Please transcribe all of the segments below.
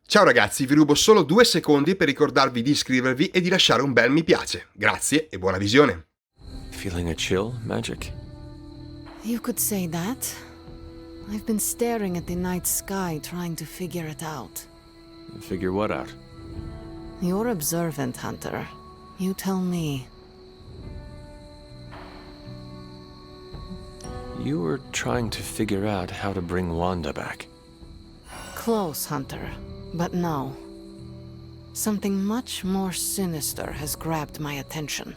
Ciao ragazzi, vi rubo solo 2 secondi per ricordarvi di iscrivervi e di lasciare un bel mi piace. Grazie e buona visione. Feeling a chill, Magic? You could say that. I've been staring at the night sky trying to figure it out. Figure what out? You're observant, Hunter. You tell me. You were trying to figure out how to bring Wanda back. Close, Hunter. But no. Something much more sinister has grabbed my attention.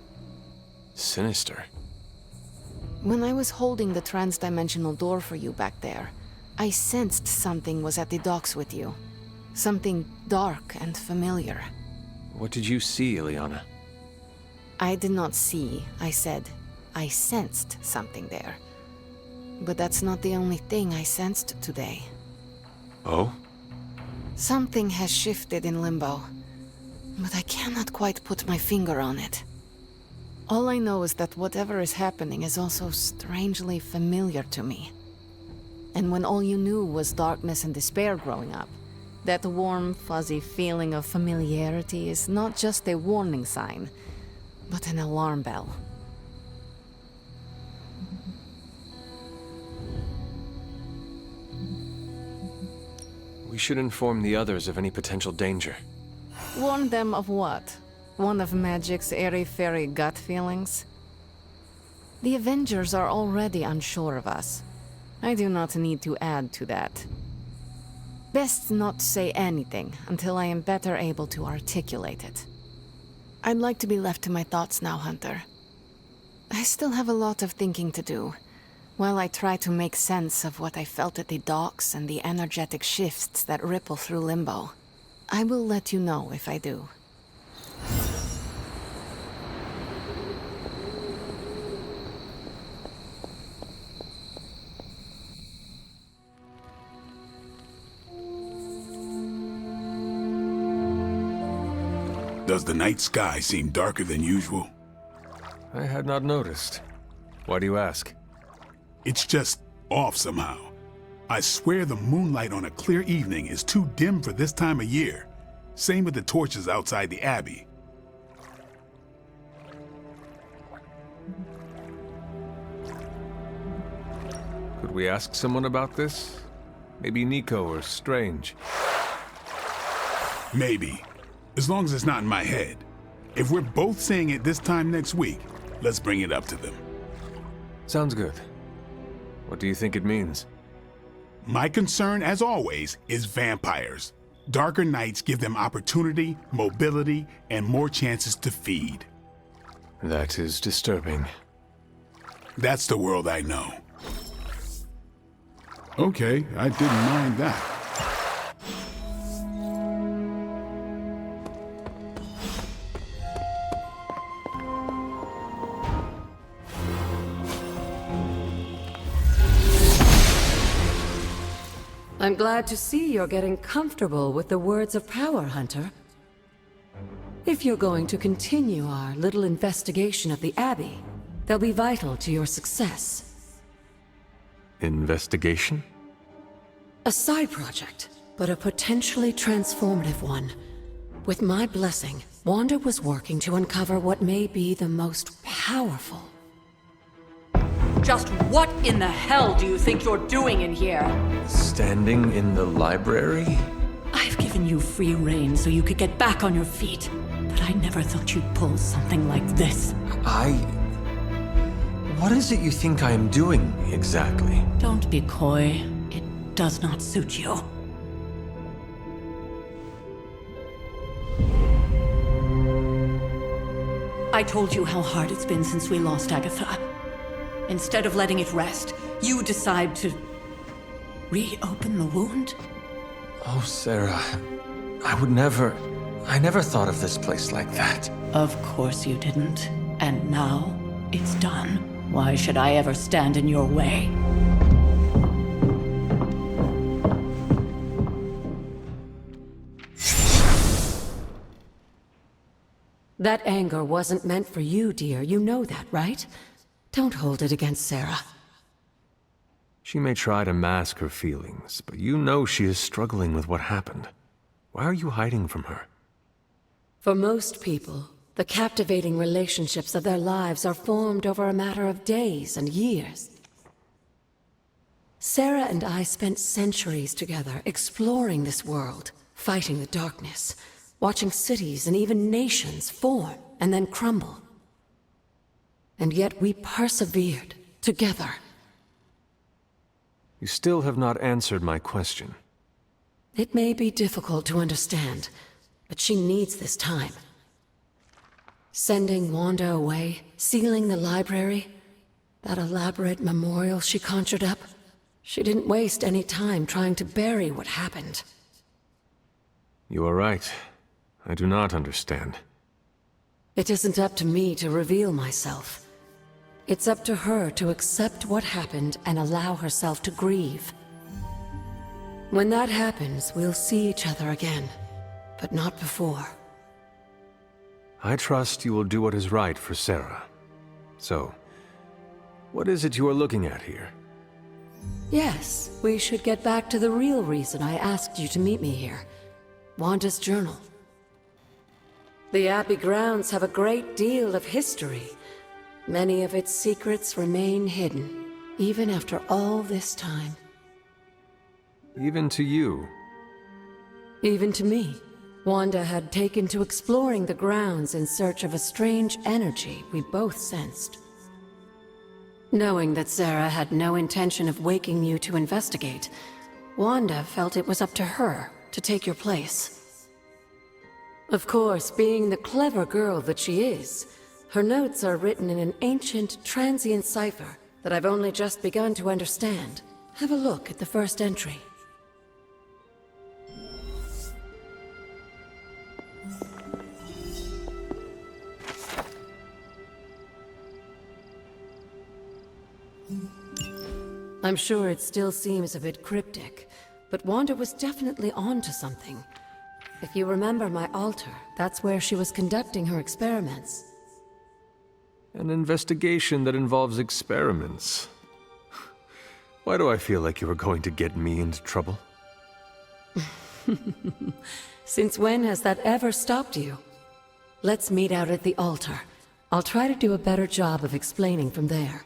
Sinister? When I was holding the trans-dimensional door for you back there, I sensed something was at the docks with you. Something dark and familiar. What did you see, Ileana? I did not see, I said. I sensed something there. But that's not the only thing I sensed today. Oh? Something has shifted in Limbo, but I cannot quite put my finger on it. All I know is that whatever is happening is also strangely familiar to me. And when all you knew was darkness and despair growing up, that warm, fuzzy feeling of familiarity is not just a warning sign, but an alarm bell. We should inform the others of any potential danger. Warn them of what? One of Magic's airy-fairy gut feelings? The Avengers are already unsure of us. I do not need to add to that. Best not say anything until I am better able to articulate it. I'd like to be left to my thoughts now, Hunter. I still have a lot of thinking to do, while I try to make sense of what I felt at the docks and the energetic shifts that ripple through Limbo. I will let you know if I do. Does the night sky seem darker than usual? I had not noticed. Why do you ask? It's just off somehow. I swear the moonlight on a clear evening is too dim for this time of year. Same with the torches outside the Abbey. Could we ask someone about this? Maybe Nico or Strange. Maybe. As long as it's not in my head. If we're both saying it this time next week, let's bring it up to them. Sounds good. What do you think it means? My concern, as always, is vampires. Darker nights give them opportunity, mobility, and more chances to feed. That is disturbing. That's the world I know. Okay, I didn't mind that. I'm glad to see you're getting comfortable with the words of power, Hunter. If you're going to continue our little investigation of the Abbey, they'll be vital to your success. Investigation? A side project, but a potentially transformative one. With my blessing, Wanda was working to uncover what may be the most powerful. Just what in the hell do you think you're doing in here? Standing in the library? I've given you free rein so you could get back on your feet, but I never thought you'd pull something like this. What is it you think I am doing, exactly? Don't be coy. It does not suit you. I told you how hard it's been since we lost Agatha. Instead of letting it rest, you decide to reopen the wound? Oh, Sarah, I never thought of this place like that. Of course you didn't. And now, it's done. Why should I ever stand in your way? That anger wasn't meant for you, dear. You know that, right? Don't hold it against Sarah. She may try to mask her feelings, but you know she is struggling with what happened. Why are you hiding from her? For most people, the captivating relationships of their lives are formed over a matter of days and years. Sarah and I spent centuries together exploring this world, fighting the darkness, watching cities and even nations form and then crumble. And yet we persevered together. You still have not answered my question. It may be difficult to understand, but she needs this time. Sending Wanda away, sealing the library, that elaborate memorial she conjured up, she didn't waste any time trying to bury what happened. You are right. I do not understand. It isn't up to me to reveal myself. It's up to her to accept what happened and allow herself to grieve. When that happens, we'll see each other again, but not before. I trust you will do what is right for Sarah. So, what is it you are looking at here? Yes, we should get back to the real reason I asked you to meet me here. Wanda's journal. The Abbey grounds have a great deal of history. Many of its secrets remain hidden, even after all this time. Even to you. Even to me. Wanda had taken to exploring the grounds in search of a strange energy we both sensed. Knowing that Sarah had no intention of waking you to investigate, Wanda felt it was up to her to take your place. Of course, being the clever girl that she is, her notes are written in an ancient, transient cipher that I've only just begun to understand. Have a look at the first entry. I'm sure it still seems a bit cryptic, but Wanda was definitely onto something. If you remember my altar, that's where she was conducting her experiments. An investigation that involves experiments. Why do I feel like you are going to get me into trouble? Since when has that ever stopped you? Let's meet out at the altar. I'll try to do a better job of explaining from there.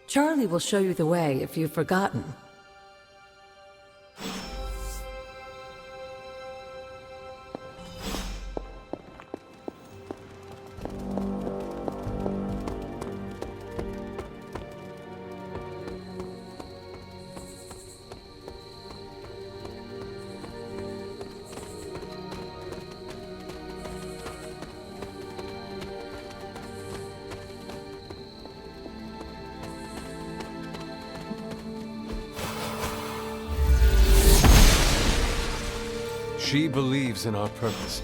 Charlie will show you the way if you've forgotten. She believes in our purpose.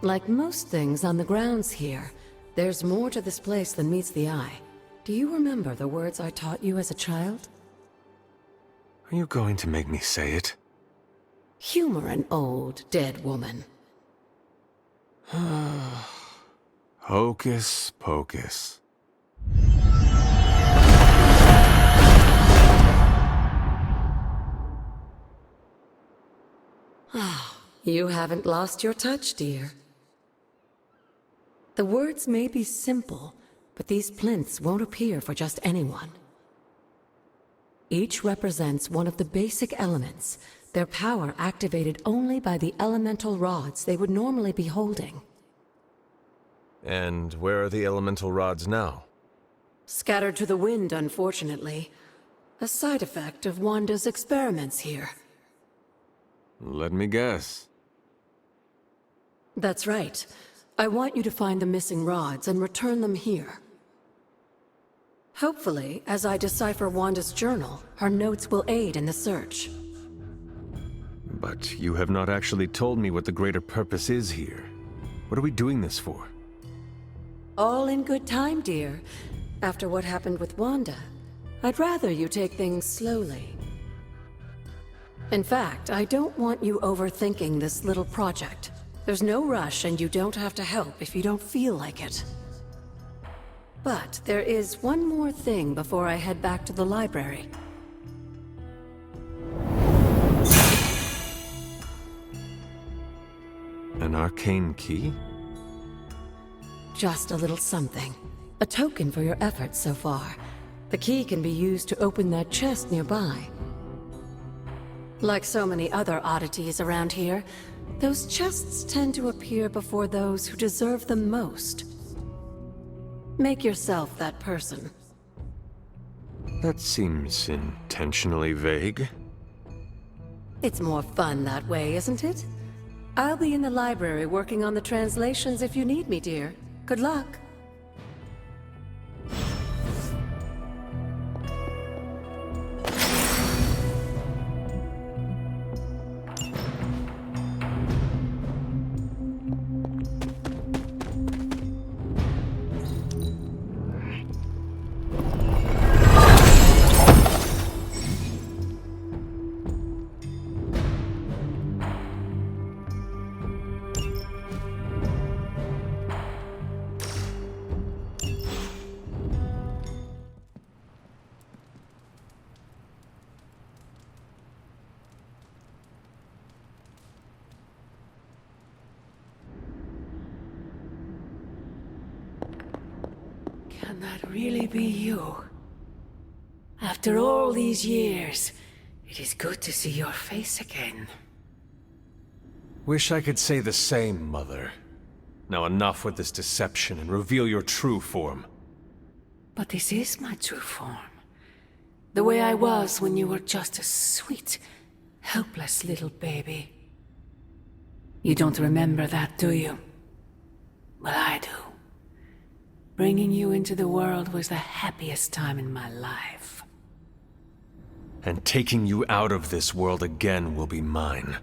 Like most things on the grounds here, there's more to this place than meets the eye. Do you remember the words I taught you as a child? Are you going to make me say it? Humor an old, dead woman. Hocus pocus. You haven't lost your touch, dear. The words may be simple, but these plinths won't appear for just anyone. Each represents one of the basic elements, their power activated only by the elemental rods they would normally be holding. And where are the elemental rods now? Scattered to the wind, unfortunately. A side effect of Wanda's experiments here. Let me guess. That's right. I want you to find the missing rods and return them here. Hopefully, as I decipher Wanda's journal, her notes will aid in the search. But you have not actually told me what the greater purpose is here. What are we doing this for? All in good time, dear. After what happened with Wanda, I'd rather you take things slowly. In fact, I don't want you overthinking this little project. There's no rush, and you don't have to help if you don't feel like it. But there is one more thing before I head back to the library. An arcane key? Just a little something. A token for your efforts so far. The key can be used to open that chest nearby. Like so many other oddities around here, those chests tend to appear before those who deserve them most. Make yourself that person. That seems intentionally vague. It's more fun that way, isn't it? I'll be in the library working on the translations if you need me, dear. Good luck. Can that really be you? After all these years, it is good to see your face again. Wish I could say the same, Mother. Now enough with this deception and reveal your true form. But this is my true form. The way I was when you were just a sweet, helpless little baby. You don't remember that, do you? Well, I do. Bringing you into the world was the happiest time in my life. And taking you out of this world again will be mine.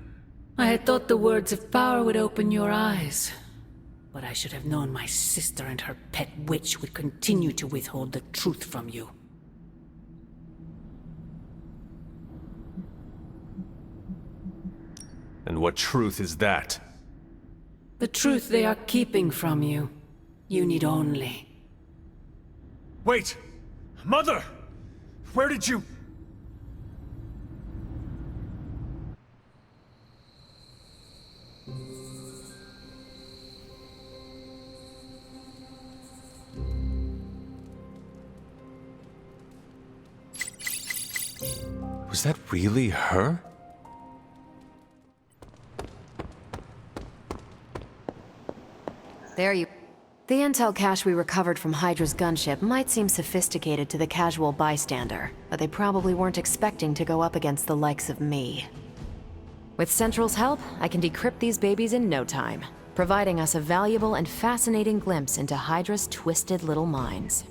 I had thought the words of power would open your eyes. But I should have known my sister and her pet witch would continue to withhold the truth from you. And what truth is that? The truth they are keeping from you. You need only. Wait! Mother! Where did you... Was that really her? There you... The intel cache we recovered from Hydra's gunship might seem sophisticated to the casual bystander, but they probably weren't expecting to go up against the likes of me. With Central's help, I can decrypt these babies in no time, providing us a valuable and fascinating glimpse into Hydra's twisted little minds.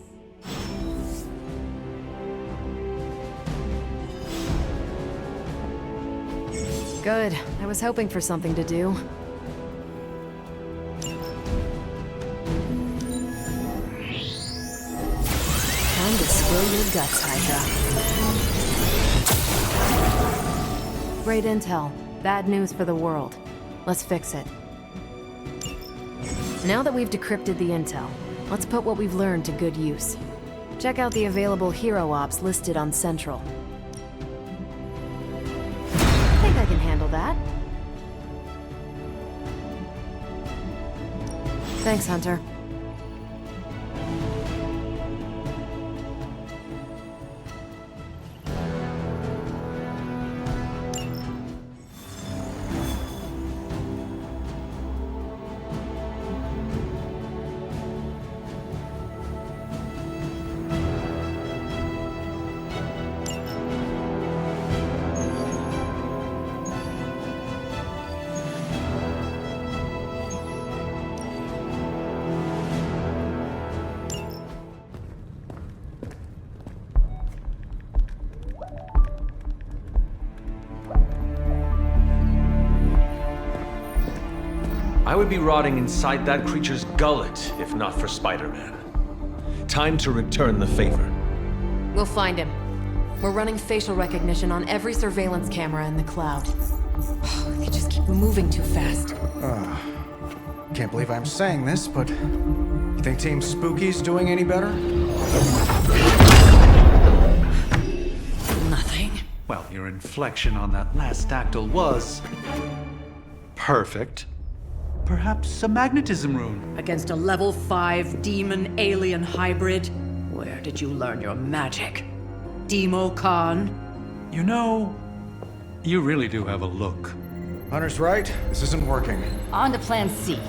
Good. I was hoping for something to do. Time to spill your guts, Hydra. Great intel. Bad news for the world. Let's fix it. Now that we've decrypted the intel, let's put what we've learned to good use. Check out the available hero ops listed on Central. I think I can handle that. Thanks, Hunter. I would be rotting inside that creature's gullet if not for Spider-Man. Time to return the favor. We'll find him. We're running facial recognition on every surveillance camera in the cloud. They just keep moving too fast. Can't believe I'm saying this, but Think Team Spooky's doing any better? Nothing. Well, your inflection on that last dactyl was perfect. Perhaps a magnetism rune. Against a level 5 demon alien hybrid? Where did you learn your magic? Demo Khan? You know, you really do have a look. Hunter's right. This isn't working. On to plan C.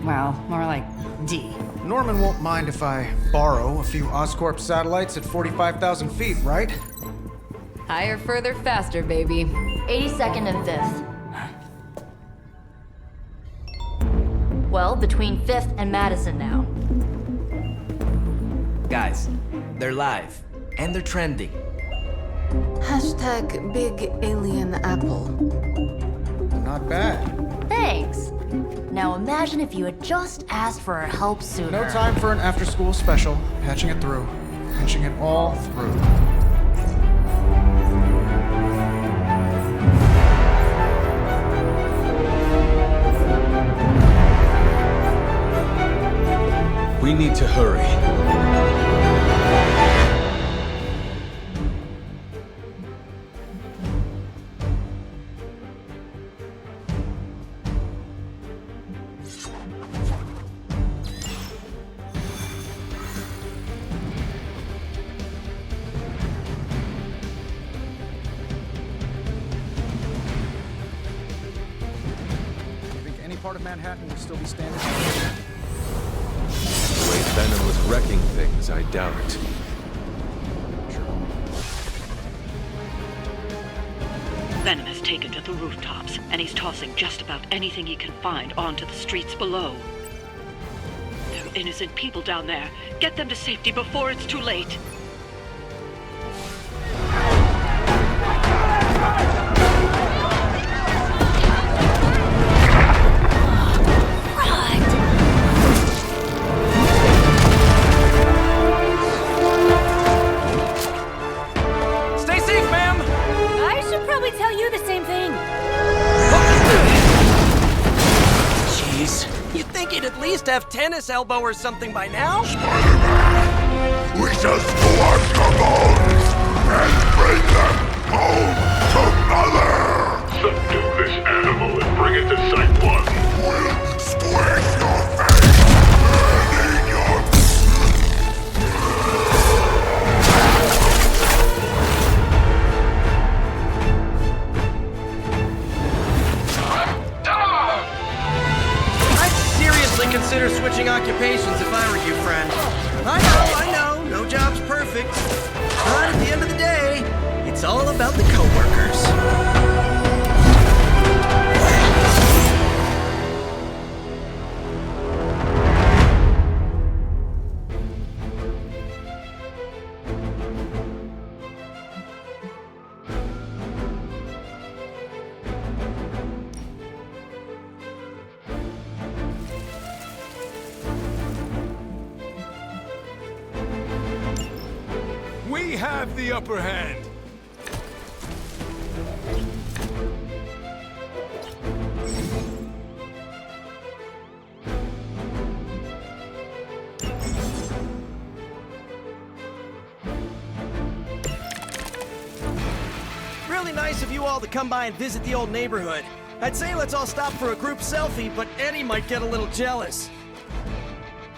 Well, more like D. Norman won't mind if I borrow a few Oscorp satellites at 45,000 feet, right? Higher, further, faster, baby. 82nd and 5th. Well, between 5th and Madison now. Guys, they're live. And they're trending. Hashtag big alien apple. Not bad. Thanks. Now imagine if you had just asked for our help sooner. No time for an after-school special. Patching it through. Patching it all through. We need to hurry. Think any part of Manhattan will still be standing? The way Venom was wrecking things, I doubt it. Venom has taken to the rooftops, and he's tossing just about anything he can find onto the streets below. There are innocent people down there. Get them to safety before it's too late. Stay safe, ma'am! I should probably tell you the same thing. Jeez, you'd think he'd at least have tennis elbow or something by now? We shall score the bones and bring them home to Mother! Subdue this animal and bring it to Site 1. We'll squish your face and eat your... I'd seriously consider switching occupations if I were you, friend. I know, no job's perfect. But at the end of the day, it's all about the coworkers. We have the upper hand. Really nice of you all to come by and visit the old neighborhood. I'd say let's all stop for a group selfie, but Eddie might get a little jealous.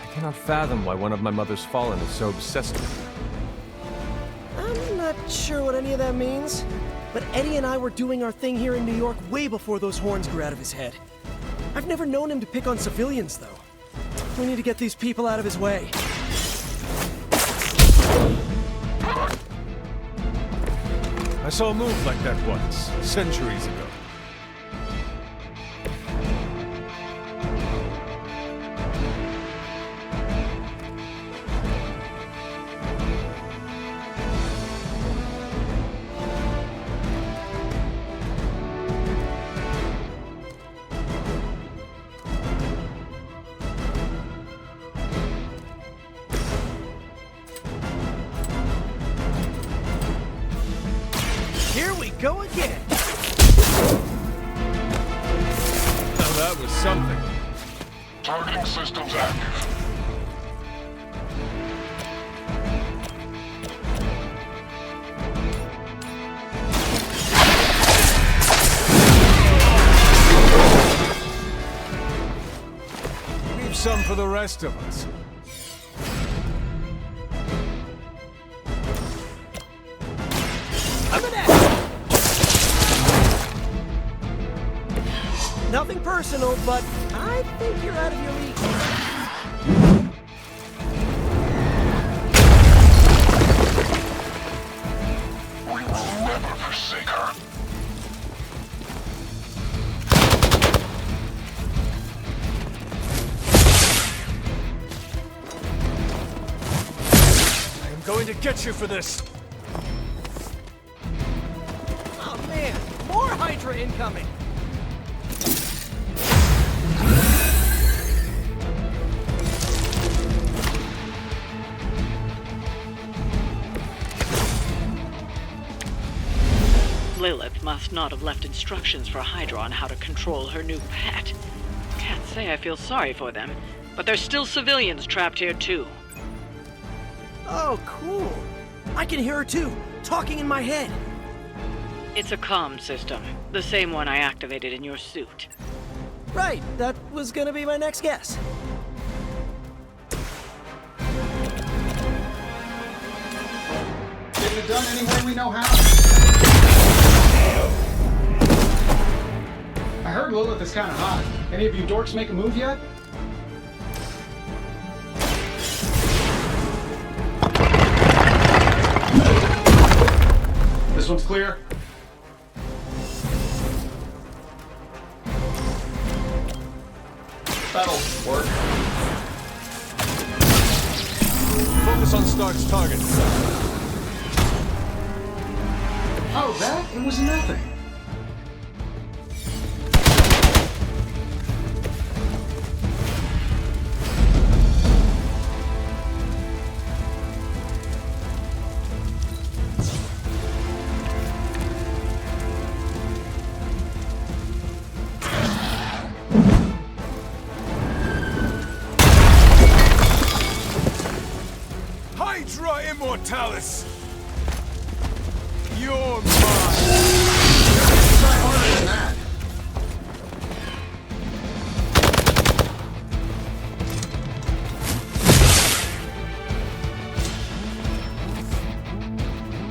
I cannot fathom why one of my mother's fallen is so obsessed with me. I'm not sure what any of that means, but Eddie and I were doing our thing here in New York way before those horns grew out of his head. I've never known him to pick on civilians, though. We need to get these people out of his way. I saw a move like that once, centuries ago. Here we go again! Now that was something. Targeting systems active. some for the rest of us. Nothing personal, but I think you're out of your league. We will never forsake her. I am going to get you for this. Oh man, more Hydra incoming. Lilith must not have left instructions for Hydra on how to control her new pet. Can't say I feel sorry for them, but there's still civilians trapped here too. Oh, cool. I can hear her too, talking in my head. It's a comm system, the same one I activated in your suit. Right, that was gonna be my next guess. Get it done any way we know how. I heard Lilith is kind of hot. Any of you dorks make a move yet? This one's clear. That'll work. Focus on Stark's target. Oh, that? It was nothing. Hydra Immortalis! You're mine! Try harder than that.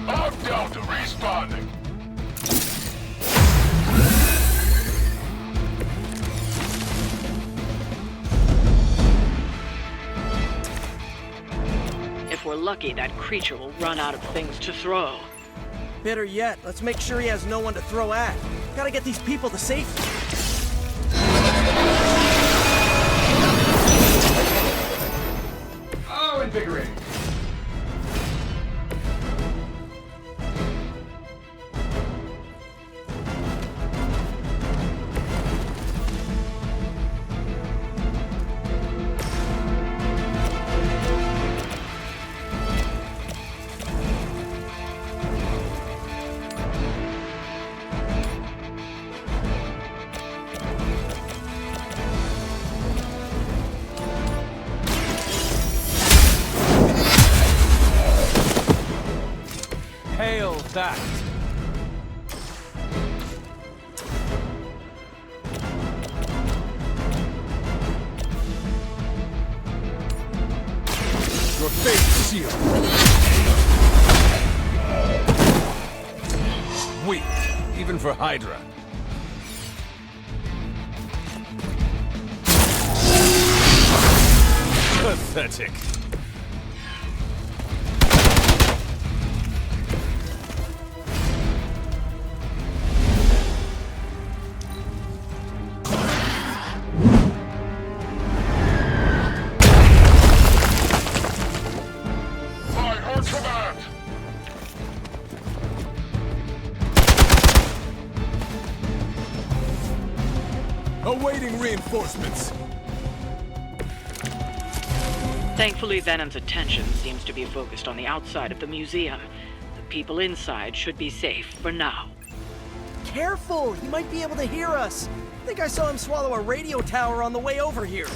I'm down to respawning. If we're lucky, that creature will run out of things to throw. Better yet, let's make sure he has no one to throw at. Gotta get these people to safety. Oh, invigorating. Hail that! Your fate is sealed. Weak, even for Hydra. Pathetic. Awaiting reinforcements. Thankfully, Venom's attention seems to be focused on the outside of the museum. The people inside should be safe for now. Careful! He might be able to hear us. I think I saw him swallow a radio tower on the way over here.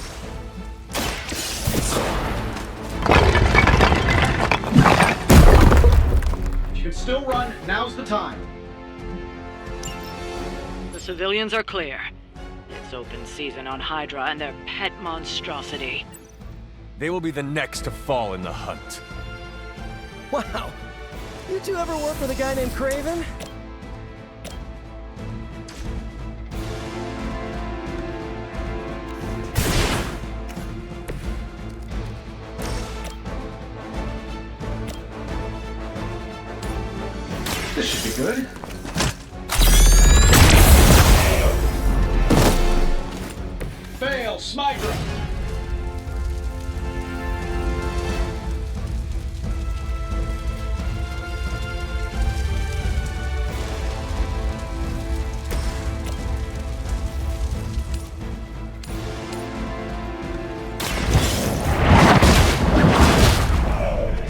You can still run. Now's the time. The civilians are clear. It's this open season on Hydra and their pet monstrosity. They will be the next to fall in the hunt. Wow. You two ever work with a guy named Craven? This should be good. Fail, Smydra!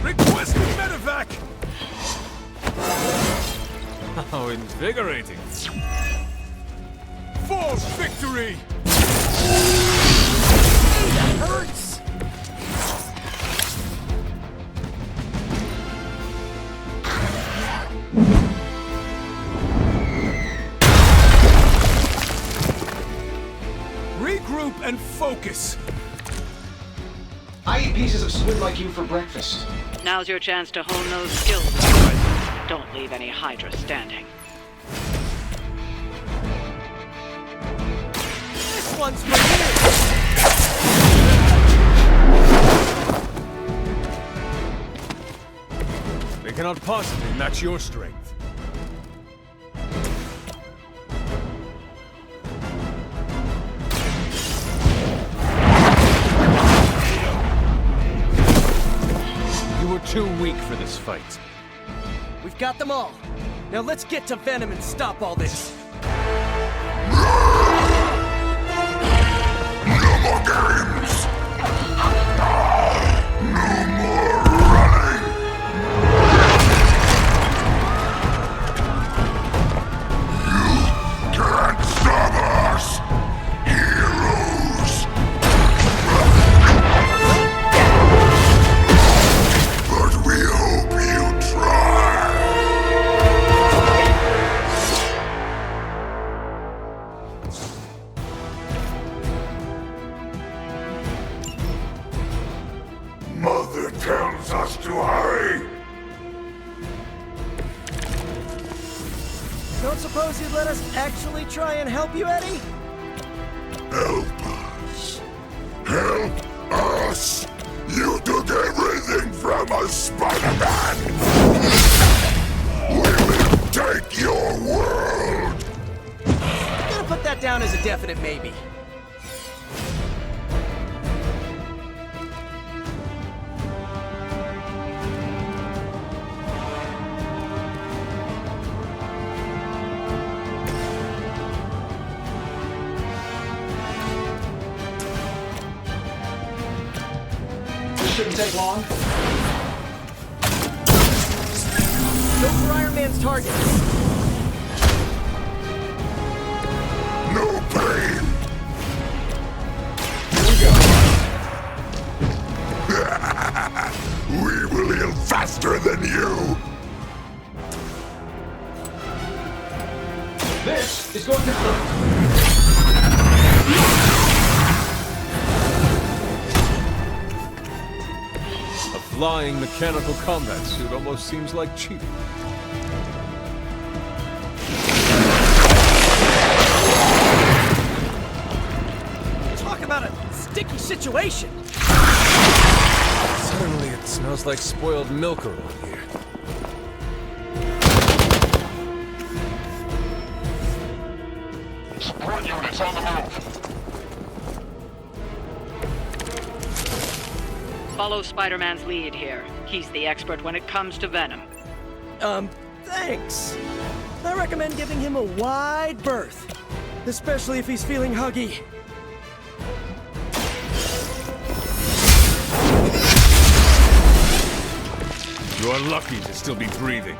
Requesting medevac! How invigorating! False victory! That hurts! Regroup and focus! I eat pieces of squid like you for breakfast. Now's your chance to hone those skills, boys. Don't leave any Hydra standing. This one's for you! They cannot possibly match your strength. You were too weak for this fight. We've got them all. Now let's get to Venom and stop all this. No more games! No more running! You can't stop us! Heroes! But we hope you try! Mother tells us to hurry! Don't suppose you'd let us actually try and help you, Eddie? Help us! Help us! You took everything from us, Spider-Man! We will take your world! I'm gonna put that down as a definite maybe. This shouldn't take long. Go for Iron Man's target. No pain! We will heal faster than you! This is going to hurt. A flying mechanical combat suit almost seems like cheating. Talk about a sticky situation. Suddenly it smells like spoiled milk around here. Support units on the move! Follow Spider-Man's lead here. He's the expert when it comes to Venom. Thanks. I recommend giving him a wide berth. Especially if he's feeling huggy. You are lucky to still be breathing.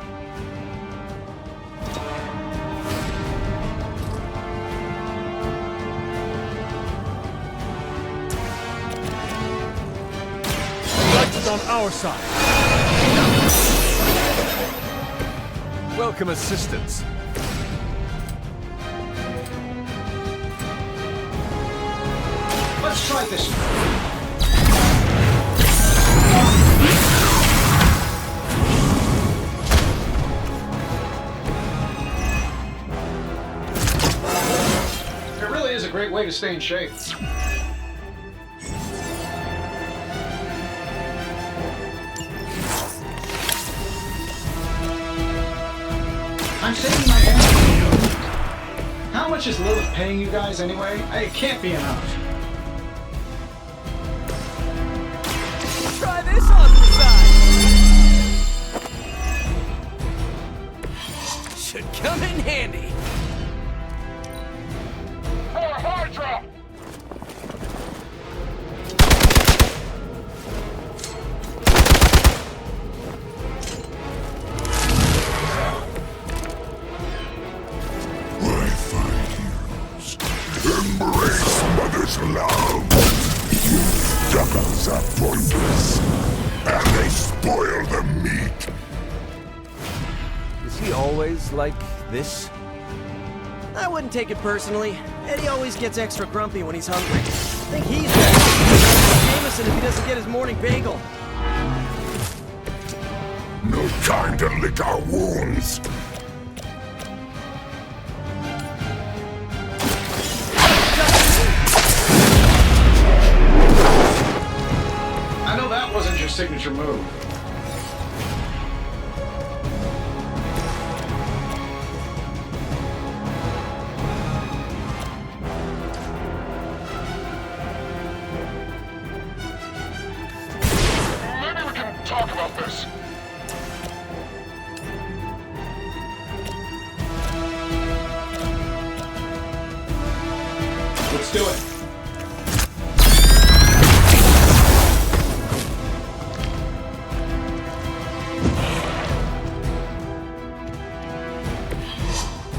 Light is on our side. Welcome assistance. Let's try this one. It really is a great way to stay in shape. I'm saving my energy. How much is Lilith paying you guys anyway? It can't be enough. Try this on the side. Should come in handy. More Hydra! Embrace mother's love! You suckers are pointless, and they spoil the meat! Is he always like this? I wouldn't take it personally. Eddie always gets extra grumpy when he's hungry. I think he's better. Jameson if he doesn't get his morning bagel. No time to lick our wounds! I know that wasn't your signature move. Maybe we can talk about this. Let's do it.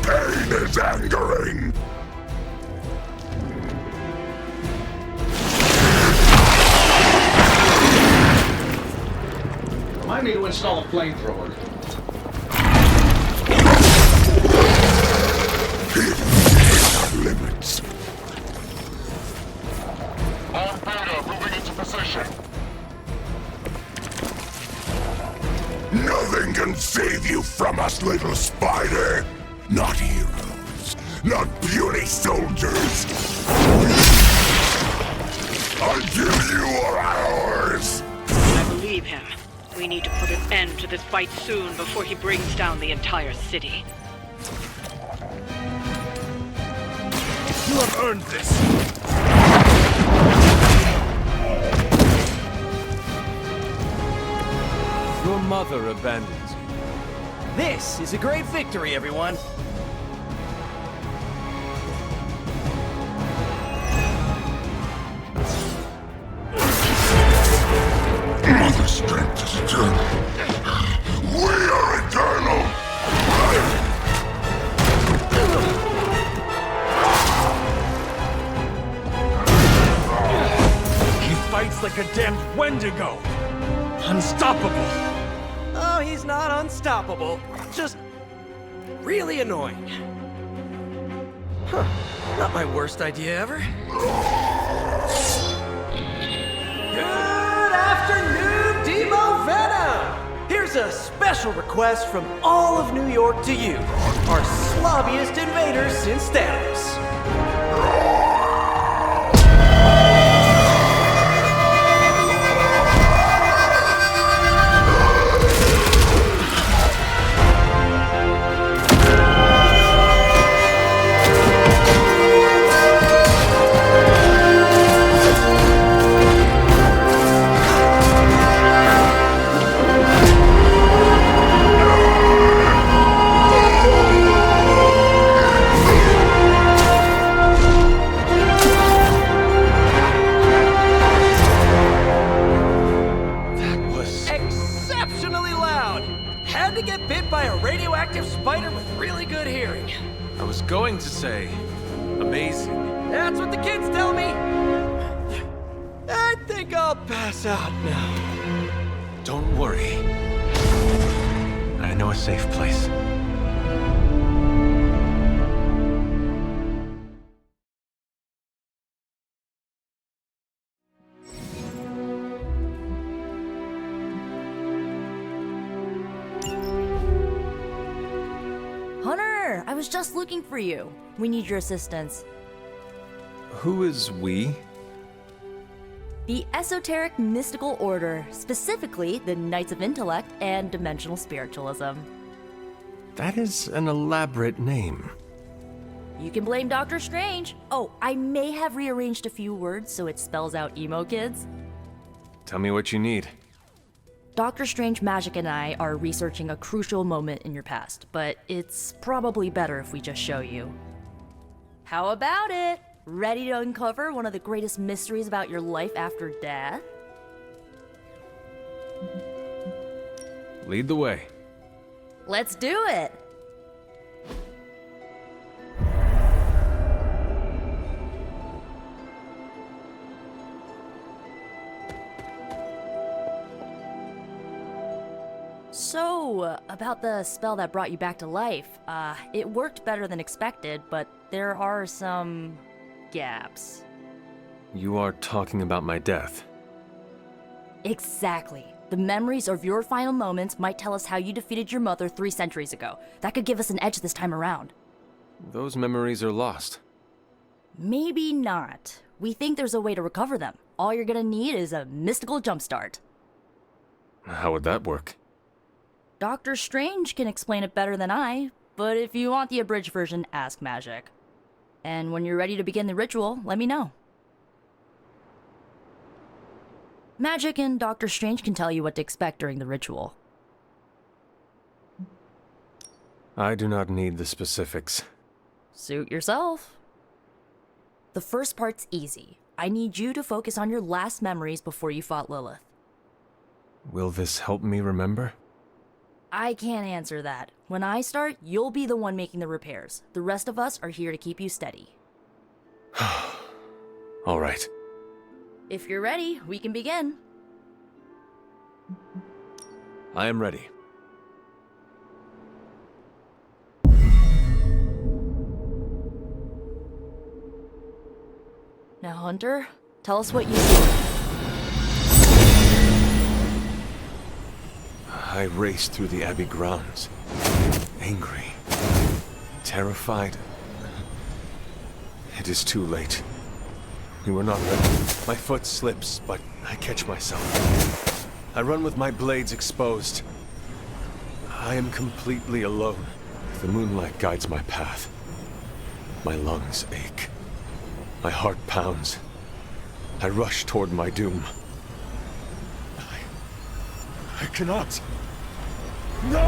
Pain is angering. Remind me to install a flamethrower. Limits. On Beta, moving into position. Nothing can save you from us, little spider. Not heroes, not puny soldiers. Until you are ours. I believe him. We need to put an end to this fight soon before he brings down the entire city. You have earned this! Your mother abandons you. This is a great victory, everyone. Mother strength is eternal. We are eternal. He fights like a damned Wendigo! Unstoppable! Oh, he's not unstoppable. Just really annoying. Huh. Not my worst idea ever. Good afternoon, Demo Venom! Here's a special request from all of New York to you, our slobbiest invaders since Thanos. I was going to say, amazing. That's what the kids tell me. I think I'll pass out now. Don't worry. I know a safe place. Hunter, I was just looking for you. We need your assistance. Who is we? The Esoteric Mystical Order, specifically the Knights of Intellect and Dimensional Spiritualism. That is an elaborate name. You can blame Dr. Strange. Oh, I may have rearranged a few words so it spells out emo kids. Tell me what you need. Dr. Strange Magic and I are researching a crucial moment in your past, but it's probably better if we just show you. How about it? Ready to uncover one of the greatest mysteries about your life after death? Lead the way. Let's do it! So, about the spell that brought you back to life, it worked better than expected, but there are some gaps. You are talking about my death. Exactly. The memories of your final moments might tell us how you defeated your mother 3 centuries ago. That could give us an edge this time around. Those memories are lost. Maybe not. We think there's a way to recover them. All you're gonna need is a mystical jumpstart. How would that work? Doctor Strange can explain it better than I, but if you want the abridged version, ask Magic. And when you're ready to begin the ritual, let me know. Magic and Doctor Strange can tell you what to expect during the ritual. I do not need the specifics. Suit yourself. The first part's easy. I need you to focus on your last memories before you fought Lilith. Will this help me remember? I can't answer that. When I start, you'll be the one making the repairs. The rest of us are here to keep you steady. All right. If you're ready, we can begin. I am ready. Now, Hunter, tell us what you see. I raced through the Abbey grounds, angry, terrified. It is too late. We were not ready. My foot slips, but I catch myself. I run with my blades exposed. I am completely alone. The moonlight guides my path. My lungs ache. My heart pounds. I rush toward my doom. I cannot. No!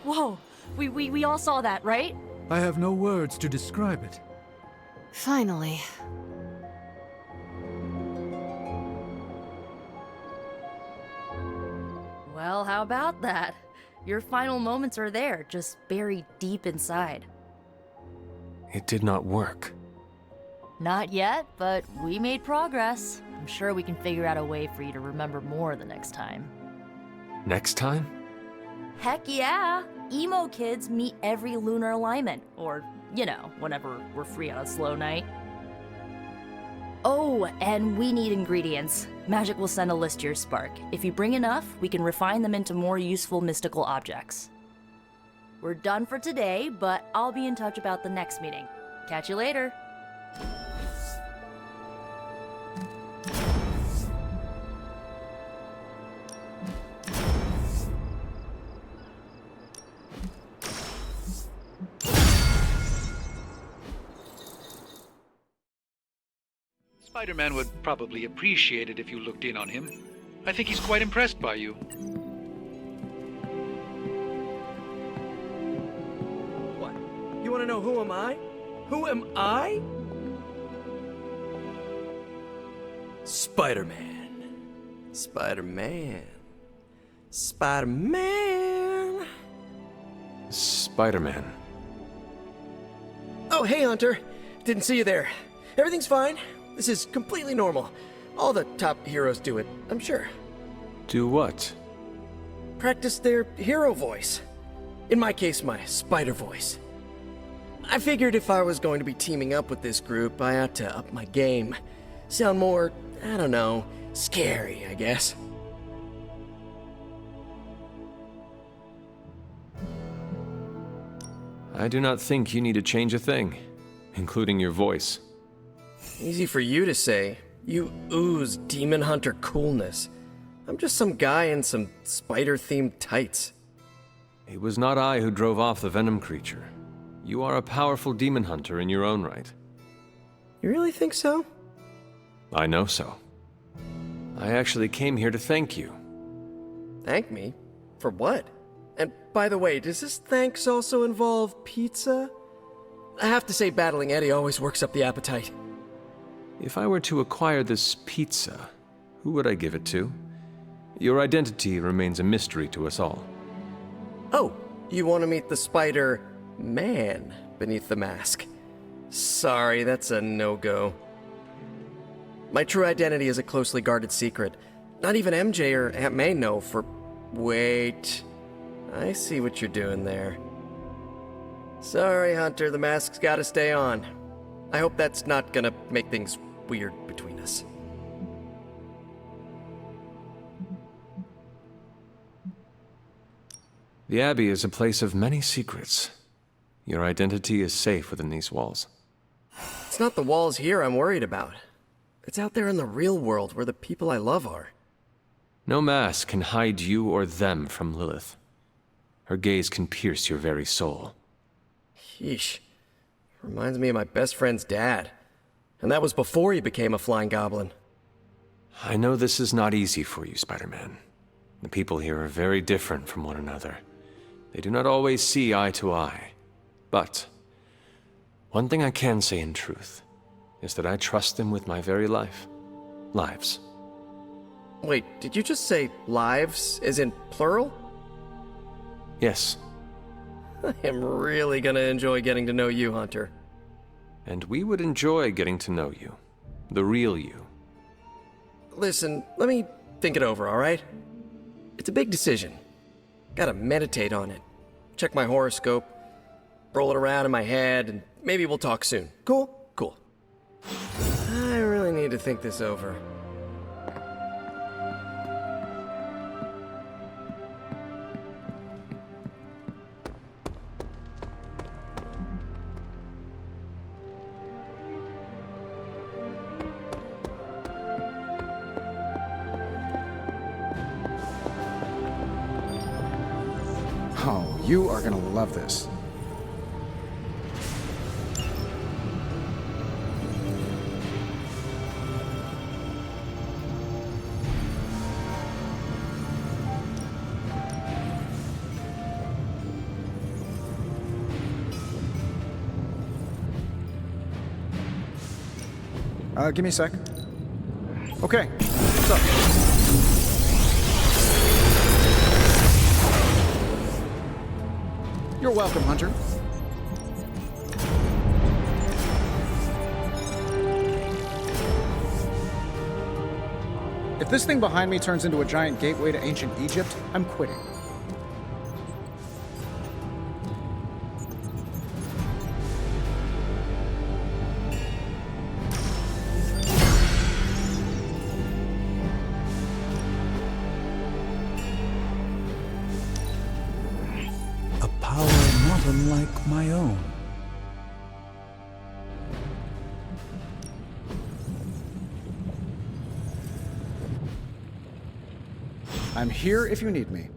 Whoa! We all saw that, right? I have no words to describe it. Finally. Well, how about that? Your final moments are there, just buried deep inside. It did not work. Not yet, but we made progress. I'm sure we can figure out a way for you to remember more the next time. Next time? Heck yeah! Emo kids meet every lunar alignment, or, you know, whenever we're free on a slow night. Oh, and we need ingredients. Magic will send a list to your spark. If you bring enough, we can refine them into more useful mystical objects. We're done for today, but I'll be in touch about the next meeting. Catch you later. Spider-Man would probably appreciate it if you looked in on him. I think he's quite impressed by you. What? You want to know who am I? Who am I? Spider-Man. Spider-Man. Spider-Man. Spider-Man. Oh, hey, Hunter. Didn't see you there. Everything's fine. This is completely normal. All the top heroes do it, I'm sure. Do what? Practice their hero voice. In my case, my spider voice. I figured if I was going to be teaming up with this group, I ought to up my game. sound more, I don't know, scary, I guess. I do not think you need to change a thing, including your voice. Easy for you to say. You ooze demon hunter coolness. I'm just some guy in some spider-themed tights. It was not I who drove off the venom creature. You are a powerful demon hunter in your own right. You really think so? I know so. I actually came here to thank you. Thank me? For what? And by the way, does this thanks also involve pizza? I have to say battling Eddie always works up the appetite. If I were to acquire this pizza, who would I give it to? Your identity remains a mystery to us all. Oh, you want to meet the Spider-Man beneath the mask? Sorry, that's a no-go. My true identity is a closely guarded secret. Not even MJ or Aunt May know for... Wait... I see what you're doing there. Sorry, Hunter, the mask's gotta stay on. I hope that's not gonna make things weird between us. The Abbey is a place of many secrets. Your identity is safe within these walls. It's not the walls here I'm worried about. It's out there in the real world where the people I love are. No mask can hide you or them from Lilith. Her gaze can pierce your very soul. Yeesh. Reminds me of my best friend's dad. And that was before he became a flying goblin. I know this is not easy for you, Spider-Man. The people here are very different from one another. They do not always see eye to eye. But one thing I can say in truth is that I trust them with my very life. Lives. Wait, did you just say lives, as in plural? Yes. I am really gonna enjoy getting to know you, Hunter. And we would enjoy getting to know you. The real you. Listen, let me think it over, alright? It's a big decision. Gotta meditate on it. Check my horoscope. Roll it around in my head, and maybe we'll talk soon. Cool? Cool. I really need to think this over. Oh, you are gonna love this. Give me a sec. Okay, what's up? You're welcome, Hunter. If this thing behind me turns into a giant gateway to ancient Egypt, I'm quitting. Unlike my own. I'm here if you need me.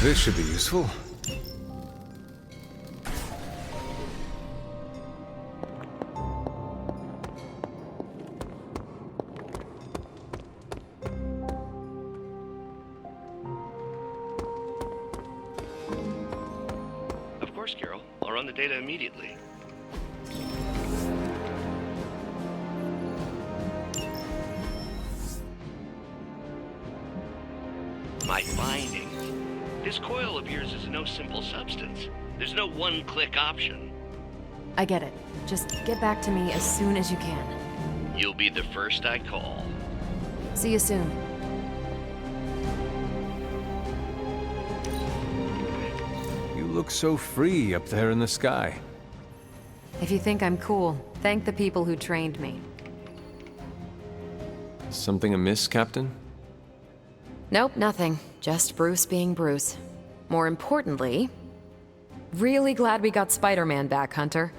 This should be useful. Of course, Carol. I'll run the data immediately. My fine lightning. This coil of yours is no simple substance. There's no one-click option. I get it. Just get back to me as soon as you can. You'll be the first I call. See you soon. You look so free up there in the sky. If you think I'm cool, thank the people who trained me. Something amiss, Captain? Nope, nothing. Just Bruce being Bruce. More importantly, really glad we got Spider-Man back, Hunter.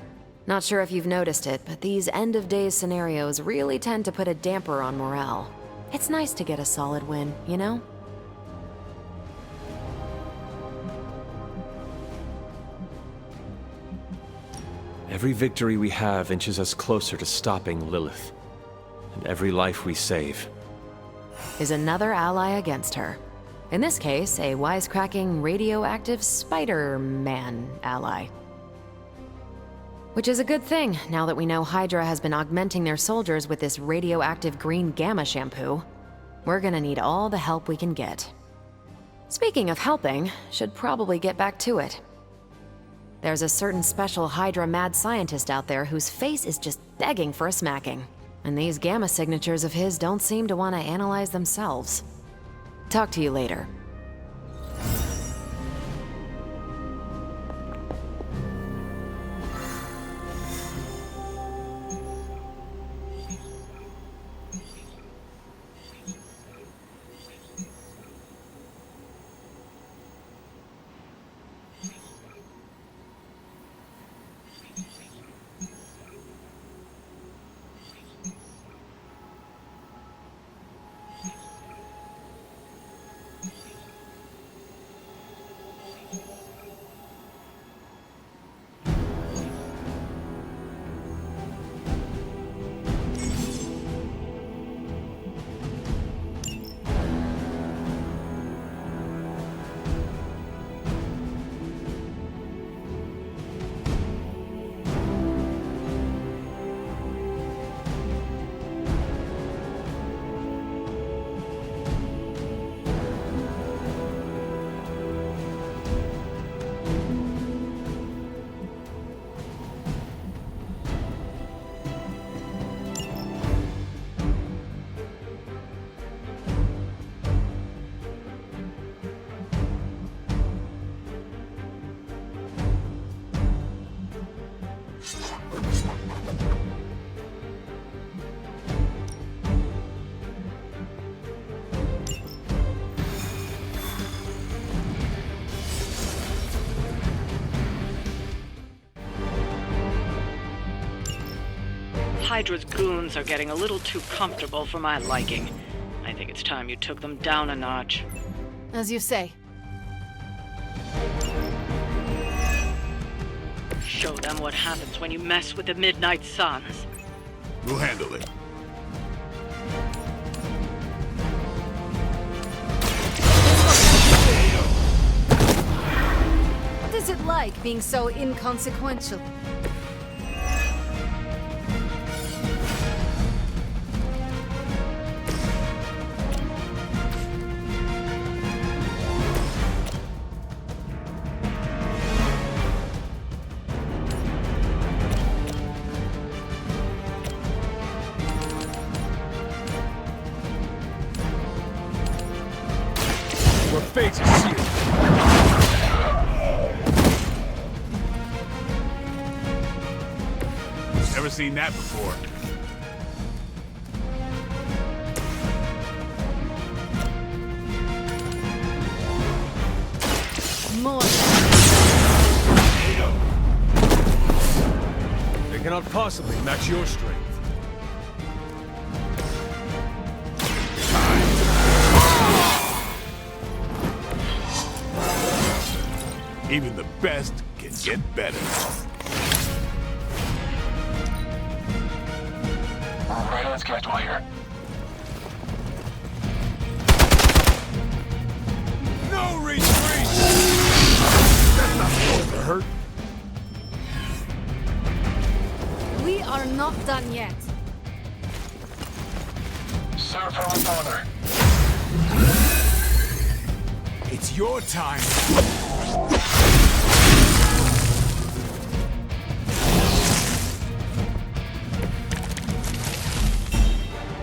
Not sure if you've noticed it, but these end-of-days scenarios really tend to put a damper on morale. It's nice to get a solid win, you know? Every victory we have inches us closer to stopping Lilith. And every life we save is another ally against her. In this case, a wisecracking, radioactive Spider-Man ally. Which is a good thing, now that we know Hydra has been augmenting their soldiers with this radioactive green gamma shampoo. We're gonna need all the help we can get. Speaking of helping, should probably get back to it. There's a certain special Hydra mad scientist out there whose face is just begging for a smacking. And these gamma signatures of his don't seem to want to analyze themselves. Talk to you later. Hydra's goons are getting a little too comfortable for my liking. I think it's time you took them down a notch. As you say. Show them what happens when you mess with the Midnight Suns. We'll handle it. What is it like being so inconsequential? Fates is sealed. Never seen that before. More. They cannot possibly match your strength. Even the best can get better. Right on schedule here. No retreat! That's not supposed to hurt. We are not done yet. Sir, from my father. It's your time.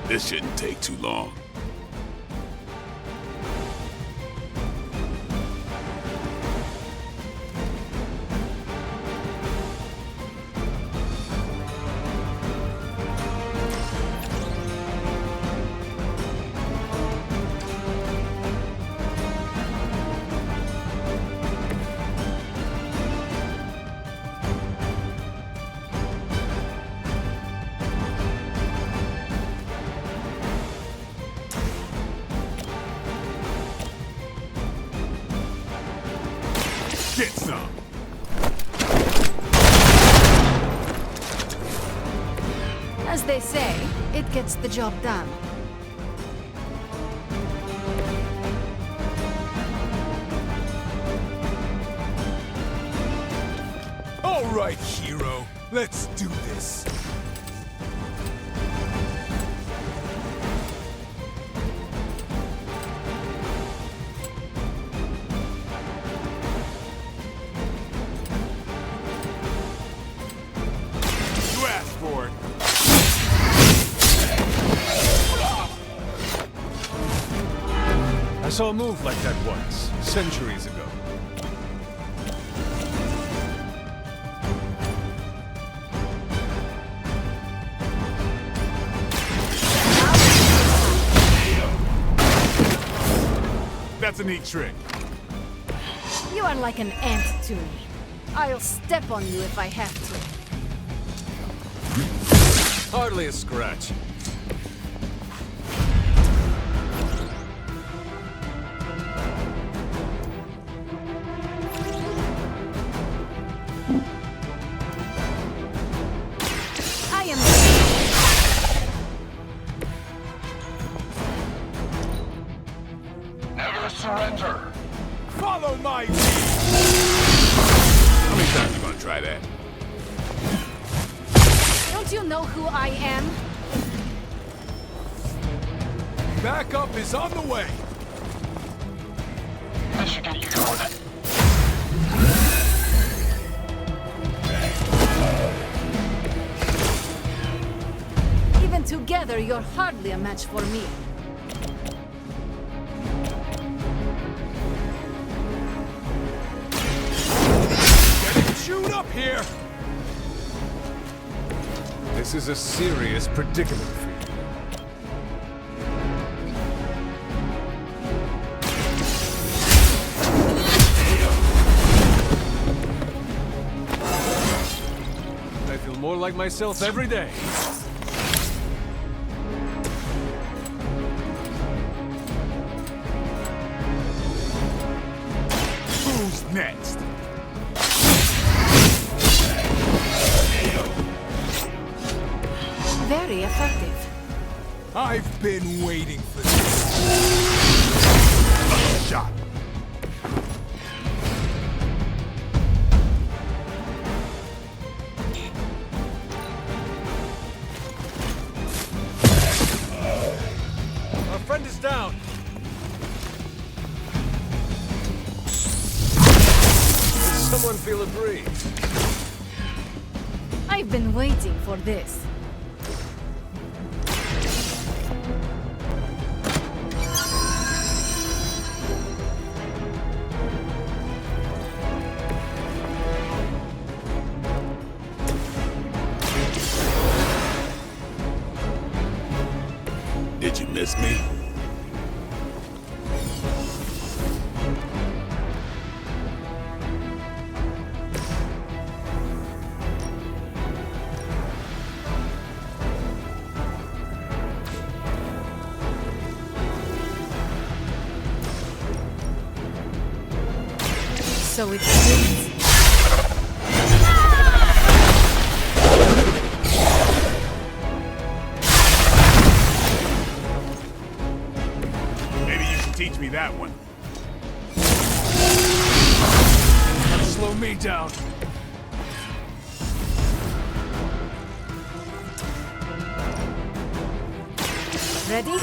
This shouldn't take too long. Get some! As they say, it gets the job done. All right, hero. Let's do this. You asked for it. I saw a move like that once, centuries ago. That's a neat trick. You are like an ant to me. I'll step on you if I have to. Hardly a scratch. I am... Never surrender. Follow my lead. How many times you gonna try that? Don't you know who I am? Backup is on the way. This should get you going. Even together, you're hardly a match for me. Getting chewed up here. This is a serious predicament for you. I feel more like myself every day. Who's next? Very effective. I've been waiting for this. Shot. Our friend is down. Does someone feel a breeze? I've been waiting for this. Did you miss me? So it begins. Maybe you can teach me that one. Slow me down. Ready?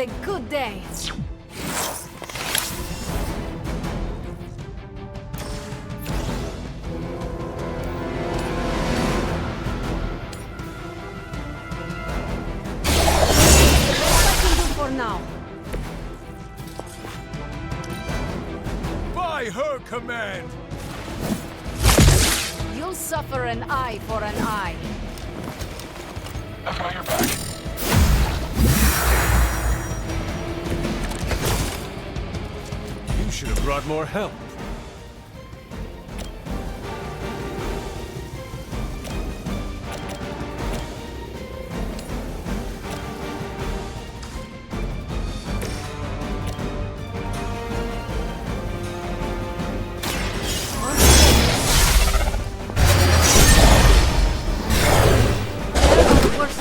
a good day. For now. By her command! You'll suffer an eye for an eye. I've got your back. You should have brought more help.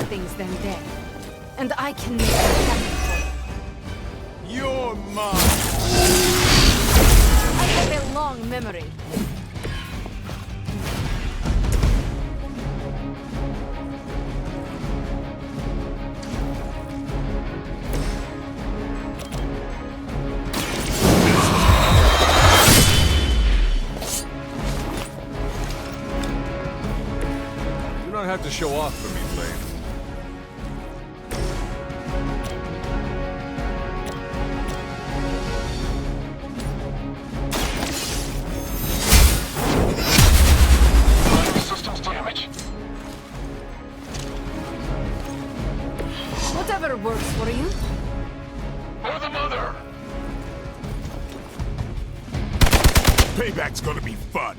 Things than death, and I can make it happen for you. You're mine! I have a long memory. You don't have to show off for me, Blade. Whatever works for you. For the mother! Payback's gonna be fun.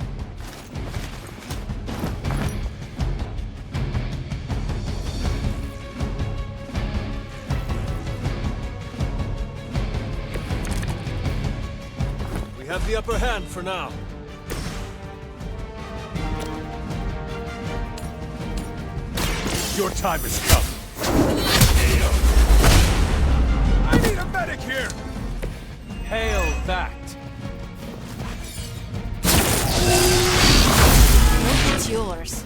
We have the upper hand for now. Your time has come. I need a medic here! Hail that! It's yours.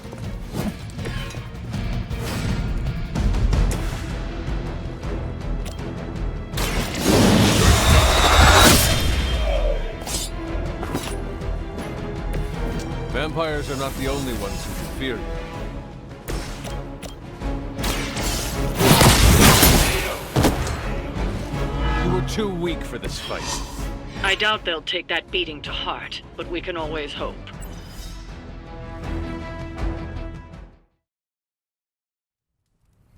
Vampires are not the only ones who can fear you. You were too weak for this fight. I doubt they'll take that beating to heart, but we can always hope.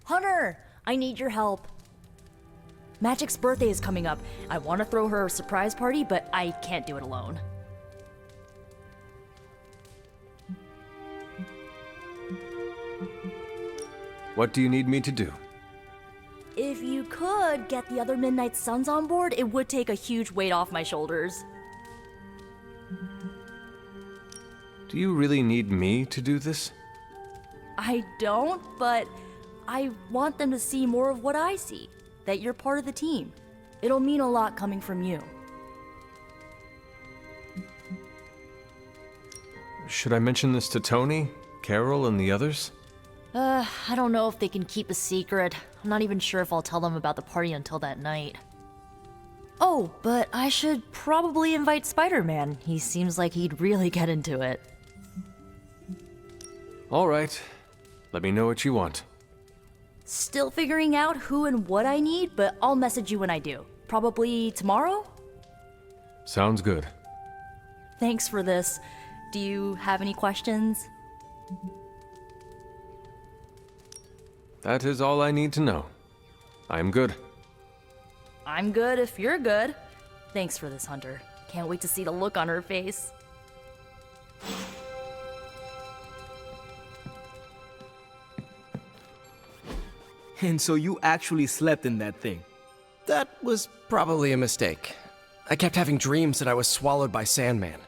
Hunter, I need your help. Magic's birthday is coming up. I want to throw her a surprise party, but I can't do it alone. What do you need me to do? If you could get the other Midnight Suns on board, it would take a huge weight off my shoulders. Do you really need me to do this? I don't, but I want them to see more of what I see. That you're part of the team. It'll mean a lot coming from you. Should I mention this to Tony, Carol, and the others? I don't know if they can keep a secret. I'm not even sure if I'll tell them about the party until that night. Oh, but I should probably invite Spider-Man. He seems like he'd really get into it. All right. Let me know what you want. Still figuring out who and what I need, but I'll message you when I do. Probably tomorrow? Sounds good. Thanks for this. Do you have any questions? That is all I need to know. I'm good. I'm good if you're good. Thanks for this, Hunter. Can't wait to see the look on her face. And so you actually slept in that thing? That was probably a mistake. I kept having dreams that I was swallowed by Sandman.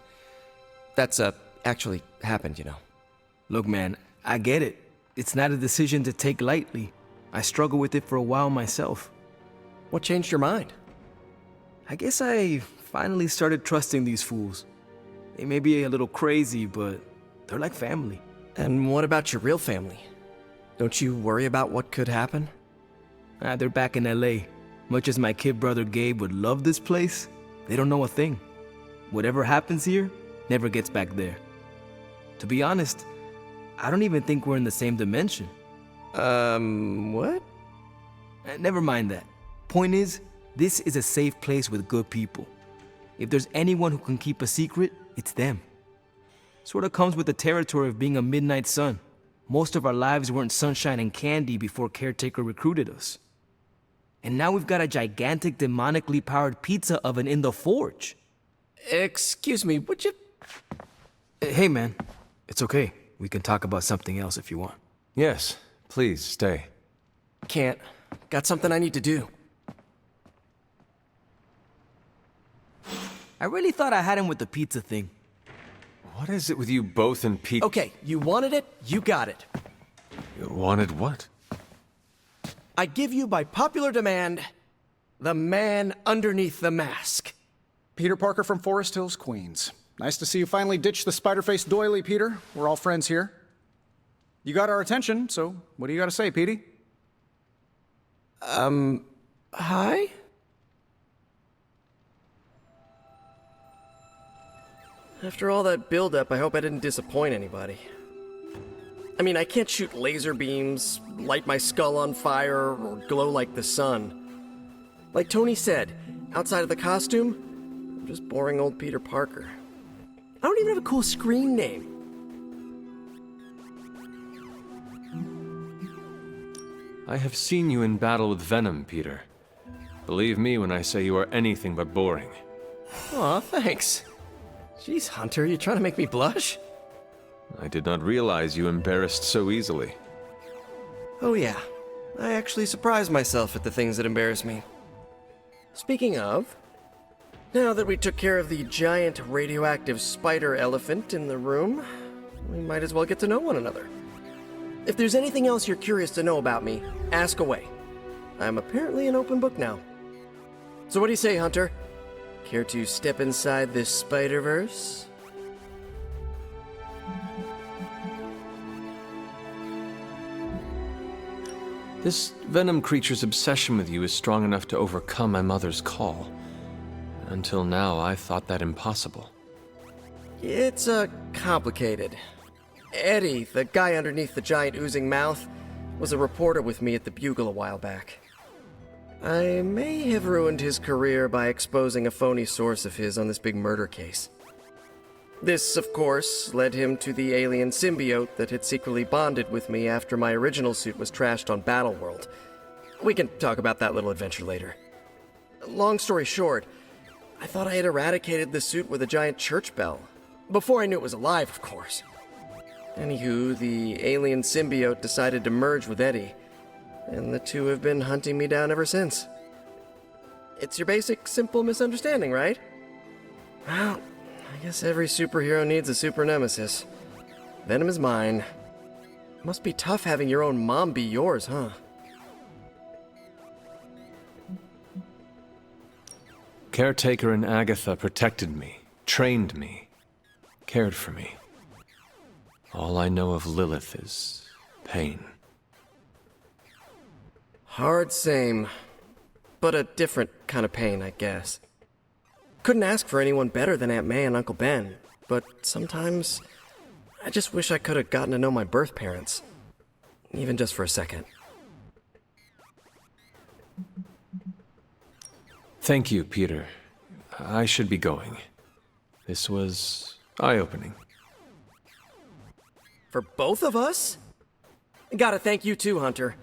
That's, actually happened, you know. Look, man, I get it. It's not a decision to take lightly. I struggled with it for a while myself. What changed your mind? I guess I finally started trusting these fools. They may be a little crazy, but they're like family. And what about your real family? Don't you worry about what could happen? They're back in LA. Much as my kid brother Gabe would love this place, they don't know a thing. Whatever happens here never gets back there. To be honest, I don't even think we're in the same dimension. What? Never mind that. Point is, this is a safe place with good people. If there's anyone who can keep a secret, it's them. Sort of comes with the territory of being a midnight sun. Most of our lives weren't sunshine and candy before Caretaker recruited us. And now we've got a gigantic demonically powered pizza oven in the forge. Excuse me, would you... Hey man, it's okay. We can talk about something else if you want. Yes, please stay. Can't. Got something I need to do. I really thought I had him with the pizza thing. What is it with you both and pizza? Okay, you wanted it, you got it. You wanted what? I give you by popular demand, the man underneath the mask. Peter Parker from Forest Hills, Queens. Nice to see you finally ditched the spider-faced doily, Peter. We're all friends here. You got our attention, so what do you got to say, Petey? Hi? After all that build-up, I hope I didn't disappoint anybody. I mean, I can't shoot laser beams, light my skull on fire, or glow like the sun. Like Tony said, outside of the costume, I'm just boring old Peter Parker. I don't even have a cool screen name. I have seen you in battle with Venom, Peter. Believe me when I say you are anything but boring. Aw, thanks. Jeez, Hunter, you trying to make me blush? I did not realize you embarrassed so easily. Oh yeah, I actually surprise myself at the things that embarrass me. Speaking of, now that we took care of the giant radioactive spider elephant in the room, we might as well get to know one another. If there's anything else you're curious to know about me, ask away. I'm apparently an open book now. So what do you say, Hunter? Care to step inside this Spider-Verse? This Venom creature's obsession with you is strong enough to overcome my mother's call. Until now, I thought that impossible. It's, complicated. Eddie, the guy underneath the giant oozing mouth, was a reporter with me at the Bugle a while back. I may have ruined his career by exposing a phony source of his on this big murder case. This, of course, led him to the alien symbiote that had secretly bonded with me after my original suit was trashed on Battleworld. We can talk about that little adventure later. Long story short, I thought I had eradicated the suit with a giant church bell. Before I knew it was alive, of course. Anywho, the alien symbiote decided to merge with Eddie, and the two have been hunting me down ever since. It's your basic, simple misunderstanding, right? Well, I guess every superhero needs a super nemesis. Venom is mine. Must be tough having your own mom be yours, huh? Caretaker and Agatha protected me, trained me, cared for me. All I know of Lilith is pain. Hard same, but a different kind of pain, I guess. Couldn't ask for anyone better than Aunt May and Uncle Ben, but sometimes I just wish I could have gotten to know my birth parents, even just for a second. Thank you, Peter. I should be going. This was eye-opening. For both of us? Gotta thank you too, Hunter.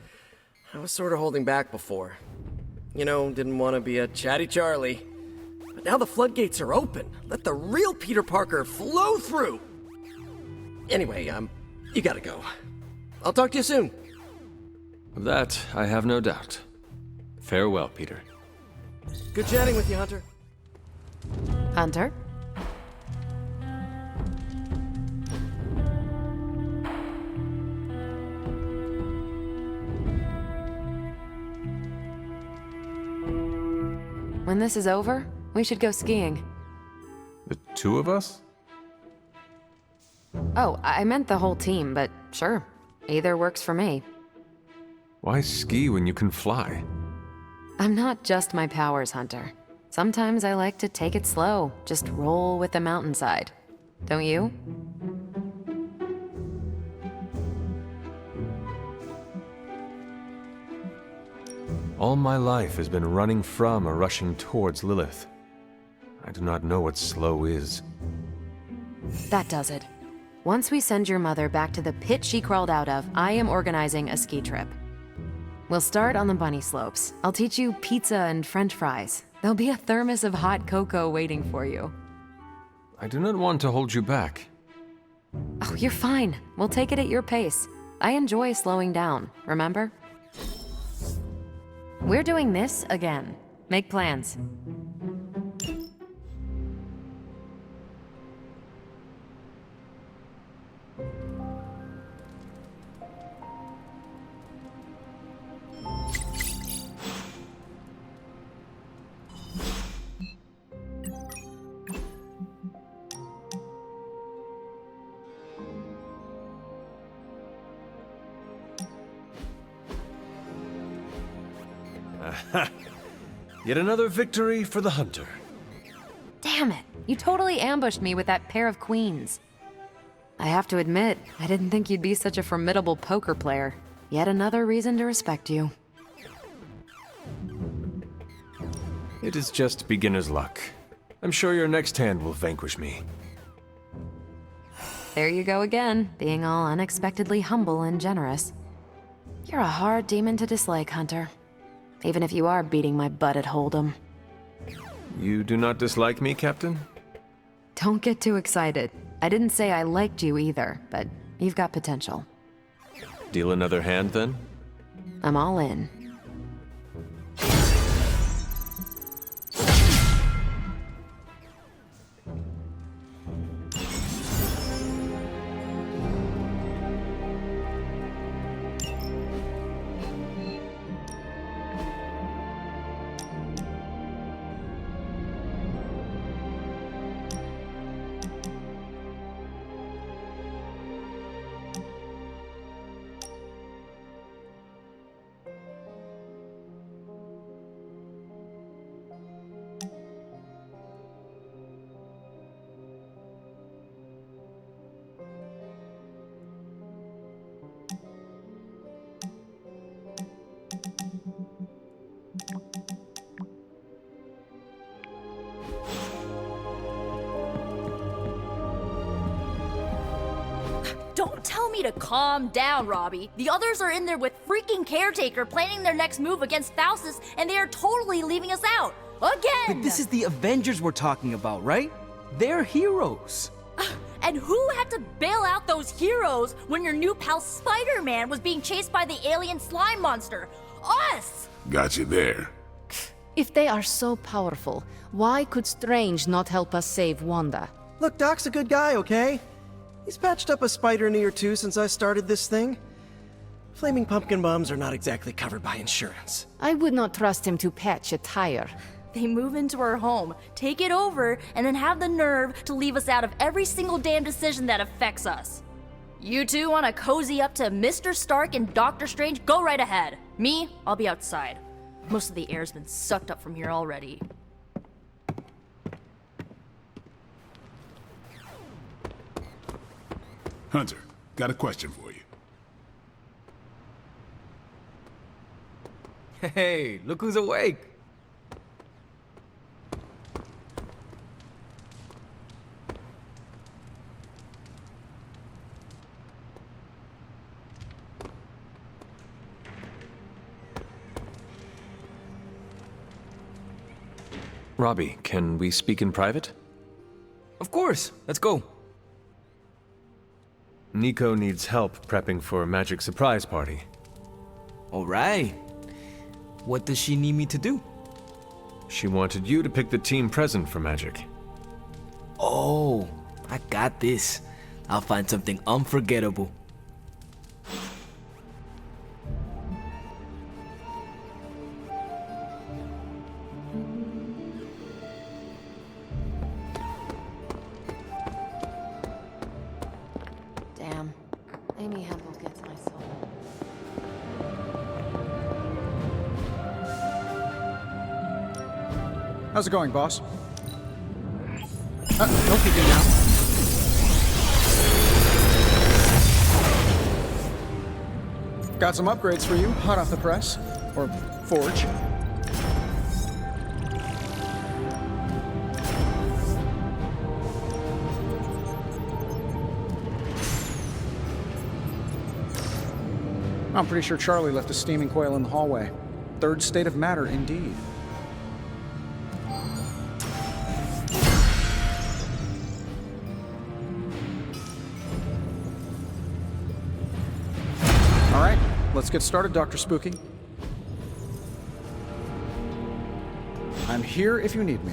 I was sort of holding back before. You know, didn't want to be a chatty Charlie. But now the floodgates are open. Let the real Peter Parker flow through. Anyway, you gotta go. I'll talk to you soon. Of that, I have no doubt. Farewell, Peter. Good chatting with you, Hunter. Hunter? When this is over, we should go skiing. The two of us? Oh, I meant the whole team, but sure. Either works for me. Why ski when you can fly? I'm not just my powers hunter. Sometimes I like to take it slow, just roll with the mountainside. Don't you? All my life has been running from or rushing towards Lilith. I do not know what slow is. That does it. Once we send your mother back to the pit she crawled out of, I am organizing a ski trip. We'll start on the bunny slopes. I'll teach you pizza and french fries. There'll be a thermos of hot cocoa waiting for you. I do not want to hold you back. Oh, you're fine. We'll take it at your pace. I enjoy slowing down, remember? We're doing this again. Make plans. Yet another victory for the hunter. Damn it! You totally ambushed me with that pair of queens. I have to admit, I didn't think you'd be such a formidable poker player. Yet another reason to respect you. It is just beginner's luck. I'm sure your next hand will vanquish me. There you go again, being all unexpectedly humble and generous. You're a hard demon to dislike, Hunter. Even if you are beating my butt at Hold'em. You do not dislike me, Captain? Don't get too excited. I didn't say I liked you either, but you've got potential. Deal another hand, then? I'm all in. Don't tell me to calm down, Robbie. The others are in there with freaking Caretaker planning their next move against Faustus, and they are totally leaving us out. Again! But this is the Avengers we're talking about, right? They're heroes. And who had to bail out those heroes when your new pal Spider-Man was being chased by the alien slime monster? Us! Got you there. If they are so powerful, why could Strange not help us save Wanda? Look, Doc's a good guy, okay? He's patched up a spider knee or two since I started this thing. Flaming pumpkin bombs are not exactly covered by insurance. I would not trust him to patch a tire. They move into our home, take it over, and then have the nerve to leave us out of every single damn decision that affects us. You two want to cozy up to Mr. Stark and Doctor Strange? Go right ahead. Me, I'll be outside. Most of the air's been sucked up from here already. Hunter, got a question for you. Hey, look who's awake. Robbie, can we speak in private? Of course, let's go. Nico needs help prepping for a magic surprise party. All right. What does she need me to do? She wanted you to pick the team present for magic. Oh, I got this. I'll find something unforgettable. Damn. Amy Hempel gets my soul. How's it going, boss? No peeking now. Got some upgrades for you, hot off the press. Or forge. I'm pretty sure Charlie left a steaming coil in the hallway. Third state of matter, indeed. All right, let's get started, Dr. Spooky. I'm here if you need me.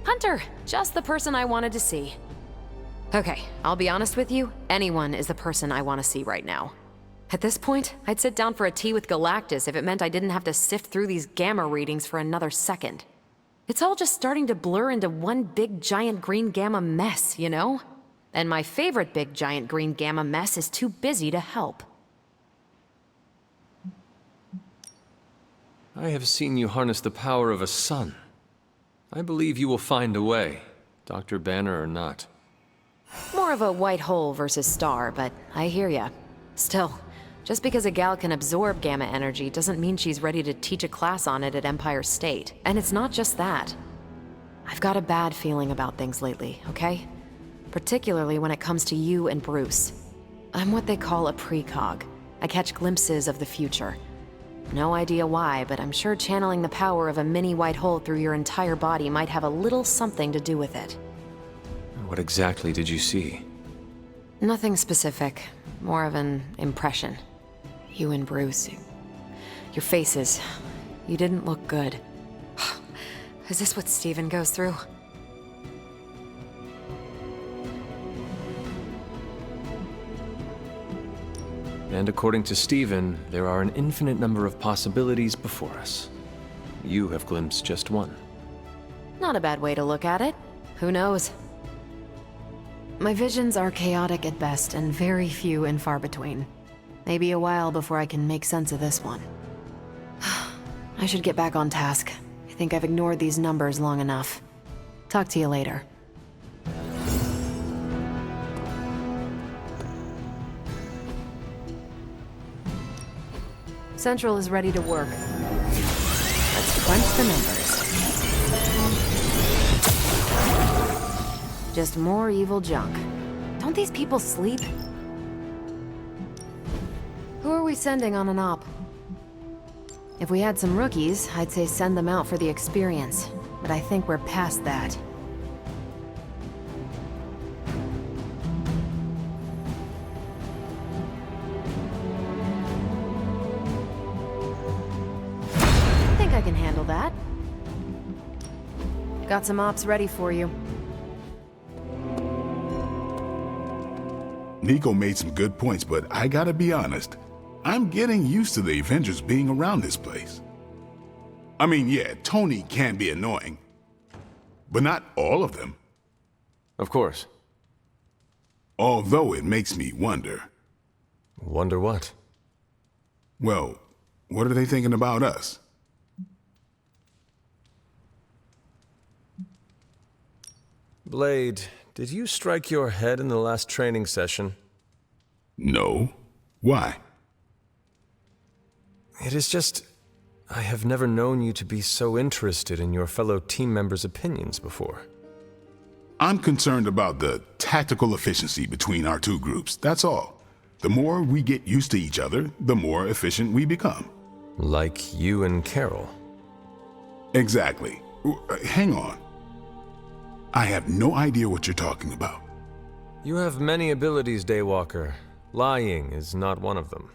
Hunter, just the person I wanted to see. Okay, I'll be honest with you, anyone is the person I want to see right now. At this point, I'd sit down for a tea with Galactus if it meant I didn't have to sift through these gamma readings for another second. It's all just starting to blur into one big giant green gamma mess, you know? And my favorite big giant green gamma mess is too busy to help. I have seen you harness the power of a sun. I believe you will find a way, Dr. Banner or not. More of a white hole versus star, but I hear ya. Still, just because a gal can absorb gamma energy doesn't mean she's ready to teach a class on it at Empire State. And it's not just that. I've got a bad feeling about things lately, okay? Particularly when it comes to you and Bruce. I'm what they call a precog. I catch glimpses of the future. No idea why, but I'm sure channeling the power of a mini white hole through your entire body might have a little something to do with it. What exactly did you see? Nothing specific. More of an impression. You and Bruce. Your faces. You didn't look good. Is this what Steven goes through? And according to Steven, there are an infinite number of possibilities before us. You have glimpsed just one. Not a bad way to look at it. Who knows? My visions are chaotic at best and very few and far between. Maybe a while before I can make sense of this one. I should get back on task. I think I've ignored these numbers long enough. Talk to you later. Central is ready to work. Let's crunch the numbers. Just more evil junk. Don't these people sleep? Who are we sending on an op? If we had some rookies, I'd say send them out for the experience. But I think we're past that. I can handle that. Got some ops ready for you. Nico made some good points, but I gotta be honest. I'm getting used to the Avengers being around this place. I mean, yeah, Tony can be annoying, but not all of them. Of course. Although it makes me wonder. Wonder what? Well, what are they thinking about us? Blade, did you strike your head in the last training session? No. Why? It is just... I have never known you to be so interested in your fellow team members' opinions before. I'm concerned about the tactical efficiency between our two groups, that's all. The more we get used to each other, the more efficient we become. Like you and Carol. Exactly. Hang on. I have no idea what you're talking about. You have many abilities, Daywalker. Lying is not one of them.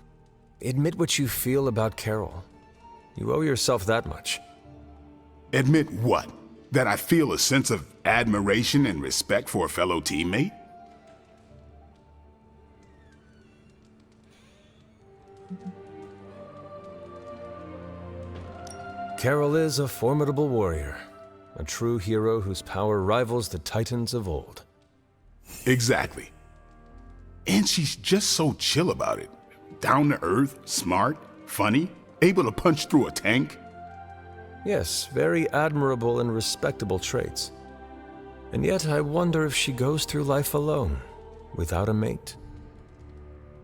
Admit what you feel about Carol. You owe yourself that much. Admit what? That I feel a sense of admiration and respect for a fellow teammate? Carol is a formidable warrior, a true hero whose power rivals the titans of old. Exactly. And she's just so chill about it. Down to earth, smart, funny, able to punch through a tank. Yes, very admirable and respectable traits. And yet I wonder if she goes through life alone, without a mate.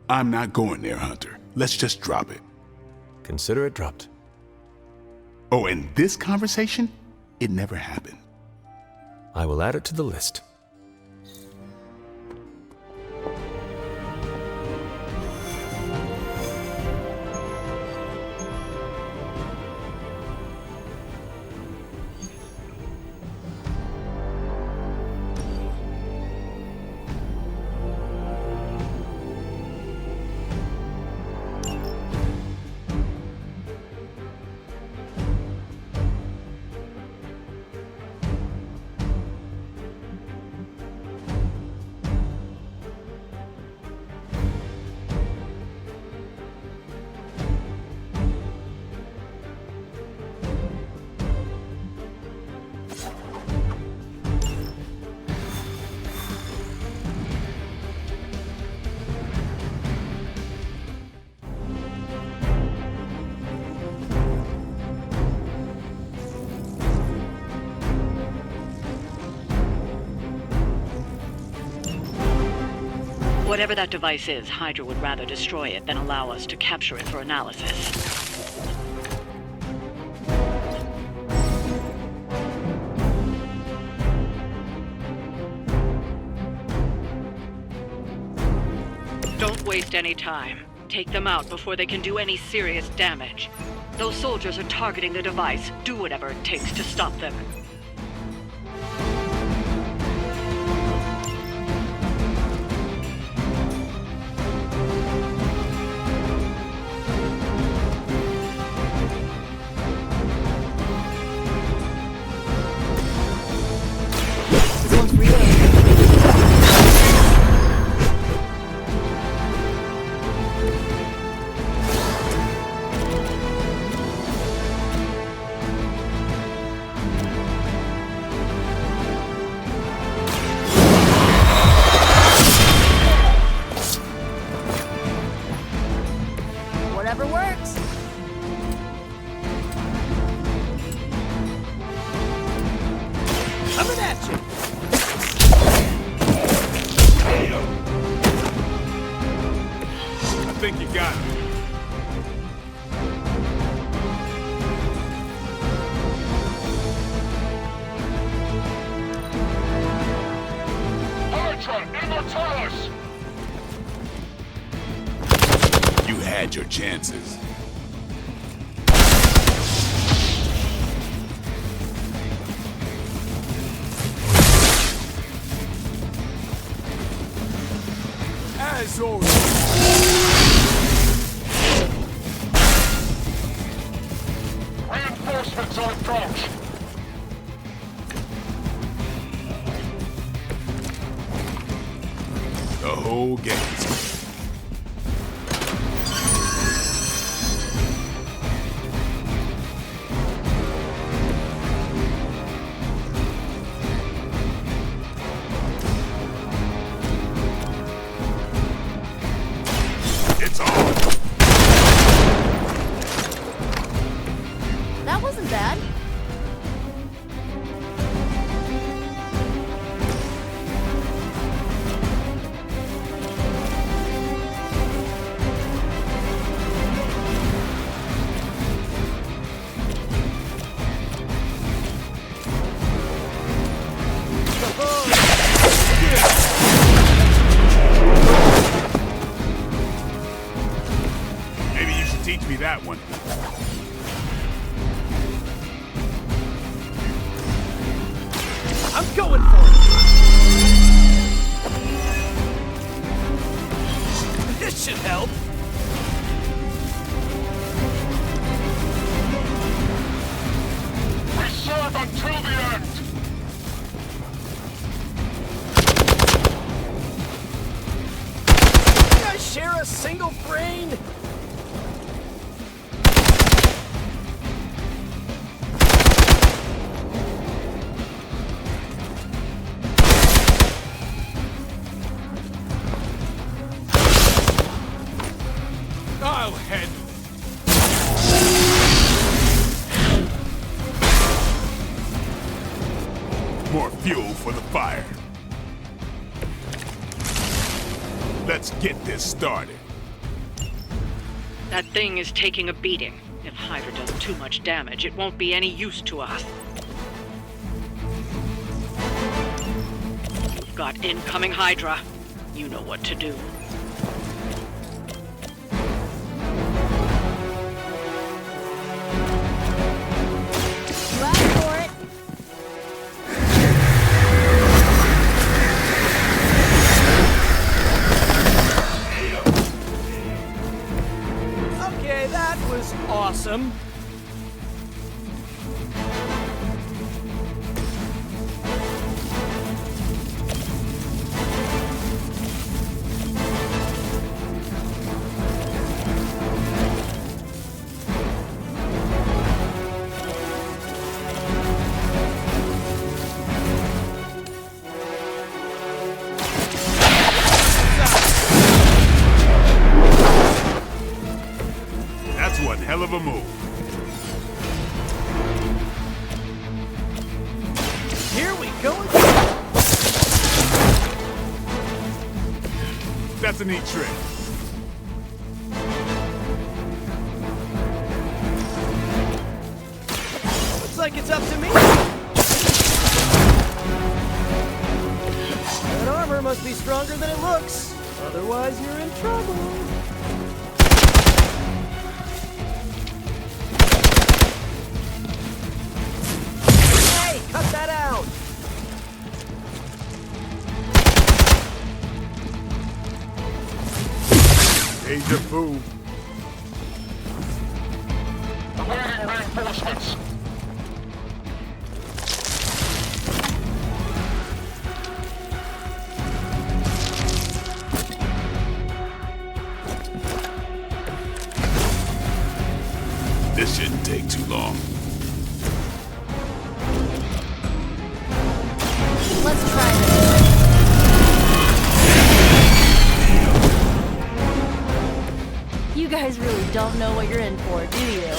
I'm not going there, Hunter. Let's just drop it. Consider it dropped. Oh, and this conversation, it never happened. I will add it to the list. Whatever that device is, Hydra would rather destroy it than allow us to capture it for analysis. Don't waste any time. Take them out before they can do any serious damage. Those soldiers are targeting the device. Do whatever it takes to stop them. Whatever works. Coming at you! I think you got it. Hydra, Immortalis! You had your chances. As always. Reinforcements on approach. The whole game. It's on. That wasn't bad. Maybe you should teach me that one. I'm going for it! This should help! We serve until the end! a single brain? I'll handle it. More fuel for the fire. Let's get this started. That thing is taking a beating. If Hydra does too much damage, it won't be any use to us. You've got incoming Hydra. You know what to do. Okay, that was awesome. That's one hell of a move. Here we go. That's a neat trick. Looks like it's up to me. That armor must be stronger than it looks. Otherwise, you're in trouble. Hey, cut that out. Deja vu. Awaiting reinforcements. This shouldn't take too long. Let's try this. You guys really don't know what you're in for, do you?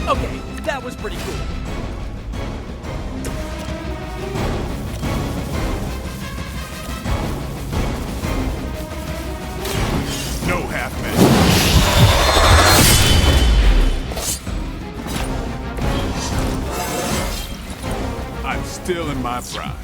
Okay, that was pretty cool. No half-measure. I'm still in my pride.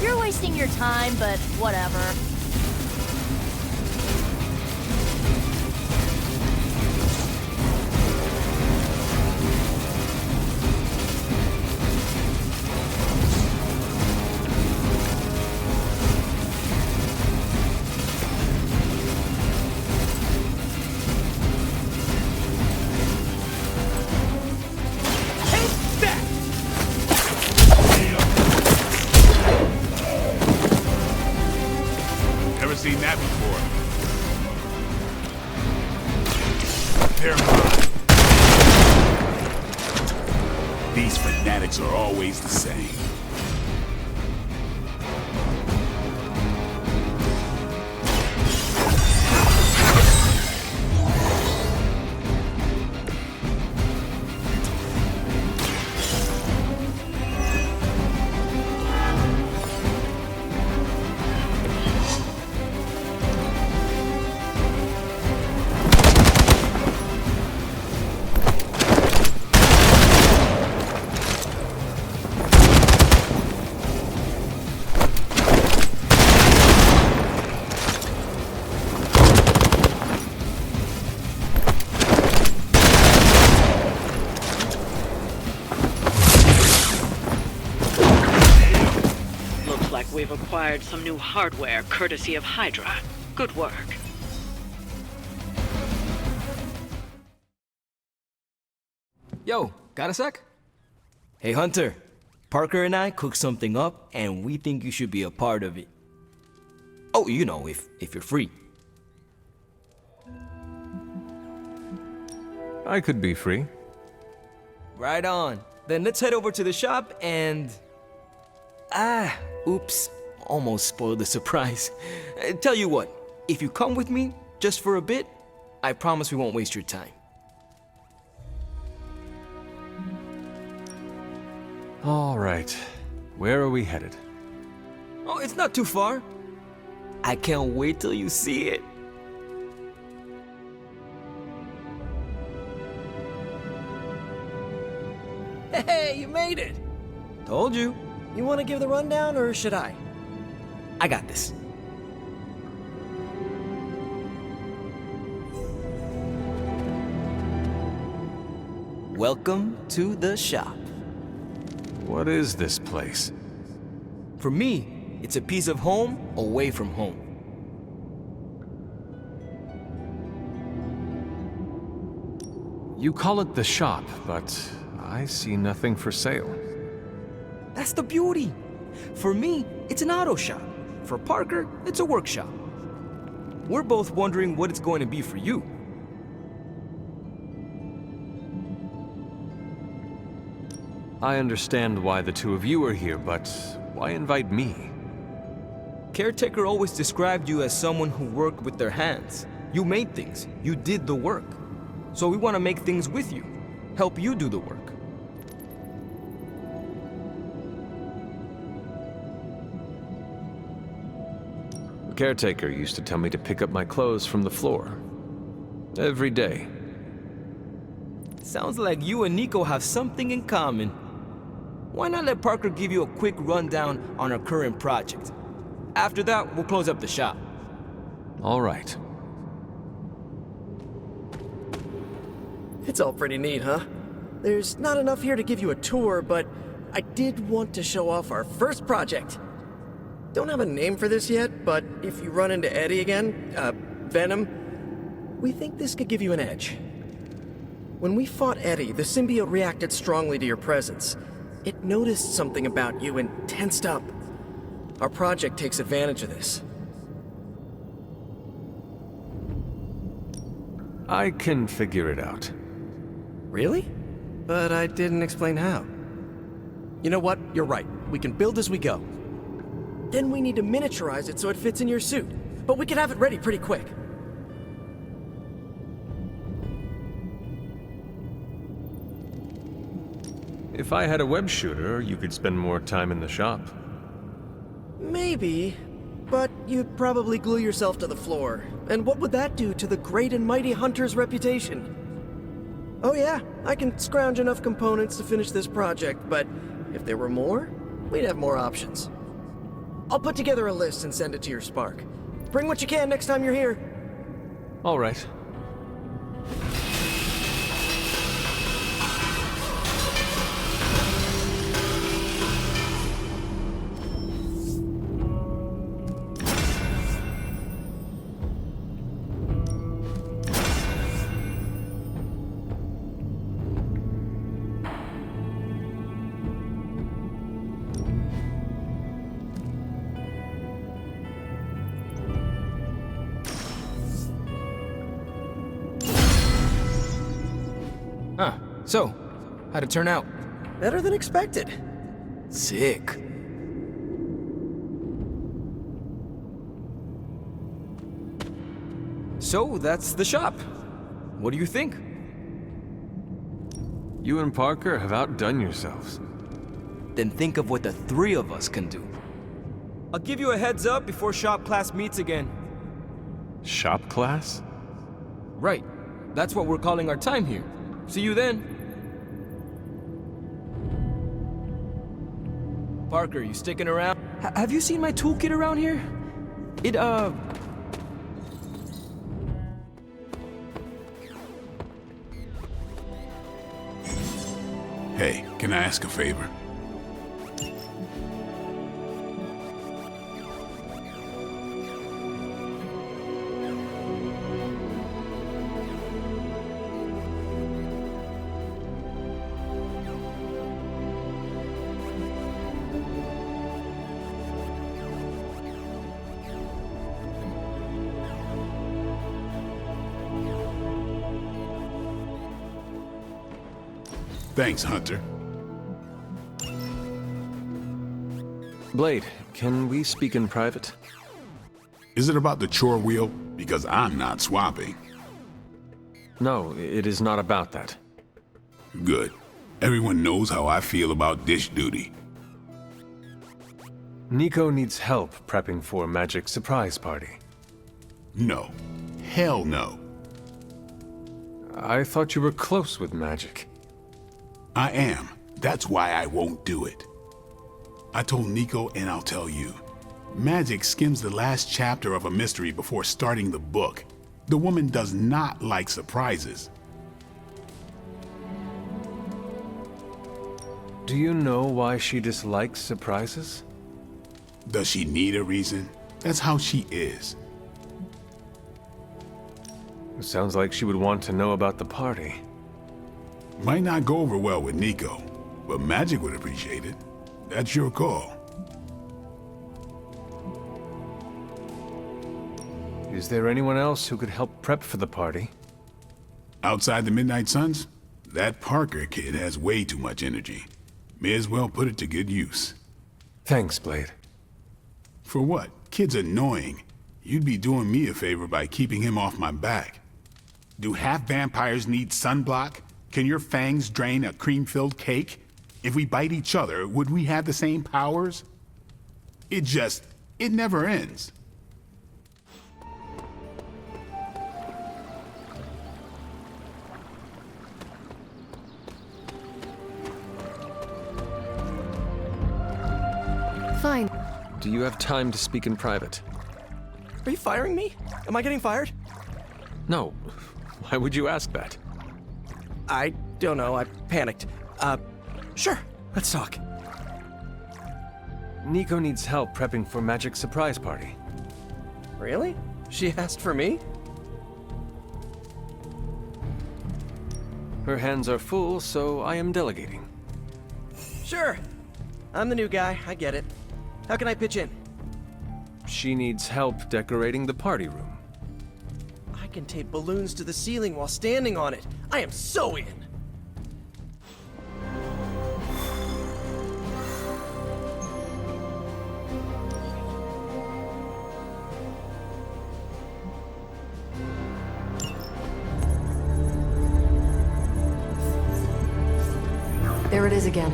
You're wasting your time, but whatever. Never seen that before. They're mine. These fanatics are always the same. We've acquired some new hardware courtesy of Hydra. Good work. Yo, got a sec? Hey Hunter, Parker and I cooked something up and we think you should be a part of it. Oh, you know, if you're free. I could be free. Right on. Then let's head over to the shop and... oops. Almost spoiled the surprise. Tell you what, if you come with me, just for a bit, I promise we won't waste your time. All right. Where are we headed? Oh, it's not too far. I can't wait till you see it. Hey, you made it! Told you. You want to give the rundown, or should I? I got this. Welcome to the shop. What is this place? For me, it's a piece of home away from home. You call it the shop, but I see nothing for sale. That's the beauty. For me, it's an auto shop. For Parker, it's a workshop. We're both wondering what it's going to be for you. I understand why the two of you are here, but why invite me? Caretaker always described you as someone who worked with their hands. You made things. You did the work. So we want to make things with you. Help you do the work. The caretaker used to tell me to pick up my clothes from the floor. Every day. Sounds like you and Nico have something in common. Why not let Parker give you a quick rundown on our current project? After that, we'll close up the shop. All right. It's all pretty neat, huh? There's not enough here to give you a tour, but I did want to show off our first project. Don't have a name for this yet, but if you run into Eddie again, Venom, we think this could give you an edge. When we fought Eddie, the symbiote reacted strongly to your presence. It noticed something about you and tensed up. Our project takes advantage of this. I can figure it out. Really? But I didn't explain how. You know what? You're right. We can build as we go. Then we need to miniaturize it so it fits in your suit. But we can have it ready pretty quick. If I had a web shooter, you could spend more time in the shop. Maybe, but you'd probably glue yourself to the floor. And what would that do to the great and mighty Hunter's reputation? Oh yeah, I can scrounge enough components to finish this project, but if there were more, we'd have more options. I'll put together a list and send it to your Spark. Bring what you can next time you're here. All right. Huh. So, how'd it turn out? Better than expected. Sick. So, that's the shop. What do you think? You and Parker have outdone yourselves. Then think of what the three of us can do. I'll give you a heads up before shop class meets again. Shop class? Right. That's what we're calling our time here. See you then. Parker, you sticking around? Have you seen my toolkit around here? Hey, can I ask a favor? Thanks, Hunter. Blade, can we speak in private? Is it about the chore wheel? Because I'm not swapping. No, it is not about that. Good. Everyone knows how I feel about dish duty. Nico needs help prepping for Magic's surprise party. No. Hell no. I thought you were close with Magic. I am. That's why I won't do it. I told Nico, and I'll tell you. Magic skims the last chapter of a mystery before starting the book. The woman does not like surprises. Do you know why she dislikes surprises? Does she need a reason? That's how she is. It sounds like she would want to know about the party. Might not go over well with Nico, but Magic would appreciate it. That's your call. Is there anyone else who could help prep for the party? Outside the Midnight Suns, that Parker kid has way too much energy. May as well put it to good use. Thanks, Blade. For what? Kid's annoying. You'd be doing me a favor by keeping him off my back. Do half vampires need sunblock? Can your fangs drain a cream-filled cake? If we bite each other, would we have the same powers? It never ends. Fine. Do you have time to speak in private? Are you firing me? Am I getting fired? No. Why would you ask that? I don't know. I panicked. Sure. Let's talk. Nico needs help prepping for Magic's surprise party. Really? She asked for me? Her hands are full, so I am delegating. Sure. I'm the new guy. I get it. How can I pitch in? She needs help decorating the party room. I can tape balloons to the ceiling while standing on it. I am so in. There it is again.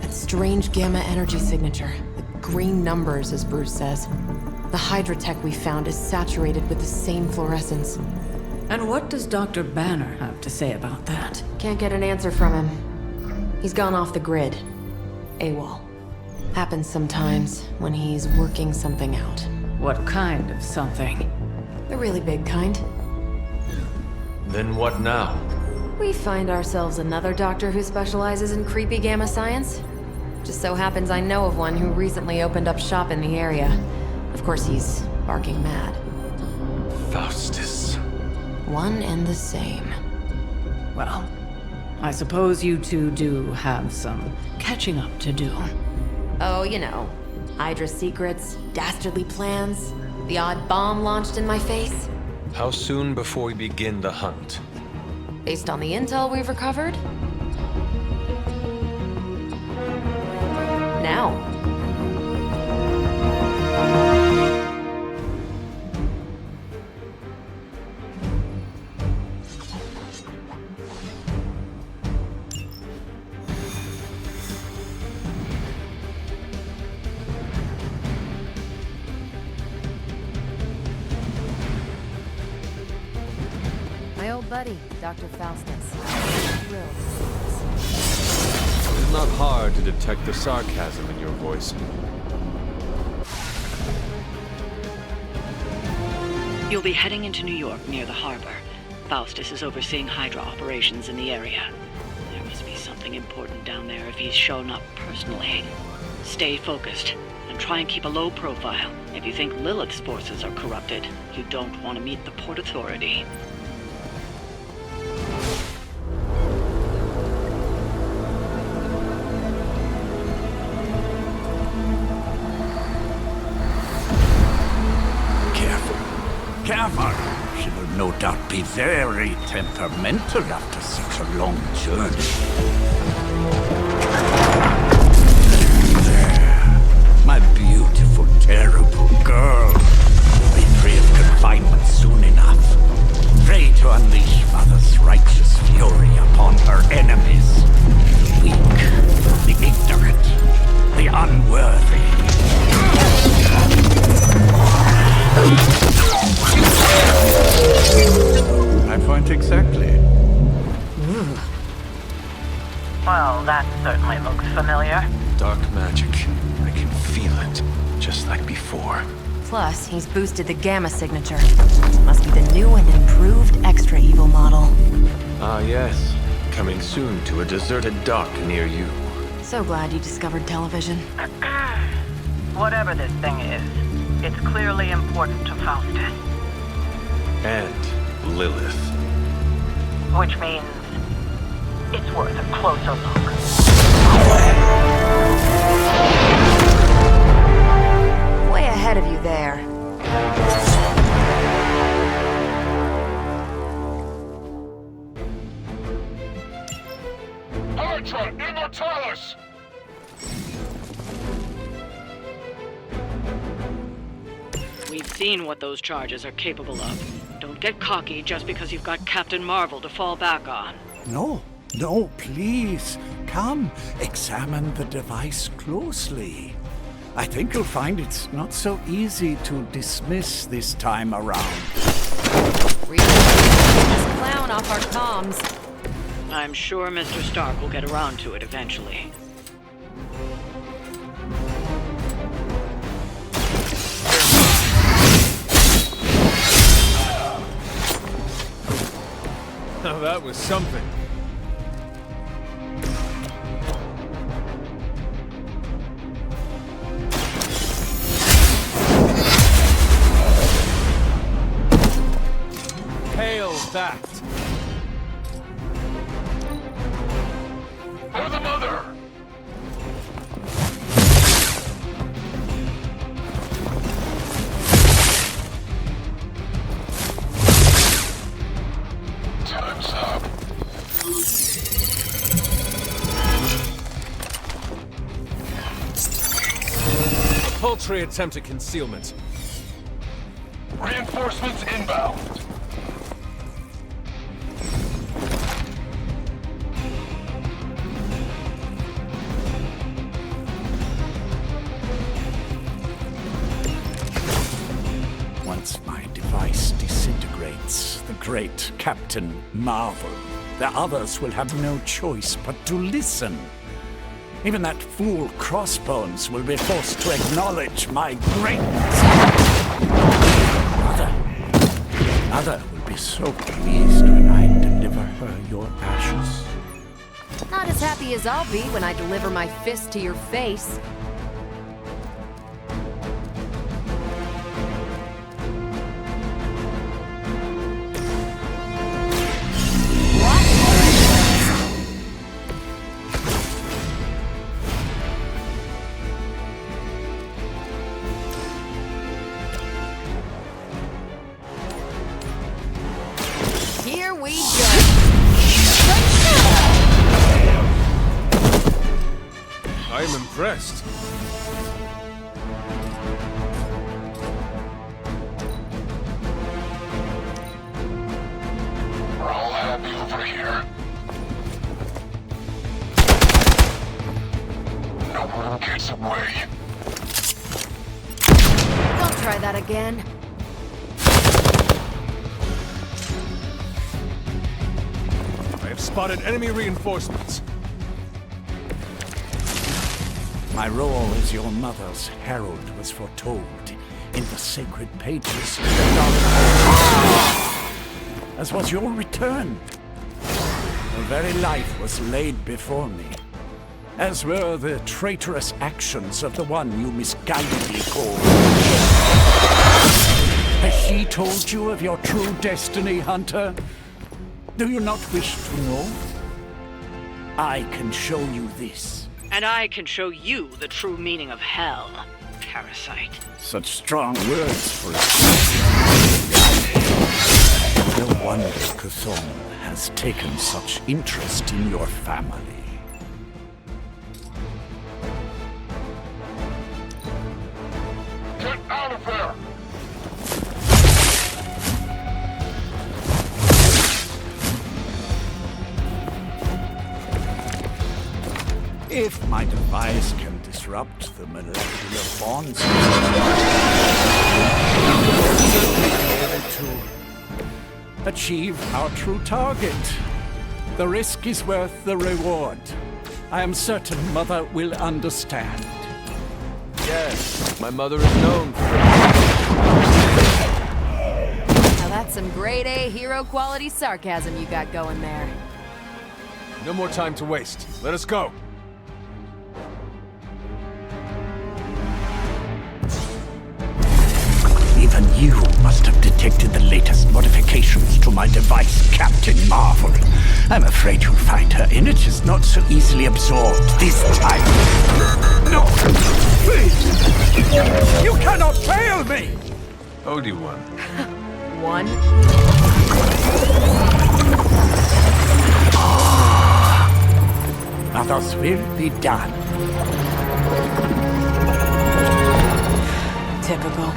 That strange gamma energy signature. The green numbers, as Bruce says. The Hydra-tech we found is saturated with the same fluorescence. And what does Dr. Banner have to say about that? Can't get an answer from him. He's gone off the grid. AWOL. Happens sometimes when he's working something out. What kind of something? The really big kind. Then what now? We find ourselves another doctor who specializes in creepy gamma science. Just so happens I know of one who recently opened up shop in the area. Of course, he's barking mad. Faustus. One and the same. Well, I suppose you two do have some catching up to do. Oh, you know. Hydra secrets, dastardly plans, the odd bomb launched in my face. How soon before we begin the hunt? Based on the intel we've recovered? Now. My old buddy, Dr. Faustus. Thrilled to see us. It is not hard to detect the sarcasm in your voice. You'll be heading into New York near the harbor. Faustus is overseeing Hydra operations in the area. There must be something important down there if he's shown up personally. Stay focused and try and keep a low profile. If you think Lilith's forces are corrupted, you don't want to meet the Port Authority. Careful. Should have no doubt be very temperamental after such a long journey. There, my beautiful, terrible girl will be free of confinement soon enough. Pray to unleash Mother's righteous fury upon her enemies. The weak, the ignorant, the unworthy. I point exactly. Well, that certainly looks familiar. Dark magic. I can feel it, just like before. Plus, he's boosted the gamma signature. Must be the new and improved extra evil model. Ah, yes. Coming soon to a deserted dock near you. So glad you discovered television. Whatever this thing is, it's clearly important to Faustus. And Lilith. Which means it's worth a closer look. Way ahead of you there. Hydra Immortalis! We've seen what those charges are capable of. Don't get cocky just because you've got Captain Marvel to fall back on. No, please. Come, examine the device closely. I think you'll find it's not so easy to dismiss this time around. Really? This clown off our comms. I'm sure Mr. Stark will get around to it eventually. Now that was something. Hail that! For the mother! Time's up. A paltry attempt at concealment. Reinforcements inbound. Once my device disintegrates, the great Captain Marvel, the others will have no choice but to listen. Even that fool Crossbones will be forced to acknowledge my greatness. Mother will be so pleased when I deliver her your ashes. Not as happy as I'll be when I deliver my fist to your face. Here we go. I am impressed. We're all happy over here. No one gets away. Don't try that again. I have spotted enemy reinforcements. My role as your mother's herald was foretold in the sacred pages of the knowledge. As was your return. Your very life was laid before me, as were the traitorous actions of the one you misguidedly called. Has she told you of your true destiny, Hunter? Do you not wish to know? I can show you this. And I can show you the true meaning of hell, parasite. Such strong words for wonder Cthulhu has taken such interest in your family. Get out of there! If my device can disrupt the molecular bonds, we'll be able to achieve our true target. The risk is worth the reward. I am certain Mother will understand. Yes, my mother is known for Now that's some grade A hero quality sarcasm you got going there. No more time to waste. Let us go. Even you must have detected the latest modifications to my device, Captain Marvel. I'm afraid you'll find her energy not so easily absorbed this time. No! Please! You cannot fail me! Obi-Wan. One. Others will be done. Typical.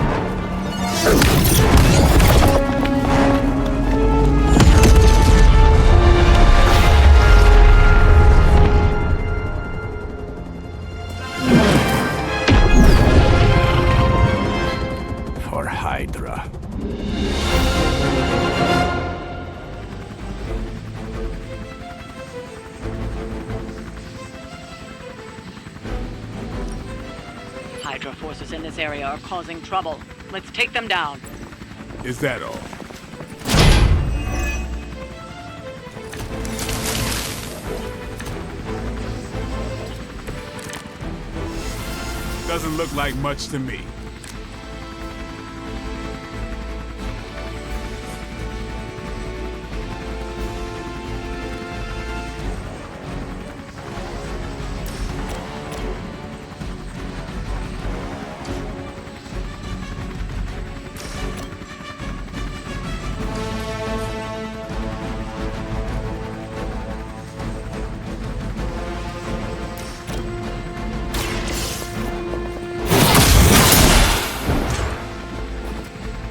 For Hydra. Hydra forces in this area are causing trouble. Let's take them down. Is that all? Doesn't look like much to me.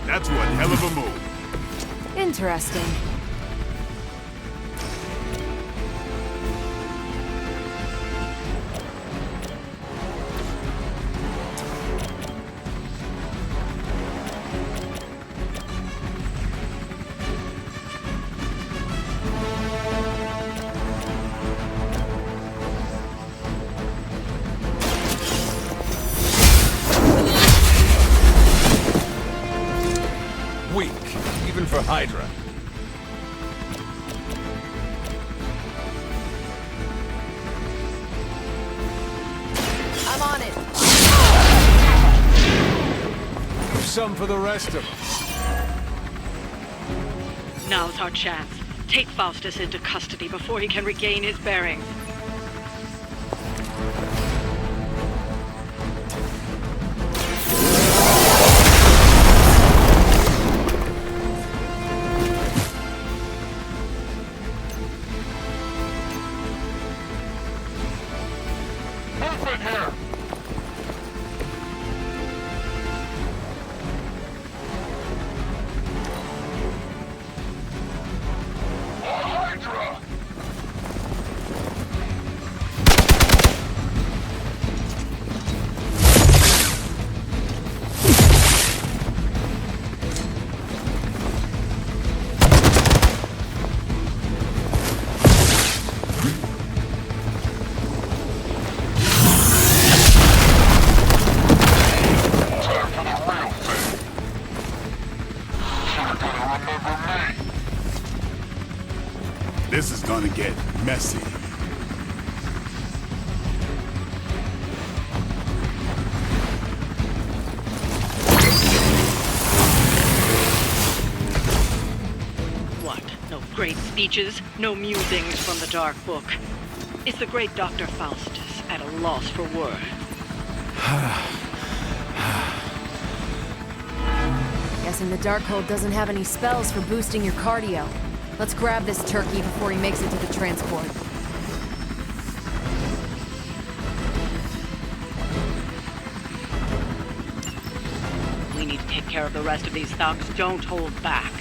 That's one hell of a move. Interesting. Weak, even for Hydra. I'm on it. Some for the rest of us. Now's our chance. Take Faustus into custody before he can regain his bearings. Movement here! Hydra! This is gonna get messy. What? No great speeches? No musings from the Dark Book? Is the great Dr. Faustus at a loss for words? Guess Guessing the Darkhold doesn't have any spells for boosting your cardio. Let's grab this turkey before he makes it to the transport. We need to take care of the rest of these thugs. Don't hold back.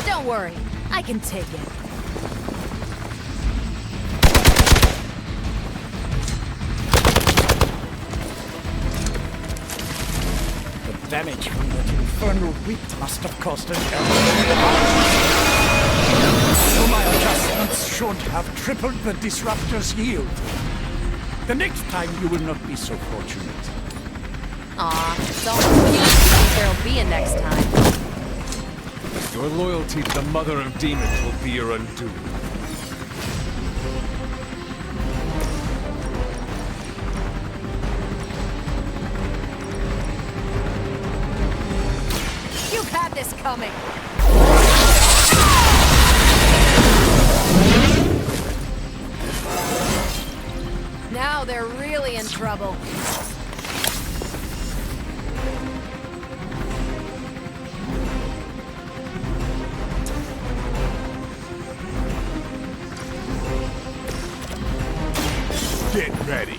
Don't worry, I can take it. The damage from that infernal whip must have cost an so my adjustments should have tripled the disruptor's yield. The next time you will not be so fortunate. Aw, it's almost when you think there'll be a next time. Your loyalty to the Mother of Demons will be your undoing. You've had this coming. Now they're really in trouble. Get ready.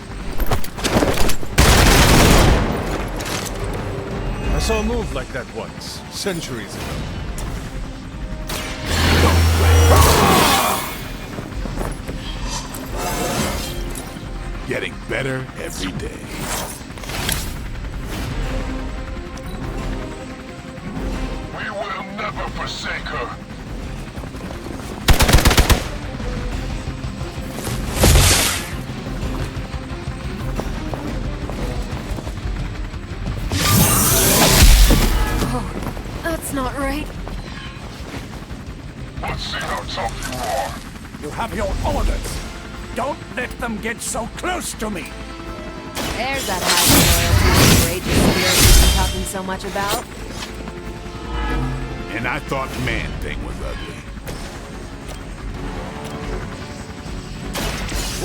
I saw a move like that once, centuries ago. Getting better every day. We will never forsake her. That's not right. Let's see how tough you are. You have your orders. Don't let them get so close to me. There's that high loyalty and courageous spirit you've been talking so much about. And I thought Man-Thing was ugly.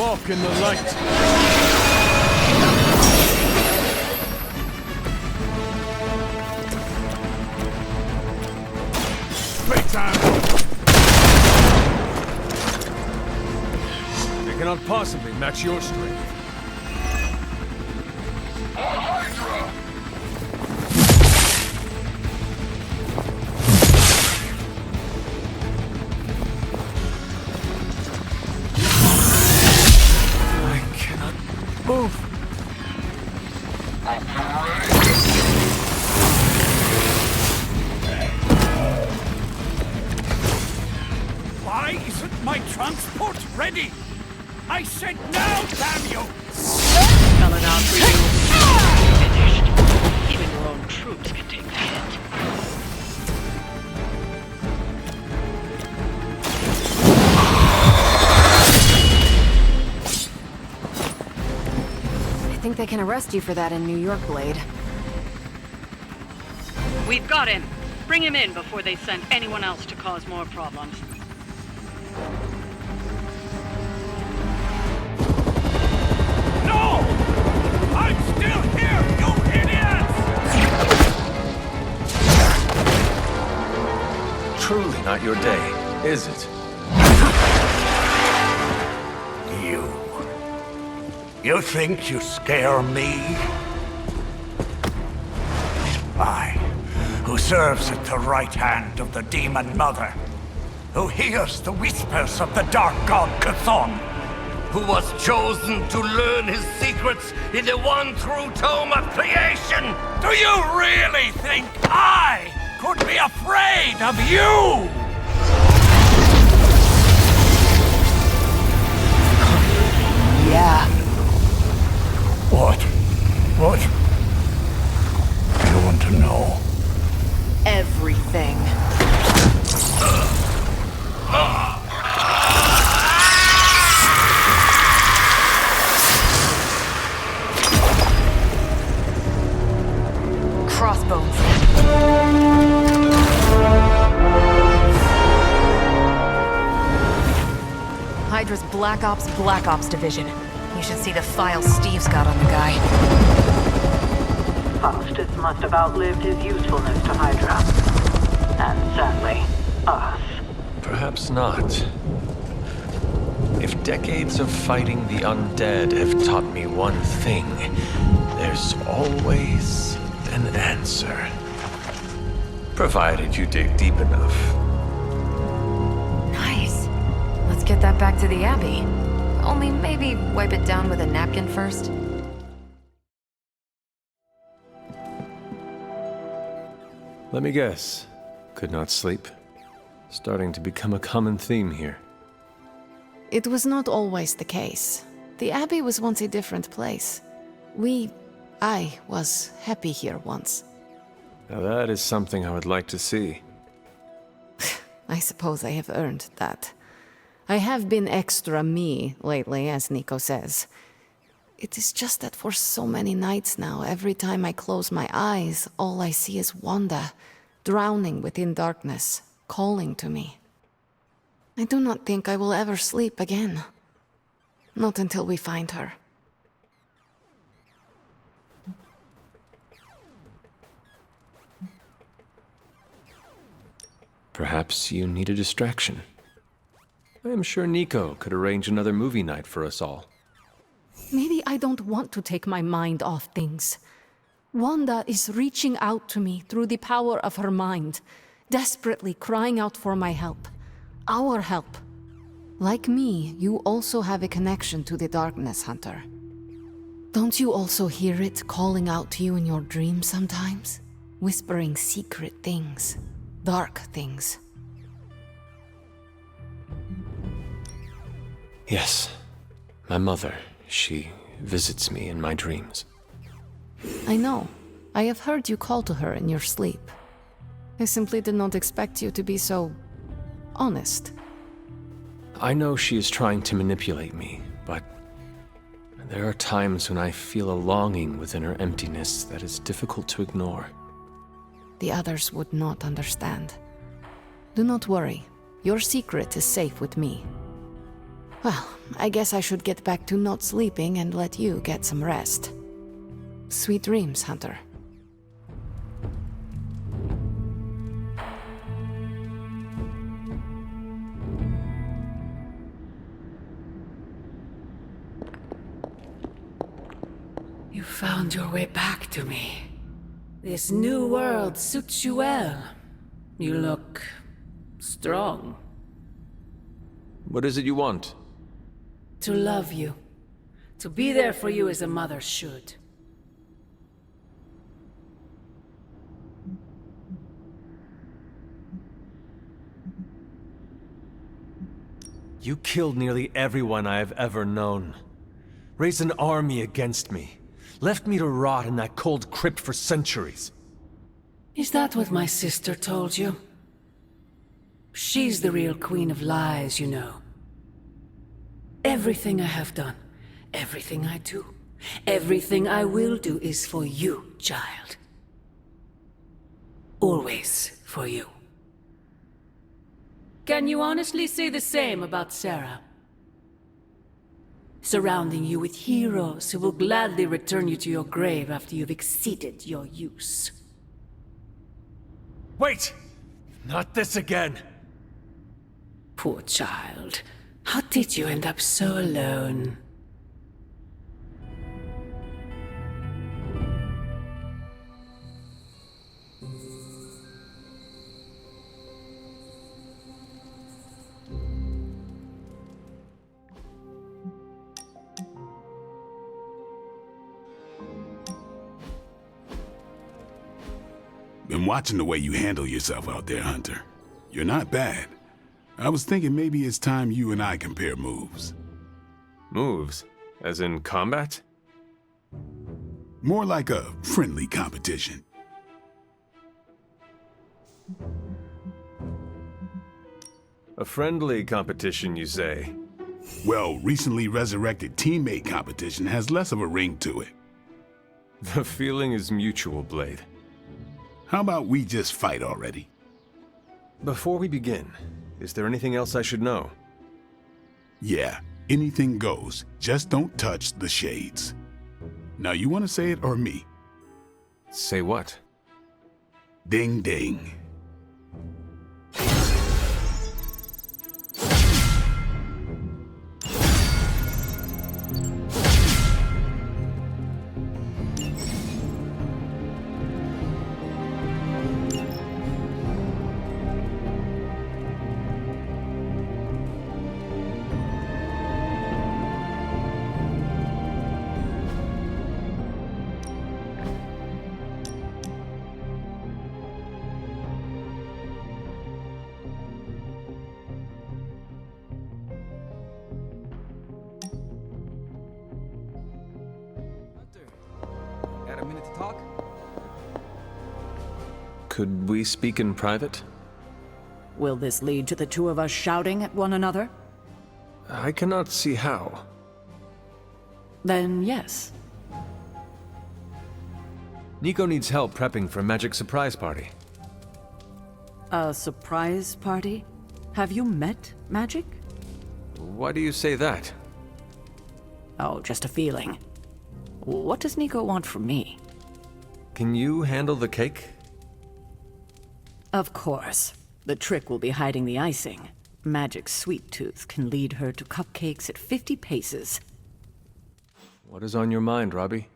Walk in the light. Playtime. They cannot possibly match your strength. I cannot move. Why isn't my transport ready? I said now, damn you! Coming out for you. Finished. Even your own troops can take the hit. I think they can arrest you for that in New York, Blade. We've got him. Bring him in before they send anyone else to cause more problems. No! I'm still here, you idiots! truly not your day, is it? You think you scare me? I, who serves at the right hand of the Demon Mother, who hears the whispers of the Dark God Chthon, who was chosen to learn his secrets in the one true tome of creation! Do you really think I could be afraid of you? Yeah. What? You want to know? Everything. Crossbones. Hydra's Black Ops Division. You should see the files Steve's got on the guy. Faustus must have outlived his usefulness to Hydra. And sadly, us. Perhaps not. If decades of fighting the undead have taught me one thing, there's always an answer. Provided you dig deep enough. Nice. Let's get that back to the Abbey. Only maybe wipe it down with a napkin first. Let me guess. Could not sleep. Starting to become a common theme here. It was not always the case. The Abbey was once a different place. I was happy here once. Now that is something I would like to see. I suppose I have earned that. I have been extra me lately, as Nico says. It is just that for so many nights now, every time I close my eyes, all I see is Wanda, drowning within darkness, calling to me. I do not think I will ever sleep again. Not until we find her. Perhaps you need a distraction. I am sure Nico could arrange another movie night for us all. Maybe I don't want to take my mind off things. Wanda is reaching out to me through the power of her mind, desperately crying out for my help. Our help. Like me, you also have a connection to the darkness, Hunter. Don't you also hear it calling out to you in your dreams sometimes? Whispering secret things, dark things. Yes, my mother, she visits me in my dreams. I know. I have heard you call to her in your sleep. I simply did not expect you to be so honest. I know she is trying to manipulate me, but there are times when I feel a longing within her emptiness that is difficult to ignore. The others would not understand. Do not worry. Your secret is safe with me. Well, I guess I should get back to not sleeping and let you get some rest. Sweet dreams, Hunter. You found your way back to me. This new world suits you well. You look strong. What is it you want? To love you. To be there for you as a mother should. You killed nearly everyone I have ever known. Raised an army against me. Left me to rot in that cold crypt for centuries. Is that what my sister told you? She's the real queen of lies, you know. Everything I have done, everything I do, everything I will do is for you, child. Always for you. Can you honestly say the same about Sarah? Surrounding you with heroes who will gladly return you to your grave after you've exceeded your use. Wait! Not this again! Poor child. How did you end up so alone? Been watching the way you handle yourself out there, Hunter. You're not bad. I was thinking maybe it's time you and I compare moves. Moves? As in combat? More like a friendly competition. A friendly competition, you say? Well, recently resurrected teammate competition has less of a ring to it. The feeling is mutual, Blade. How about we just fight already? Before we begin, is there anything else I should know? Yeah, anything goes. Just don't touch the shades. Now, you want to say it or me? Say what? Ding ding. Got a minute to talk? Could we speak in private? Will this lead to the two of us shouting at one another? I cannot see how. Then yes. Nico needs help prepping for Magic's surprise party. A surprise party? Have you met Magic? Why do you say that? Oh, just a feeling. What does Nico want from me? Can you handle the cake? Of course. The trick will be hiding the icing. Magic's sweet tooth can lead her to cupcakes at 50 paces. What is on your mind, Robbie?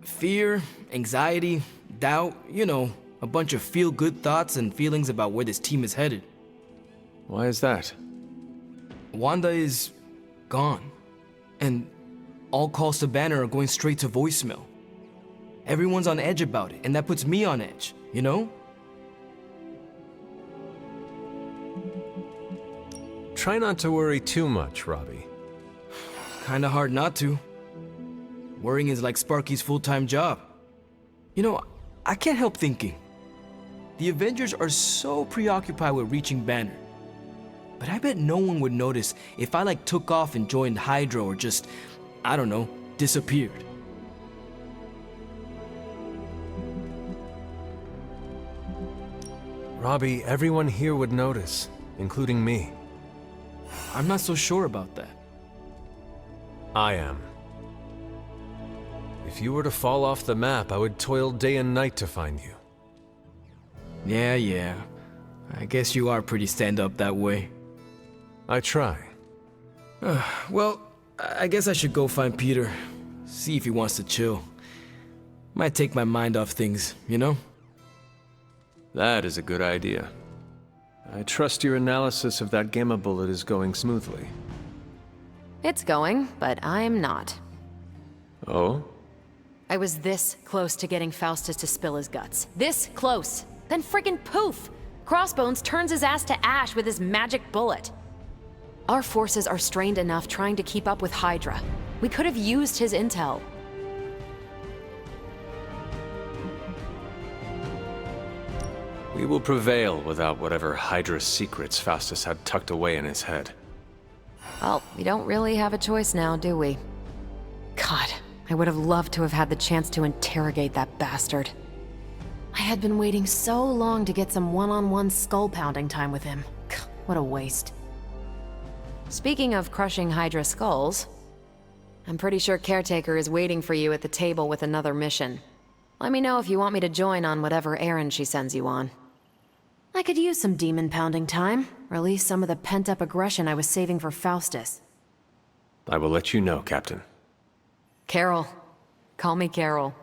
Fear, anxiety, doubt, you know, a bunch of feel-good thoughts and feelings about where this team is headed. Why is that? Wanda is gone. And all calls to Banner are going straight to voicemail. Everyone's on edge about it, and that puts me on edge, you know? Try not to worry too much, Robbie. Kinda hard not to. Worrying is like Sparky's full-time job. You know, I can't help thinking. The Avengers are so preoccupied with reaching Banner. But I bet no one would notice if I took off and joined Hydra or just, I don't know, disappeared. Robbie, everyone here would notice, including me. I'm not so sure about that. I am. If you were to fall off the map, I would toil day and night to find you. Yeah. I guess you are pretty stand-up that way. I try. Well, I guess I should go find Peter. See if he wants to chill. Might take my mind off things, you know? That is a good idea. I trust your analysis of that gamma bullet is going smoothly. It's going, but I'm not. Oh? I was this close to getting Faustus to spill his guts. This close. Then friggin' poof! Crossbones turns his ass to ash with his magic bullet. Our forces are strained enough trying to keep up with Hydra. We could have used his intel. We will prevail without whatever Hydra secrets Faustus had tucked away in his head. Well, we don't really have a choice now, do we? God, I would have loved to have had the chance to interrogate that bastard. I had been waiting so long to get some one-on-one skull-pounding time with him. What a waste. Speaking of crushing Hydra skulls, I'm pretty sure Caretaker is waiting for you at the table with another mission. Let me know if you want me to join on whatever errand she sends you on. I could use some demon-pounding time. Release some of the pent-up aggression I was saving for Faustus. I will let you know, Captain. Carol. Call me Carol.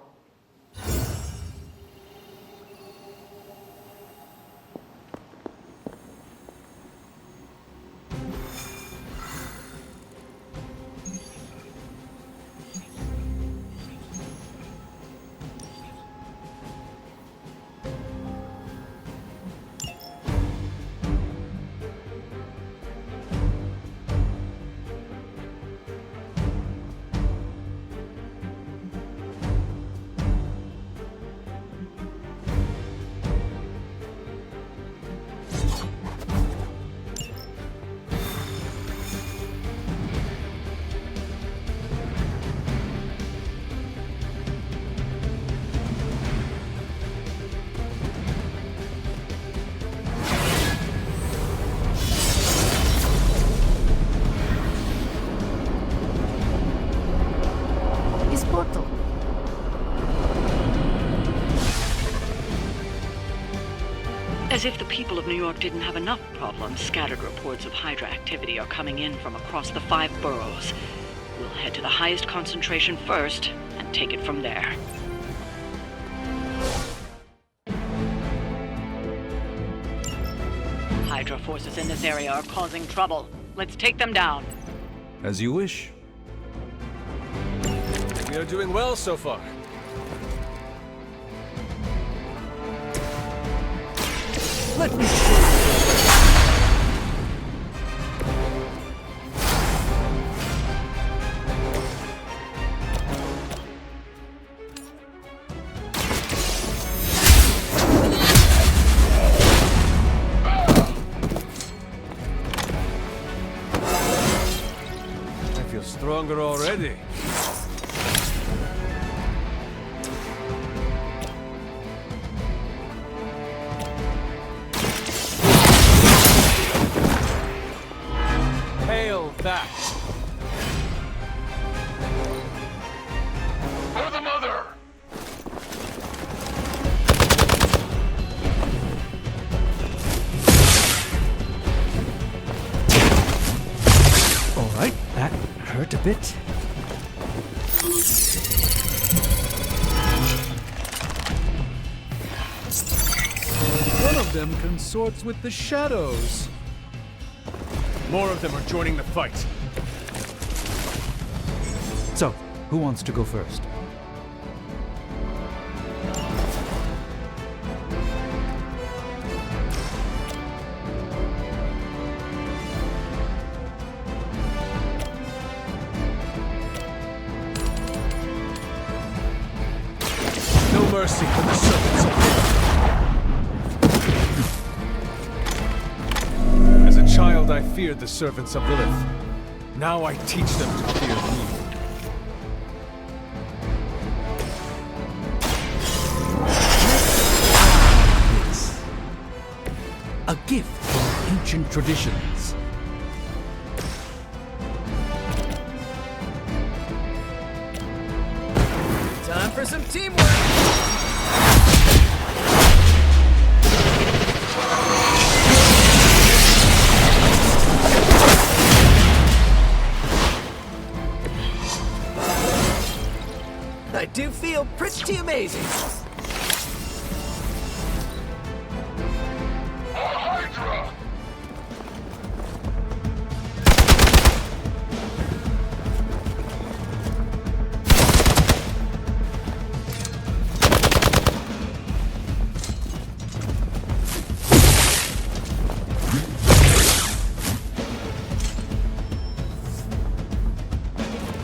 As if the people of New York didn't have enough problems, scattered reports of Hydra activity are coming in from across the 5 boroughs. We'll head to the highest concentration first, and take it from there. Hydra forces in this area are causing trouble. Let's take them down. As you wish. We are doing well so far. Let me I feel stronger already. that. For the mother! All right, that hurt a bit. One of them consorts with the shadows. More of them are joining the fight. So, who wants to go first? No mercy for the servants of As a child, I feared the servants of Lilith. Now I teach them to fear me. A gift from ancient traditions. Time for some teamwork! I do feel pretty amazing. Hydra!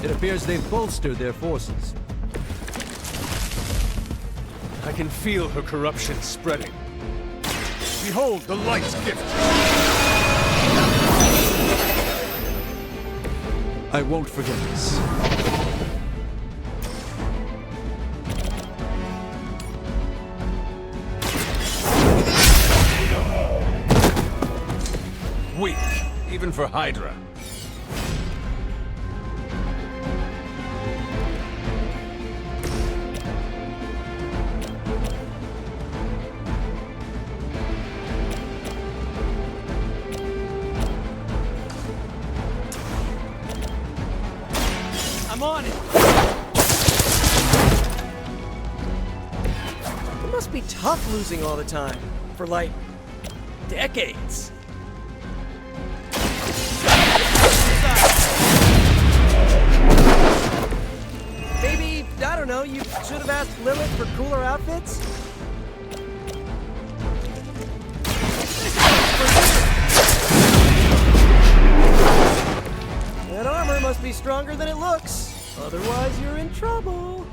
It appears they've bolstered their forces. I can feel her corruption spreading. Behold the light's gift! I won't forget this. Weak, even for Hydra. I'm on it! It must be tough losing all the time. For like, decades. Maybe, I don't know, you should have asked Lilith for cooler outfits? That armor must be stronger than it looks. Otherwise, you're in trouble.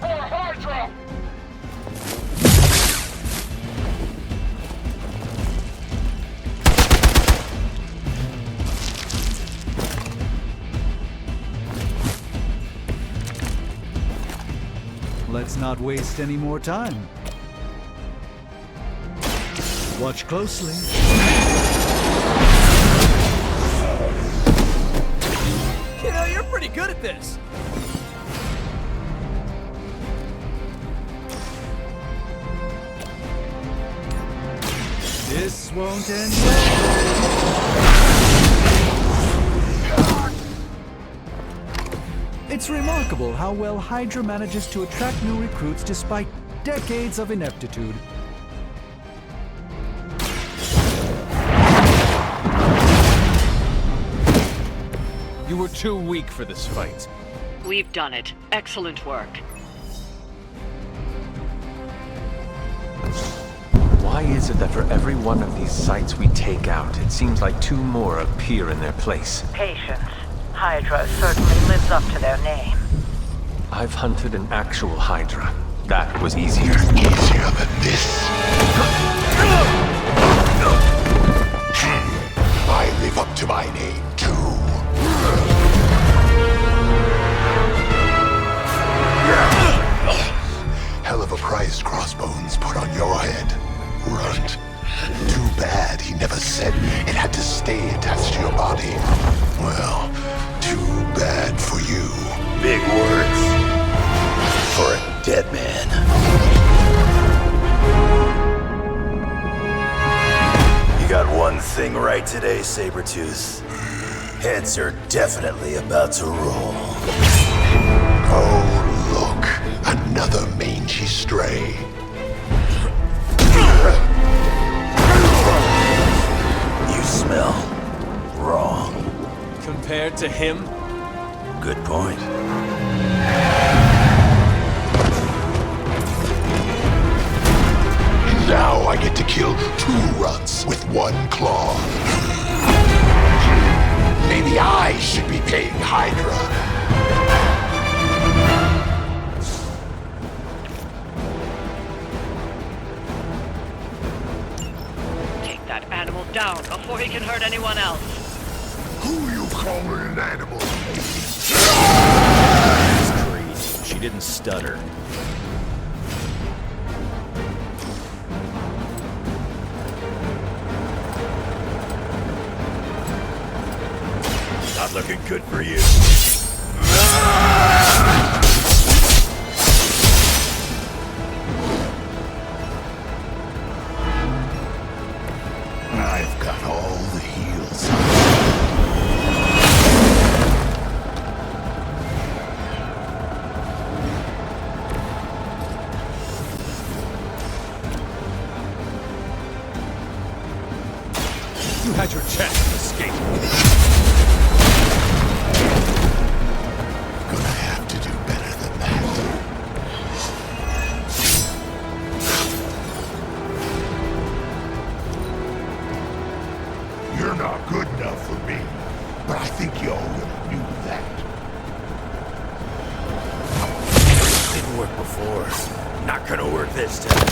Hydra! Let's not waste any more time. Watch closely. You know, you're pretty good at this. This won't end. It's remarkable how well Hydra manages to attract new recruits despite decades of ineptitude. You were too weak for this fight. We've done it. Excellent work. Why is it that for every one of these sites we take out, it seems like two more appear in their place? Patience. Hydra certainly lives up to their name. I've hunted an actual Hydra. That was easier. Easier than this. I live up to my name, too. Hell of a price Crossbones put on your head, Runt. Too bad he never said it had to stay attached to your body. Well, too bad for you. Big words for a dead man. You got one thing right today, Sabretooth. Heads are definitely about to roll. Oh, look. Another mangy stray. You smell wrong. Compared to him? Good point. Now I get to kill two runts with one claw. Maybe I should be paying Hydra. Take that animal down before he can hurt anyone else. Who you calling an animal? She didn't stutter. Not looking good for you. I've got all the heals. You had your chance to escape. Gonna have to do better than that. You're not good enough for me, but I think you already knew that. Didn't work before. Not gonna work this time.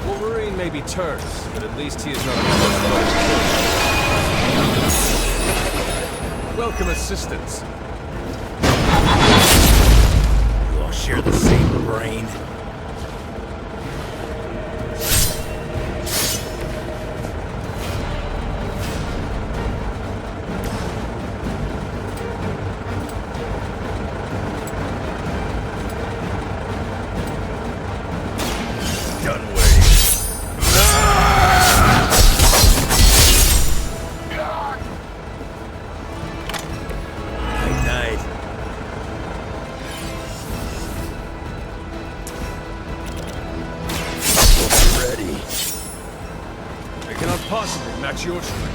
Wolverine may be terse, but at least he is not a welcome assistance. You all share the same brain. Got your strength.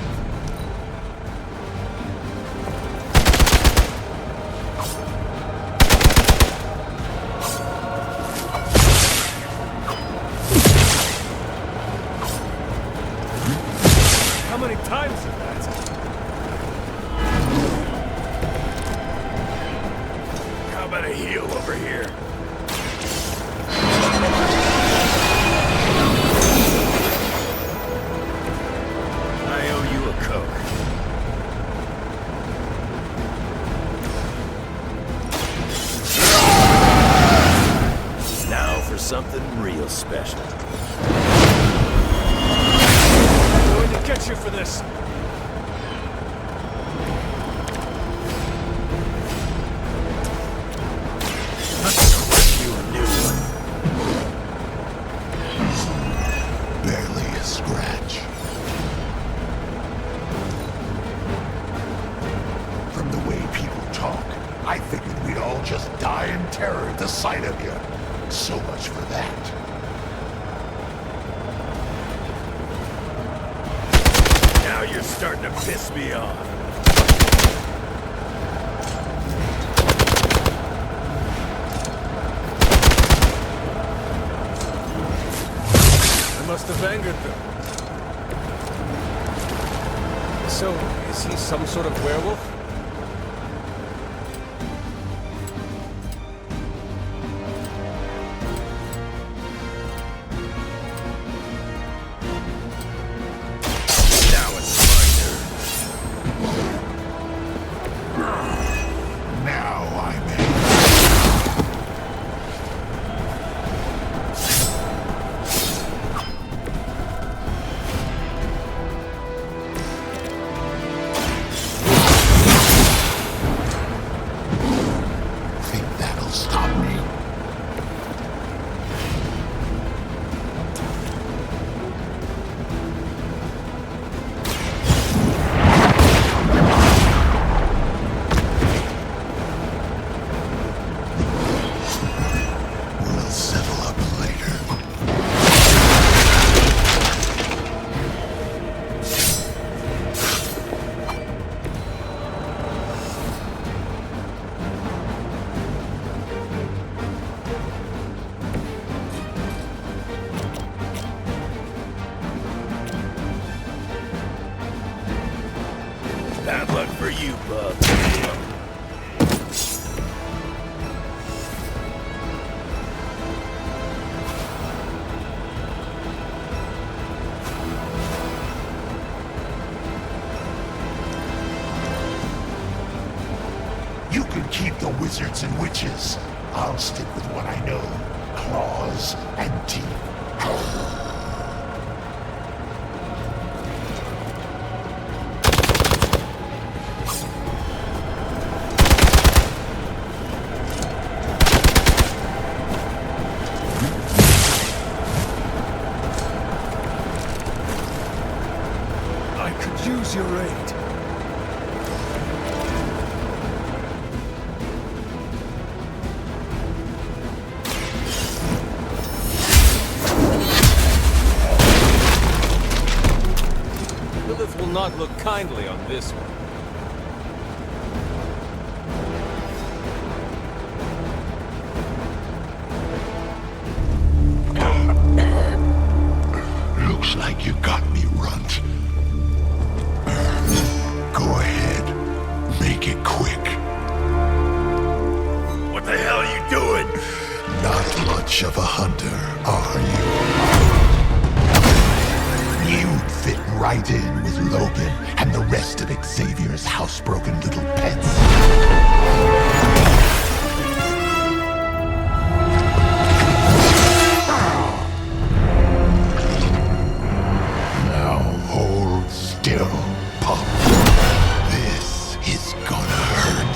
How many times is that? How about a heal over here? I owe you a Coke. Now for something real special. I'm going to get you for this. Barely a scratch. From the way people talk, I figured we'd all just die in terror at the sight of you. So much for that. Now you're starting to piss me off. I must have angered them. So, is he some sort of werewolf? Now it's my turn. Now I'm think that'll stop me. We'll settle up later. Bad luck for you, bub. You can keep the wizards and witches. I'll stick with what I know. Claws and teeth. I could use your aid. Lilith will not look kindly on this one. Looks like you got me, Runt. Go ahead. Make it quick. What the hell are you doing? Not much of a hunter, are you? You'd fit right in with Logan and the rest of Xavier's housebroken little pets. Now hold still, pup. This is gonna hurt.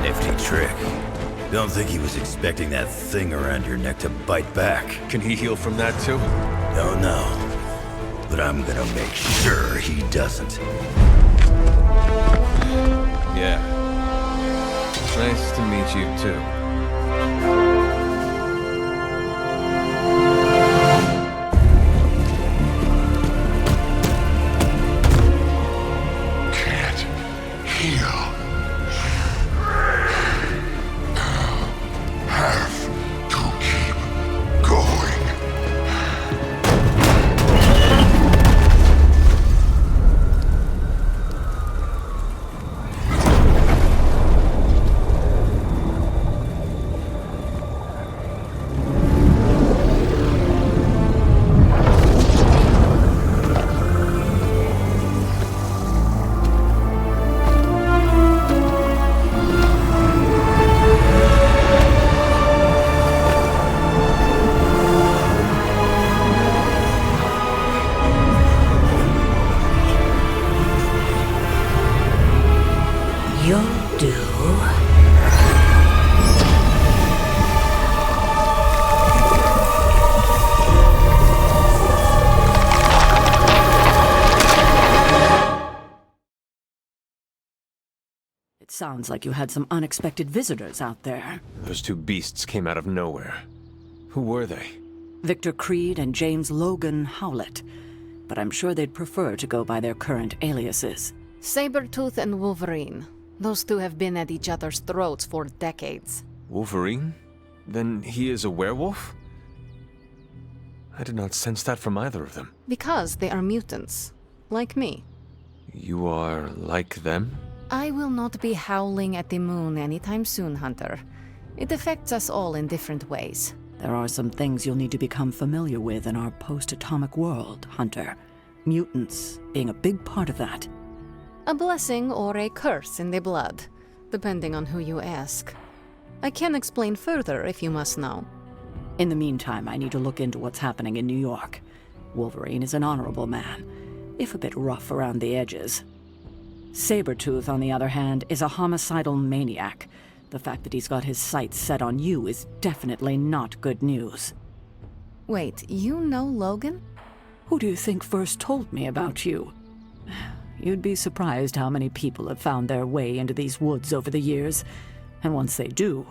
Nifty trick. Don't think he was expecting that thing around your neck to bite back. Can he heal from that too? Don't know. But I'm gonna make sure he doesn't. Yeah, Nice to meet you, too. Can't heal. Have to keep going. You'll do. It sounds like you had some unexpected visitors out there. Those two beasts came out of nowhere. Who were they? Victor Creed and James Logan Howlett. But I'm sure they'd prefer to go by their current aliases. Sabretooth and Wolverine. Those two have been at each other's throats for decades. Wolverine? Then he is a werewolf? I did not sense that from either of them. Because they are mutants. Like me. You are like them? I will not be howling at the moon anytime soon, Hunter. It affects us all in different ways. There are some things you'll need to become familiar with in our post-atomic world, Hunter. Mutants being a big part of that. A blessing or a curse in the blood, depending on who you ask. I can explain further if you must know. In the meantime, I need to look into what's happening in New York. Wolverine is an honorable man, if a bit rough around the edges. Sabretooth, on the other hand, is a homicidal maniac. The fact that he's got his sights set on you is definitely not good news. Wait, you know Logan? Who do you think first told me about you? You'd be surprised how many people have found their way into these woods over the years, and once they do,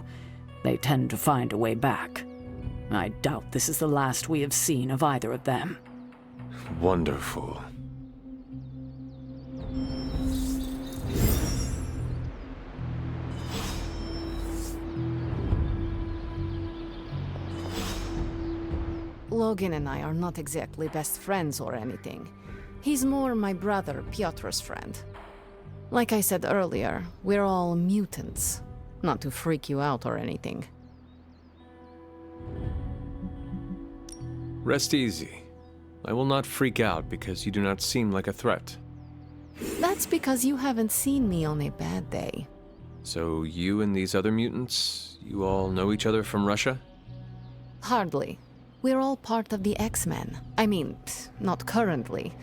they tend to find a way back. I doubt this is the last we have seen of either of them. Wonderful. Logan and I are not exactly best friends or anything. He's more my brother Piotr's friend. Like I said earlier, we're all mutants. Not to freak you out or anything. Rest easy. I will not freak out because you do not seem like a threat. That's because you haven't seen me on a bad day. So you and these other mutants, you all know each other from Russia? Hardly. We're all part of the X-Men. I mean, not currently.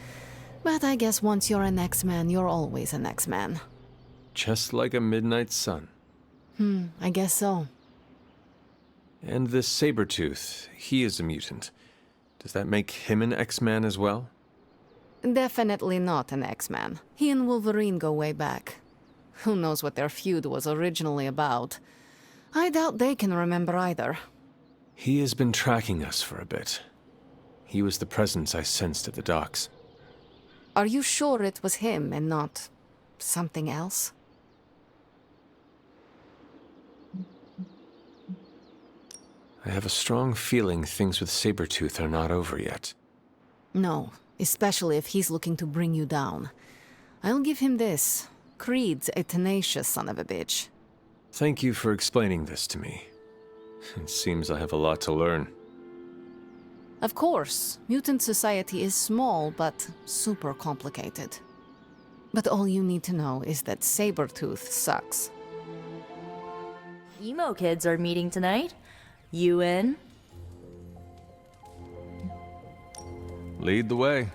But I guess once you're an X-Man, you're always an X-Man. Just like a midnight sun. I guess so. And this Sabretooth, he is a mutant. Does that make him an X-Man as well? Definitely not an X-Man. He and Wolverine go way back. Who knows what their feud was originally about? I doubt they can remember either. He has been tracking us for a bit. He was the presence I sensed at the docks. Are you sure it was him and not something else? I have a strong feeling things with Sabretooth are not over yet. No, especially if he's looking to bring you down. I'll give him this. Creed's a tenacious son of a bitch. Thank you for explaining this to me. It seems I have a lot to learn. Of course, mutant society is small, but super complicated. But all you need to know is that Sabretooth sucks. Emo kids are meeting tonight. You in? Lead the way.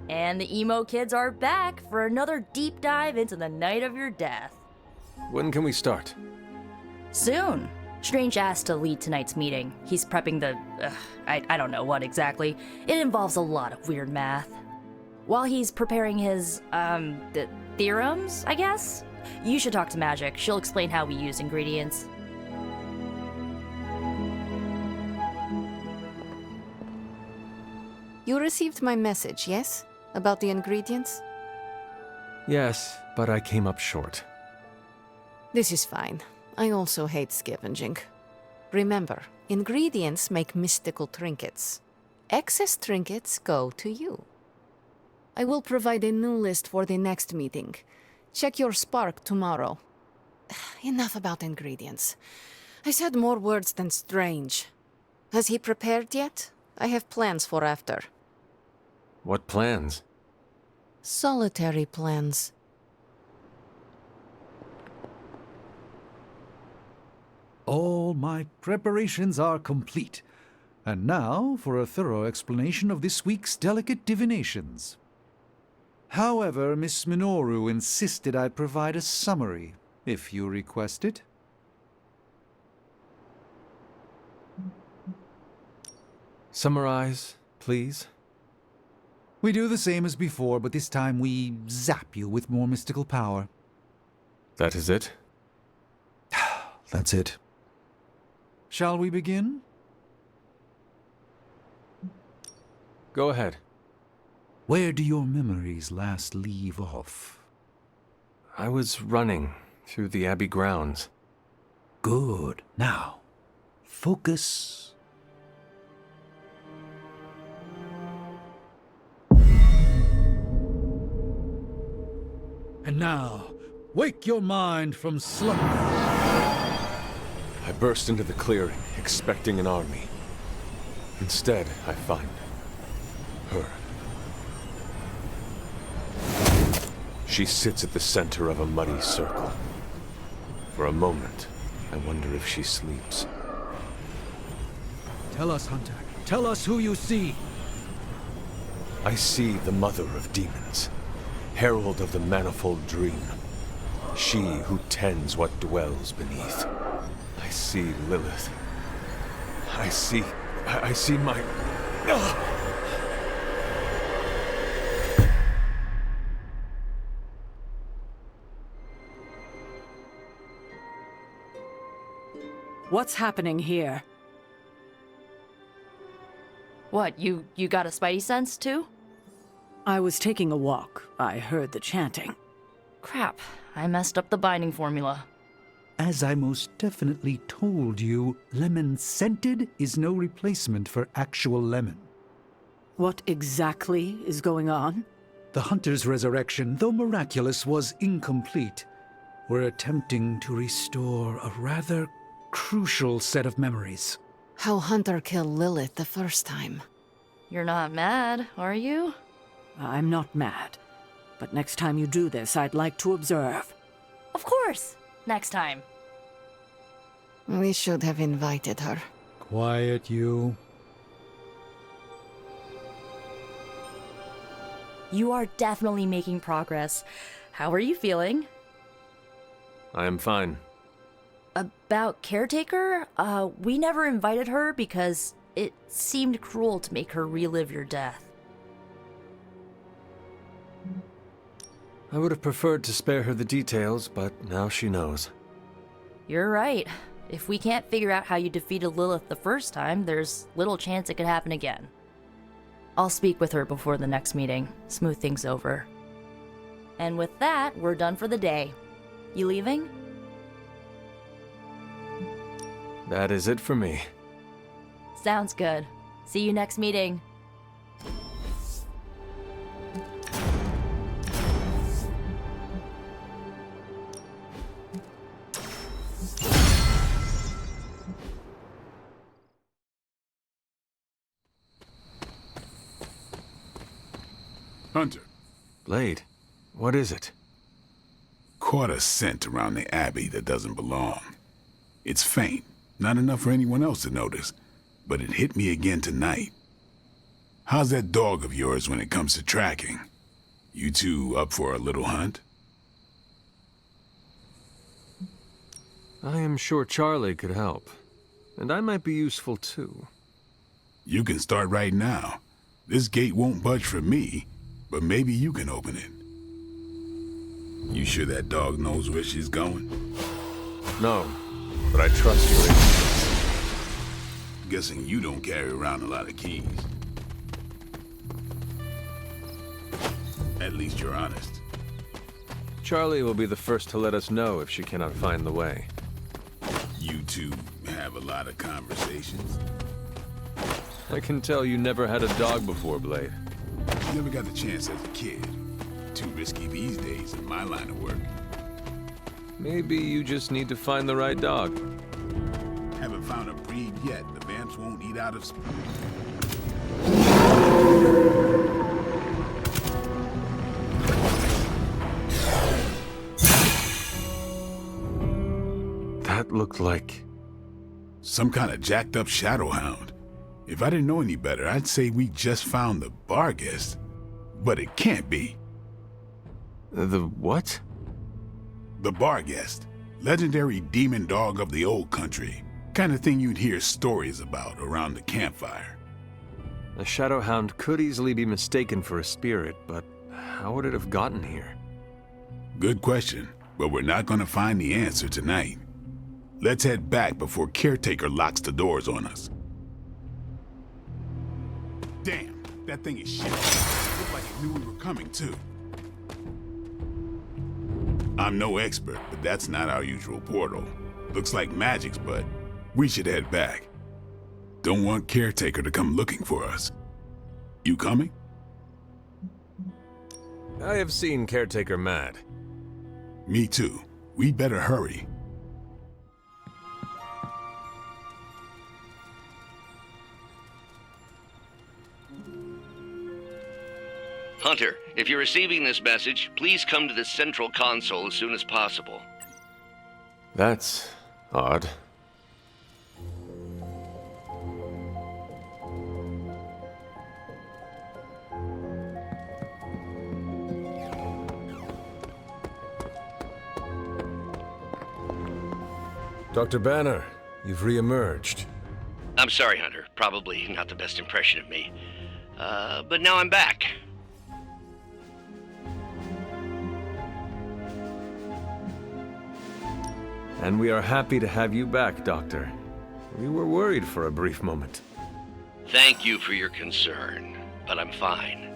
And the emo kids are back for another deep dive into the night of your death. When can we start? Soon. Strange asked to lead tonight's meeting. He's prepping the... I don't know what exactly. It involves a lot of weird math. While he's preparing his, the theorems, I guess? You should talk to Magic. She'll explain how we use ingredients. You received my message, yes? About the ingredients? Yes, but I came up short. This is fine. I also hate scavenging. Remember, ingredients make mystical trinkets. Excess trinkets go to you. I will provide a new list for the next meeting. Check your spark tomorrow. Enough about ingredients. I said more words than strange. Has he prepared yet? I have plans for after. What plans? Solitary plans. All my preparations are complete. And now for a thorough explanation of this week's delicate divinations. However, Miss Minoru insisted I provide a summary, if you request it. Summarize, please. We do the same as before, but this time we zap you with more mystical power. That is it? That's it. Shall we begin? Go ahead. Where do your memories last leave off? I was running through the Abbey grounds. Good. Now, focus. And now, wake your mind from slumber. I burst into the clearing, expecting an army. Instead, I find her. She sits at the center of a muddy circle. For a moment, I wonder if she sleeps. Tell us, Hunter. Tell us who you see. I see the mother of demons, herald of the manifold dream. She who tends what dwells beneath. I see Lilith. I see my... What's happening here? What, you got a spidey sense, too? I was taking a walk. I heard the chanting. Crap, I messed up the binding formula. As I most definitely told you, lemon-scented is no replacement for actual lemon. What exactly is going on? The Hunter's resurrection, though miraculous, was incomplete. We're attempting to restore a rather crucial set of memories. How Hunter killed Lilith the first time. You're not mad, are you? I'm not mad. But next time you do this, I'd like to observe. Of course! Next time. We should have invited her. Quiet, you. You are definitely making progress. How are you feeling? I am fine. About Caretaker? We never invited her because it seemed cruel to make her relive your death. I would have preferred to spare her the details, but now she knows. You're right. If we can't figure out how you defeated Lilith the first time, there's little chance it could happen again. I'll speak with her before the next meeting, smooth things over. And with that, we're done for the day. You leaving? That is it for me. Sounds good. See you next meeting. Hunter. Blade, what is it? Caught a scent around the Abbey that doesn't belong. It's faint, not enough for anyone else to notice, but it hit me again tonight. How's that dog of yours when it comes to tracking? You two up for a little hunt? I am sure Charlie could help. And I might be useful too. You can start right now. This gate won't budge for me, but maybe you can open it. You sure that dog knows where she's going? No, but I trust you. Guessing you don't carry around a lot of keys. At least you're honest. Charlie will be the first to let us know if she cannot find the way. You two have a lot of conversations? I can tell you never had a dog before, Blade. Never got the chance as a kid. Too risky these days in my line of work. Maybe you just need to find the right dog. Haven't found a breed yet. The vamps won't eat out of... That looked like... some kind of jacked up shadow hound. If I didn't know any better, I'd say we just found the bar guest. But it can't be. The what? The bar guest. Legendary demon dog of the old country. Kind of thing you'd hear stories about around the campfire. A shadow hound could easily be mistaken for a spirit, but how would it have gotten here? Good question, but we're not going to find the answer tonight. Let's head back before Caretaker locks the doors on us. Damn, that thing is shit. Looked like it knew we were coming, too. I'm no expert, but that's not our usual portal. Looks like magic's, but we should head back. Don't want Caretaker to come looking for us. You coming? I have seen Caretaker mad. Me too. We better hurry. Hunter, if you're receiving this message, please come to the central console as soon as possible. That's odd. Dr. Banner, you've re-emerged. I'm sorry, Hunter. Probably not the best impression of me. But now I'm back. And we are happy to have you back, Doctor. We were worried for a brief moment. Thank you for your concern, but I'm fine.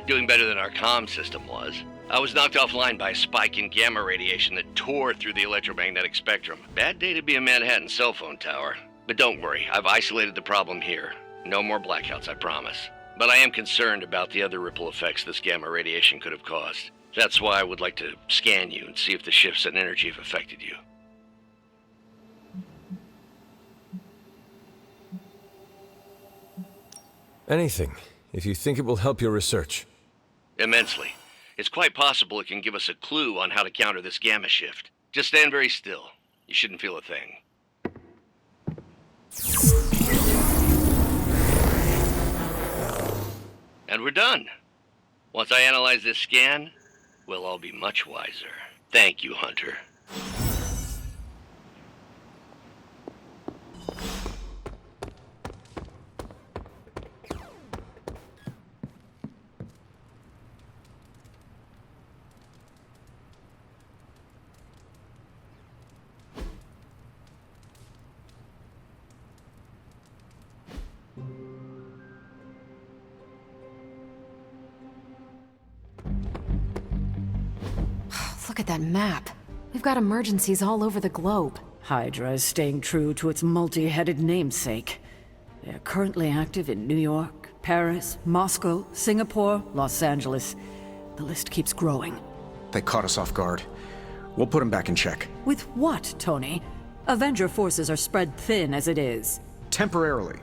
Doing better than our comm system was. I was knocked offline by a spike in gamma radiation that tore through the electromagnetic spectrum. Bad day to be a Manhattan cell phone tower. But don't worry, I've isolated the problem here. No more blackouts, I promise. But I am concerned about the other ripple effects this gamma radiation could have caused. That's why I would like to scan you and see if the shifts in energy have affected you. Anything, if you think it will help your research. Immensely. It's quite possible it can give us a clue on how to counter this gamma shift. Just stand very still. You shouldn't feel a thing. And we're done. Once I analyze this scan, we'll all be much wiser. Thank you, Hunter. Look at that map. We've got emergencies all over the globe. Hydra is staying true to its multi-headed namesake. They're currently active in New York, Paris, Moscow, Singapore, Los Angeles. The list keeps growing. They caught us off guard. We'll put them back in check. With what, Tony? Avenger forces are spread thin as it is. Temporarily.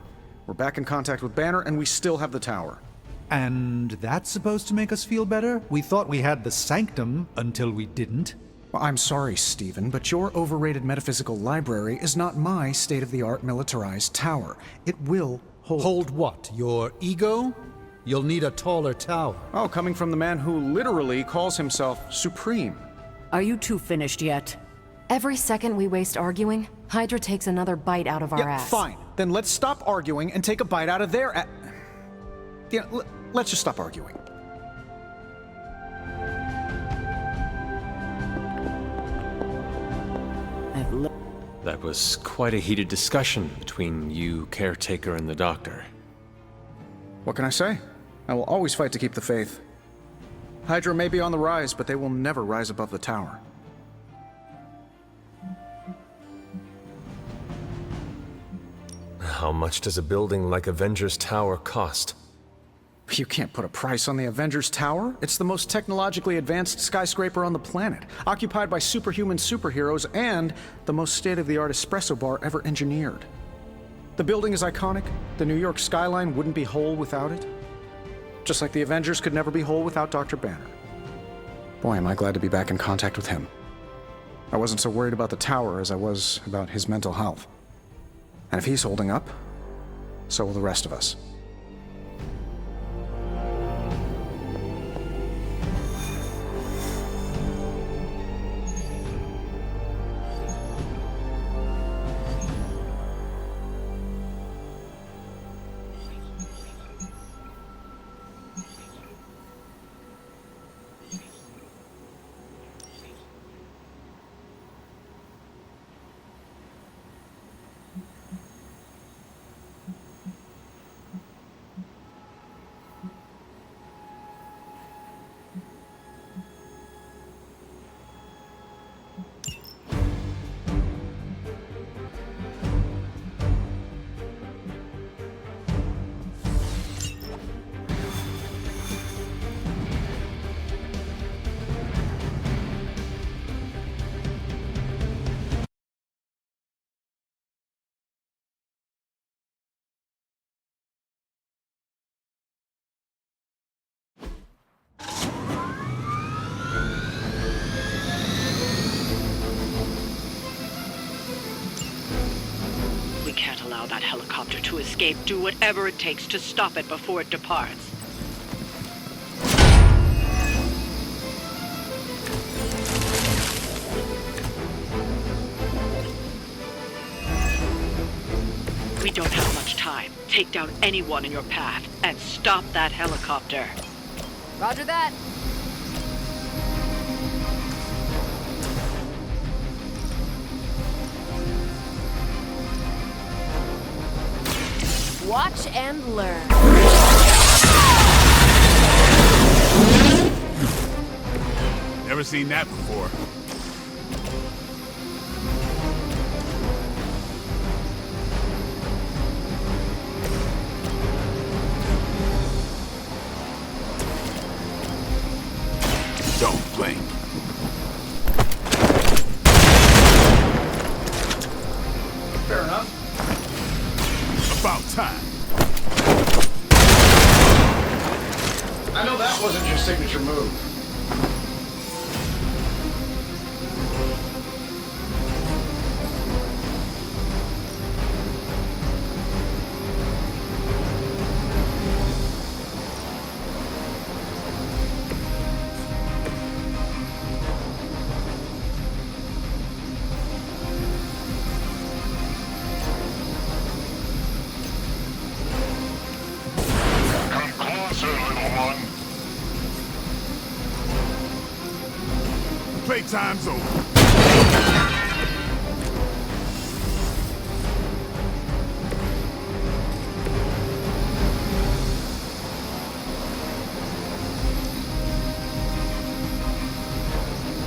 We're back in contact with Banner, and we still have the tower. And that's supposed to make us feel better? We thought we had the sanctum until we didn't. Well, I'm sorry, Stephen, but your overrated metaphysical library is not my state-of-the-art militarized tower. It will hold... Hold what? Your ego? You'll need a taller tower. Oh, coming from the man who literally calls himself Supreme. Are you two finished yet? Every second we waste arguing, Hydra takes another bite out of our ass. Fine. Then let's stop arguing and take a bite out of their ass. Yeah, let's just stop arguing. That was quite a heated discussion between you, caretaker, and the doctor. What can I say? I will always fight to keep the faith. Hydra may be on the rise, but they will never rise above the tower. How much does a building like Avengers Tower cost? You can't put a price on the Avengers Tower. It's the most technologically advanced skyscraper on the planet, occupied by superhuman superheroes and the most state-of-the-art espresso bar ever engineered. The building is iconic. The New York skyline wouldn't be whole without it. Just like the Avengers could never be whole without Dr. Banner. Boy, am I glad to be back in contact with him. I wasn't so worried about the tower as I was about his mental health. And if he's holding up, so will the rest of us. We can't allow that helicopter to escape. Do whatever it takes to stop it before it departs. We don't have much time. Take down anyone in your path and stop that helicopter. Roger that. Watch and learn. Never seen that before. Don't blink. Fair enough. About time. I know that wasn't your signature move. Playtime's over.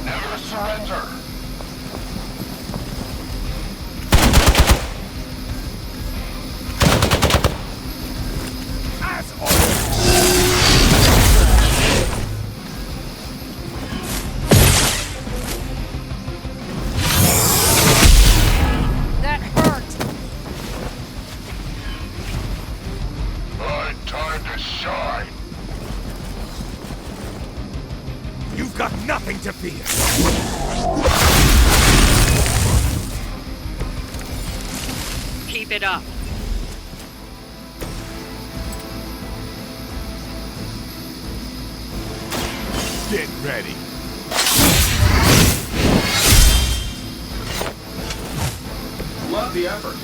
Never surrender. You've got nothing to fear. Keep it up. Get ready. up the effort.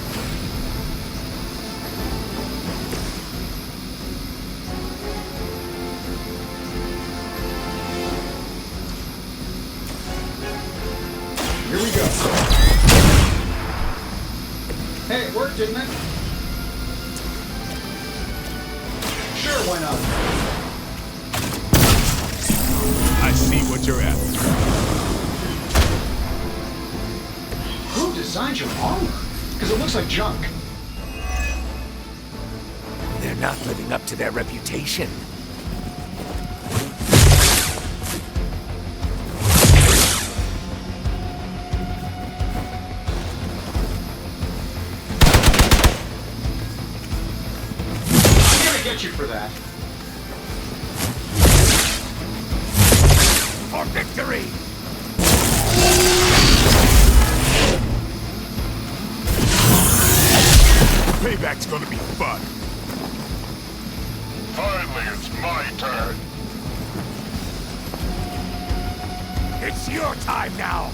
Here we go. Hey, it worked, didn't it? Sure, why not? I see what you're after. Who designed your armor? Because it looks like junk. They're not living up to their reputation. Get you for that. For victory! Payback's gonna be fun. Finally, it's my turn. It's your time now!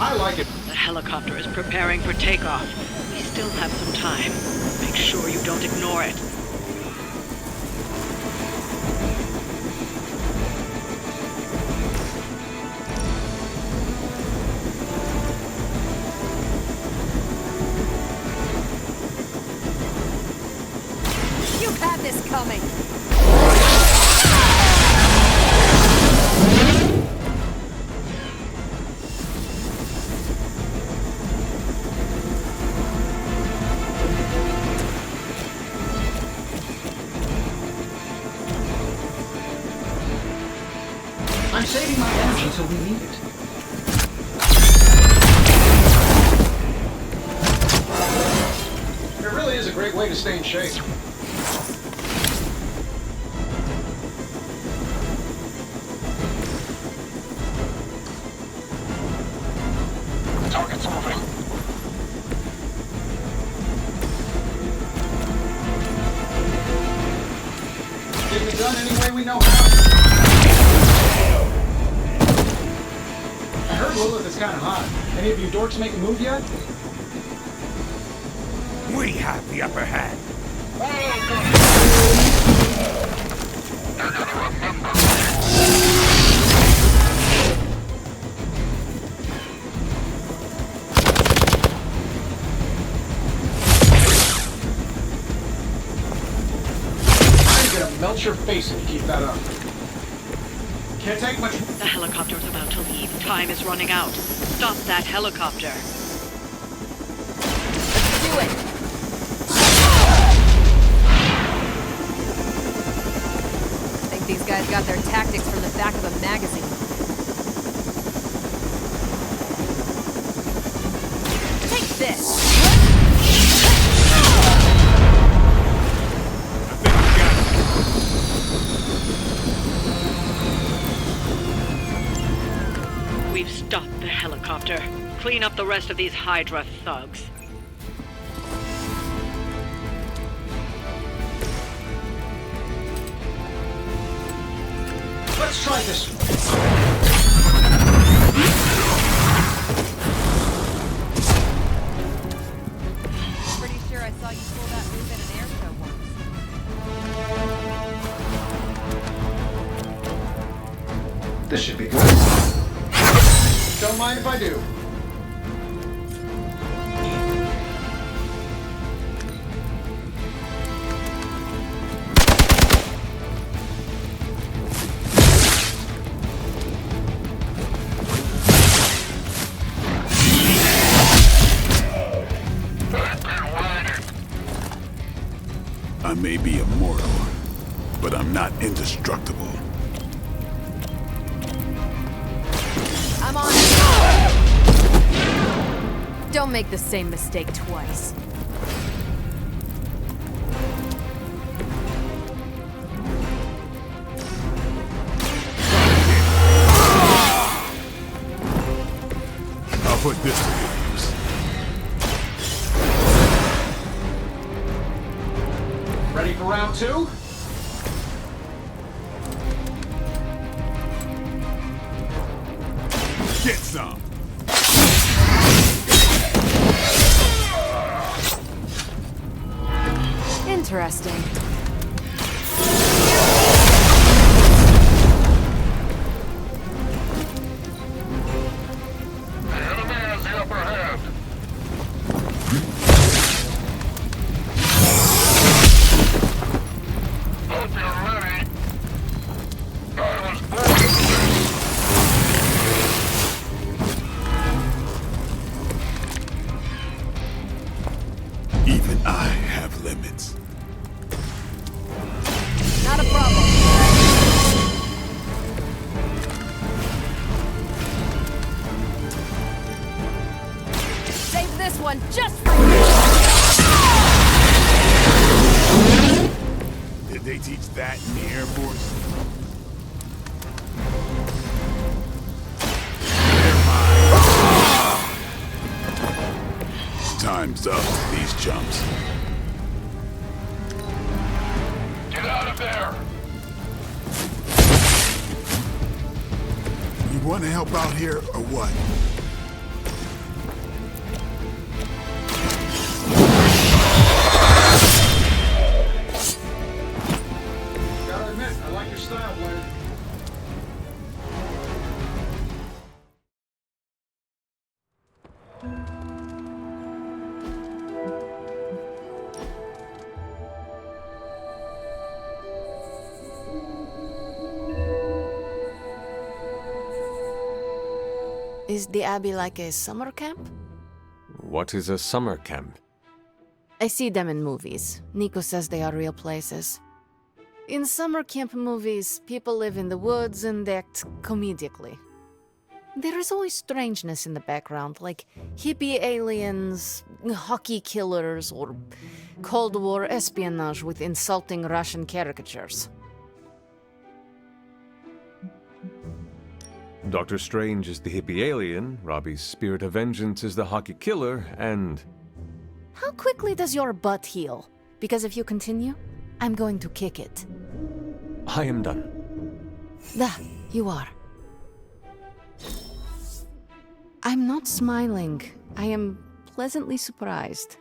I like it. The helicopter is preparing for takeoff. We still have some time. Make sure you don't ignore it. You had this coming! I'm saving my energy till we need it. It really is a great way to stay in shape. Target's moving. Getting it done any way we know how. I heard Lilith is kind of hot. Any of you dorks make a move yet? We have the upper hand. I'm gonna melt your face if you keep that up. Can't take much. The helicopter's about to leave. Time is running out. Stop that helicopter. Do it! I think these guys got their tactics from the back of a magazine. Take this! We've stopped the helicopter. Clean up the rest of these Hydra thugs. Let's try this one. Pretty sure I saw you pull that move at an air show once. This should be good. Don't mind if I do. I may be immortal, but I'm not indestructible. I'm on. Don't make the same mistake twice. I'll put this to good use. Want two? Get some. Interesting. Even I have limits. Not a problem. Save this one just for you! Did they teach that in the Air Force? Time's up for these chumps. Get out of there! You want to help out here or what? Gotta admit, I like your style, Blair. Is the Abbey like a summer camp? What is a summer camp? I see them in movies. Nico says they are real places. In summer camp movies, people live in the woods and act comedically. There is always strangeness in the background, like hippie aliens, hockey killers, or Cold War espionage with insulting Russian caricatures. Doctor Strange is the hippie alien, Robbie's spirit of vengeance is the hockey killer, and... How quickly does your butt heal? Because if you continue, I'm going to kick it. I am done. You are. I'm not smiling. I am pleasantly surprised.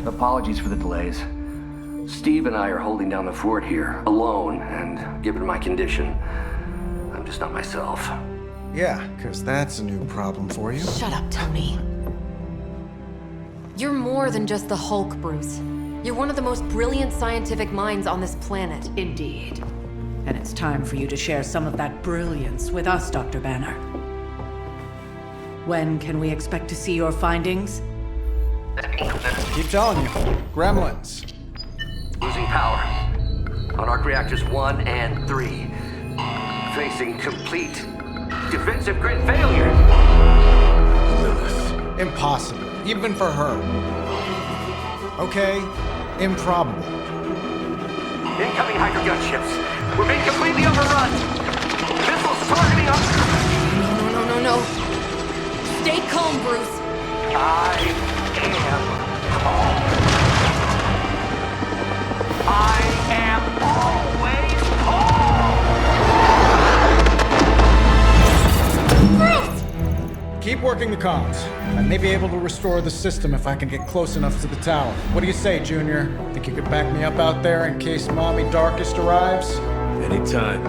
Apologies for the delays. Steve and I are holding down the fort here, alone, and given my condition, I'm just not myself. Yeah, because that's a new problem for you. Shut up, Tony. You're more than just the Hulk, Bruce. You're one of the most brilliant scientific minds on this planet. Indeed. And it's time for you to share some of that brilliance with us, Dr. Banner. When can we expect to see your findings? Keep telling you. Gremlins. Losing power. On arc reactors 1 and 3. Facing complete defensive grid failure. Impossible. Even for her. Okay, improbable. Incoming Hydra gunships. We're being completely overrun. Missiles targeting us. No. Stay calm, Bruce. I am always home! Keep working the comms. I may be able to restore the system if I can get close enough to the tower. What do you say, Junior? Think you could back me up out there in case Mommy Darkest arrives? Anytime.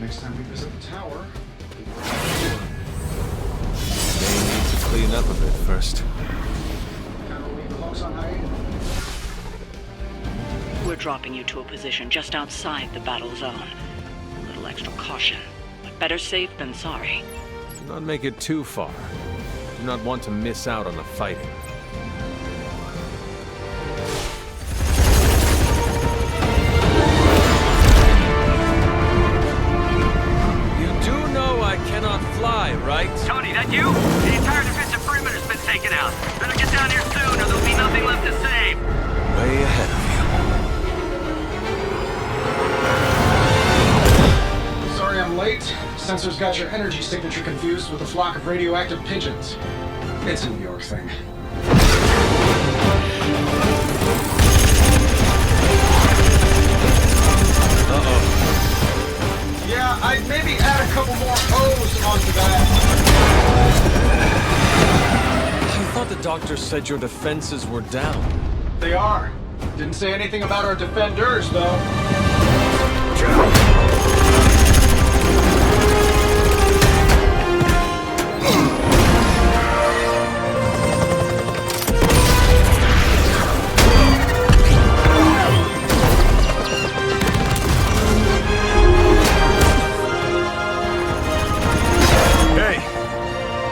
Next time we visit the tower... May need to clean up a bit first. We're dropping you to a position just outside the battle zone. extra caution. But better safe than sorry. Do not make it too far. Do not want to miss out on the fighting. You do know I cannot fly, right? Tony, that you? The entire defensive perimeter's been taken out. Better get down here soon or there'll be nothing left to save. Way ahead of you. Sorry I'm late. Sensors got your energy signature confused with a flock of radioactive pigeons. It's a New York thing. Uh-oh. Yeah, I'd maybe add a couple more O's onto that. I thought the doctor said your defenses were down. They are. Didn't say anything about our defenders, though. Hey,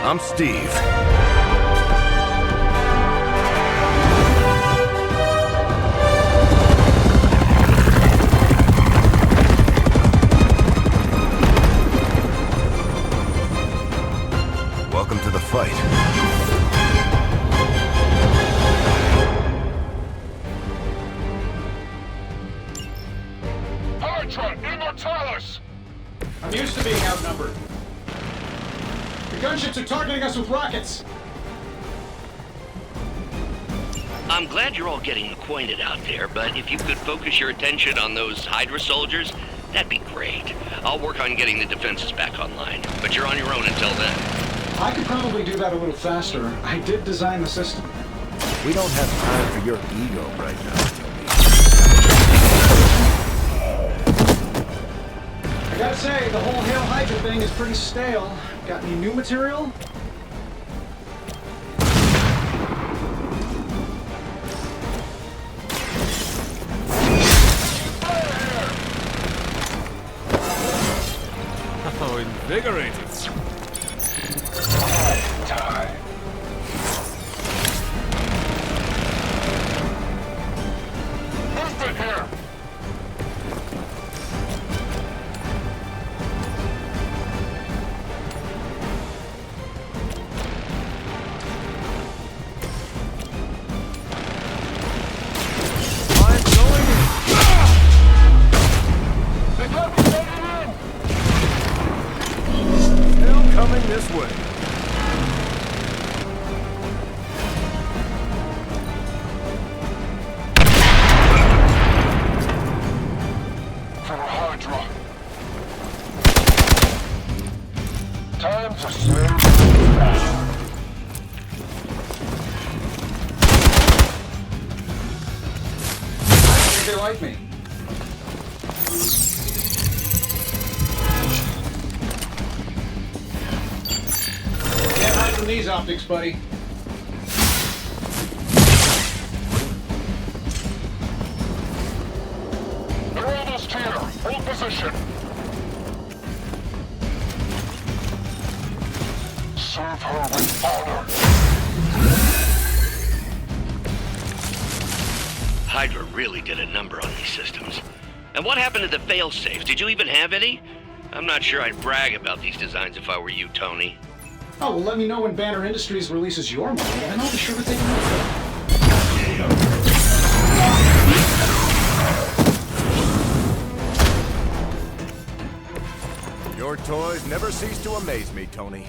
I'm Steve. Welcome to the fight. Hydra Immortalis! I'm used to being outnumbered. The gunships are targeting us with rockets. I'm glad you're all getting acquainted out there, but if you could focus your attention on those Hydra soldiers, that'd be great. I'll work on getting the defenses back online, but you're on your own until then. I could probably do that a little faster. I did design the system. We don't have time for your ego right now, Tony. I gotta say, the whole Hail Hydra thing is pretty stale. Got any new material? Oh, invigorating. Time. Movement here! I'm going in. Still coming this way. For Hydra. Time to slay the I think they like me. Can't hide from these optics, buddy. They're almost here. Hold position. Serve her with honor. Hydra really did a number on these systems. And what happened to the fail-safes? Did you even have any? I'm not sure I'd brag about these designs if I were you, Tony. Oh, well, let me know when Banner Industries releases your model, and I'll be sure to take a look. Your toys never cease to amaze me, Tony.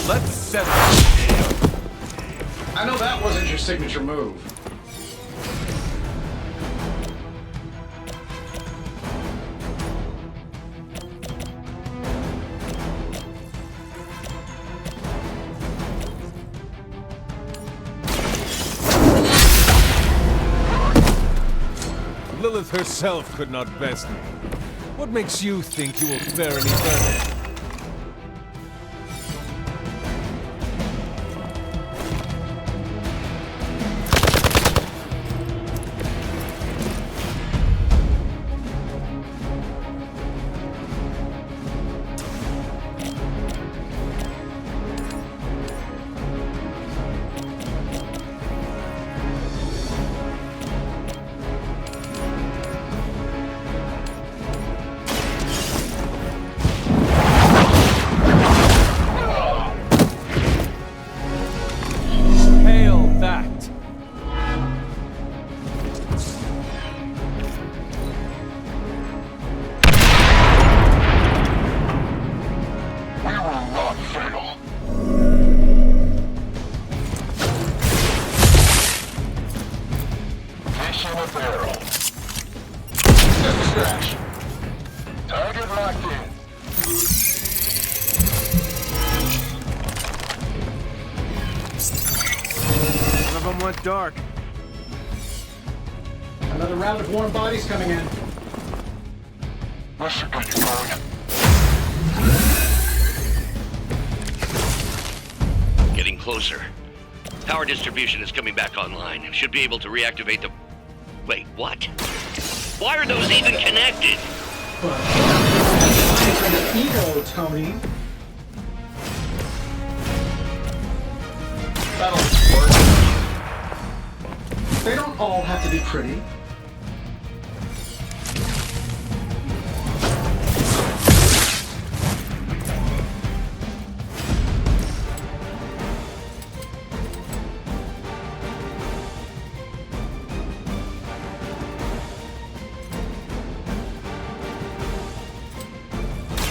Let's settle. I know that wasn't your signature move. Lilith herself could not best me. What makes you think you will fare any better? Fish in a barrel. Just a scratch. Target locked in. One of them went dark. Another round of warm bodies coming in. This should get you going. Getting closer. Power distribution is coming back online. Should be able to reactivate the... Wait, what? Why are those even connected? Ego, Tony. That'll work. They don't all have to be pretty.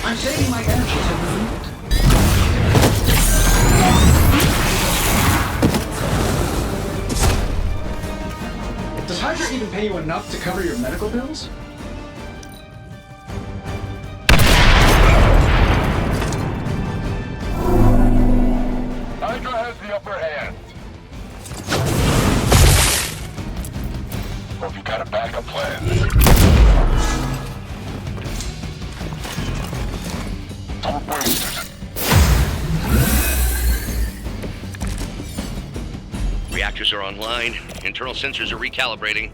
I'm saving my energy to move. Does Hydra even pay you enough to cover your medical bills? Hydra has the upper hand. Hope you got a backup plan. Don't waste it. Reactors are online. Internal sensors are recalibrating.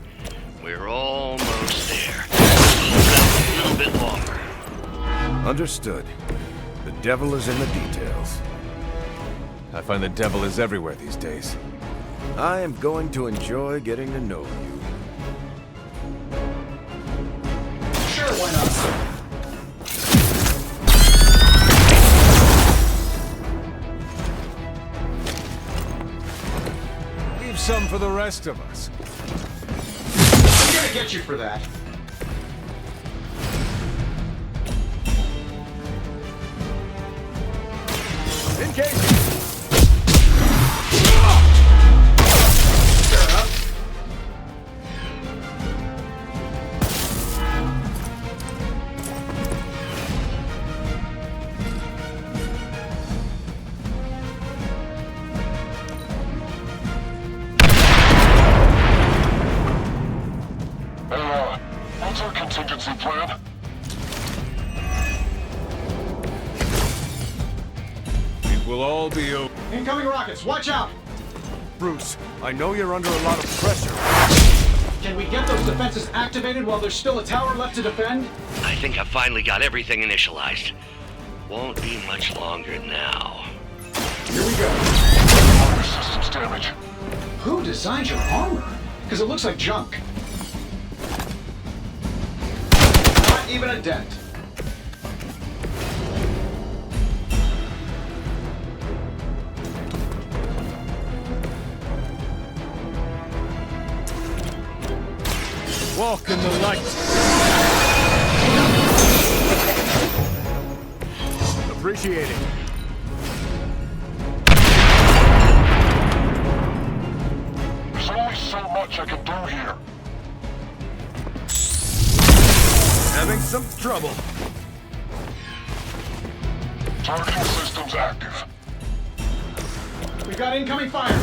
We're almost there. A little bit longer. Understood. The devil is in the details. I find the devil is everywhere these days. I am going to enjoy getting to know you. Sure, why not? Leave some for the rest of us. I'm gonna get you for that. Engaging! Fair enough. What's our contingency plan? It will all be over. Incoming rockets, watch out! Bruce, I know you're under a lot of pressure. Can we get those defenses activated while there's still a tower left to defend? I think I finally got everything initialized. Won't be much longer now. Here we go. Armor systems damage. Who designed your armor? Because it looks like junk. Not even a dent. Walk in the light. Appreciating. There's only so much I can do here. Having some trouble. Targeting systems active. We've got incoming fire.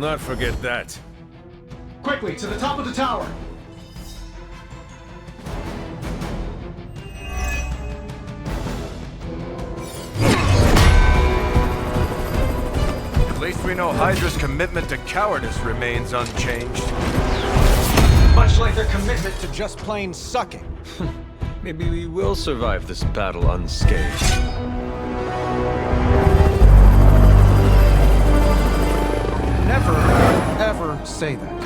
Not forget that. Quickly, to the top of the tower. At least we know Hydra's commitment to cowardice remains unchanged. Much like their commitment to just plain sucking. Maybe we will survive this battle unscathed. Never, ever say that.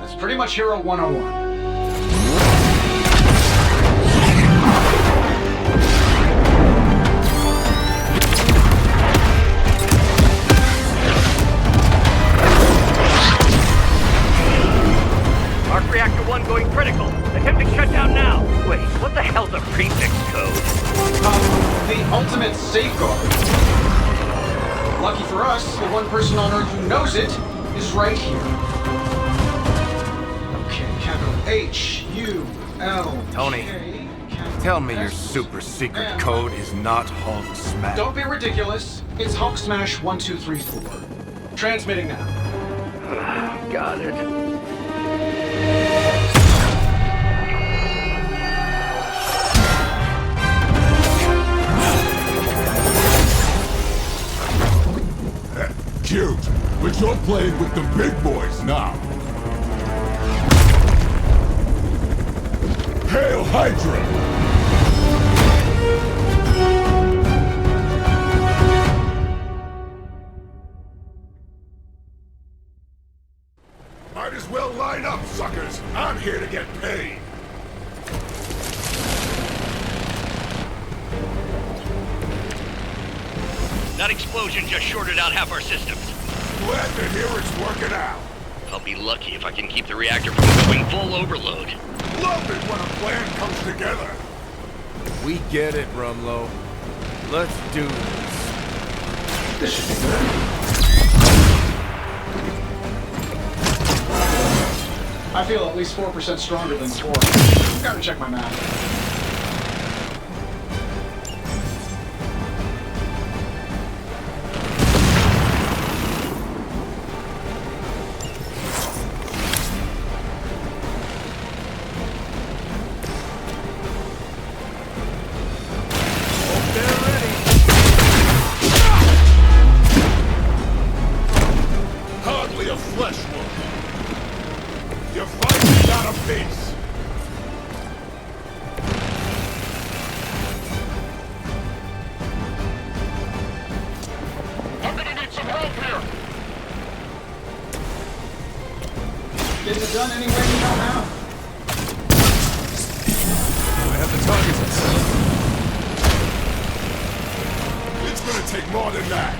That's pretty much Hero 101. Arc Reactor 1 going critical. Attempting shutdown now. Wait, what the hell's a prefix code? The ultimate safeguard. Lucky for us, the one person on Earth who knows it is right here. Okay, capital H-U-L. Tony, tell me your super secret code is not Hulk Smash. Don't be ridiculous. It's Hulk Smash 1234. Transmitting now. Got it. Cute, but you're playing with the big boys now. Hail Hydra! Might as well line up, suckers. I'm here to get paid. That explosion just shorted out half our systems. Glad to hear it's working out. I'll be lucky if I can keep the reactor from going full overload. Love it when a plan comes together. We get it, Rumlow. Let's do this. This should be good. I feel at least 4% stronger than before. Gotta check my math. Get it done any way you know how. I have the targets. It's gonna take more than that.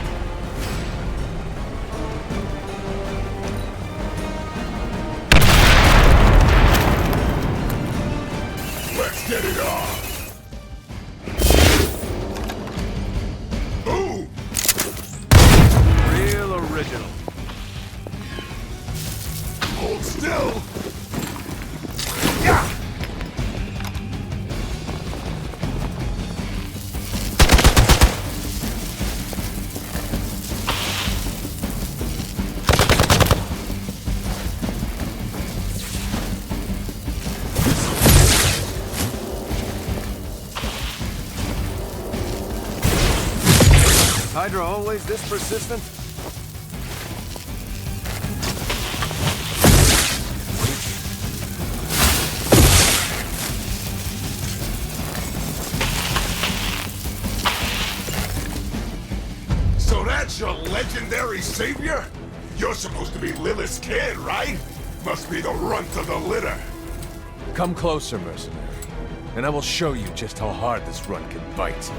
Let's get it on. Boom! Real original. Hold still! Yeah! Hydra always this persistent? So that's your legendary savior? You're supposed to be Lilith's kid, right? Must be the runt of the litter. Come closer, mercenary, and I will show you just how hard this run can bite.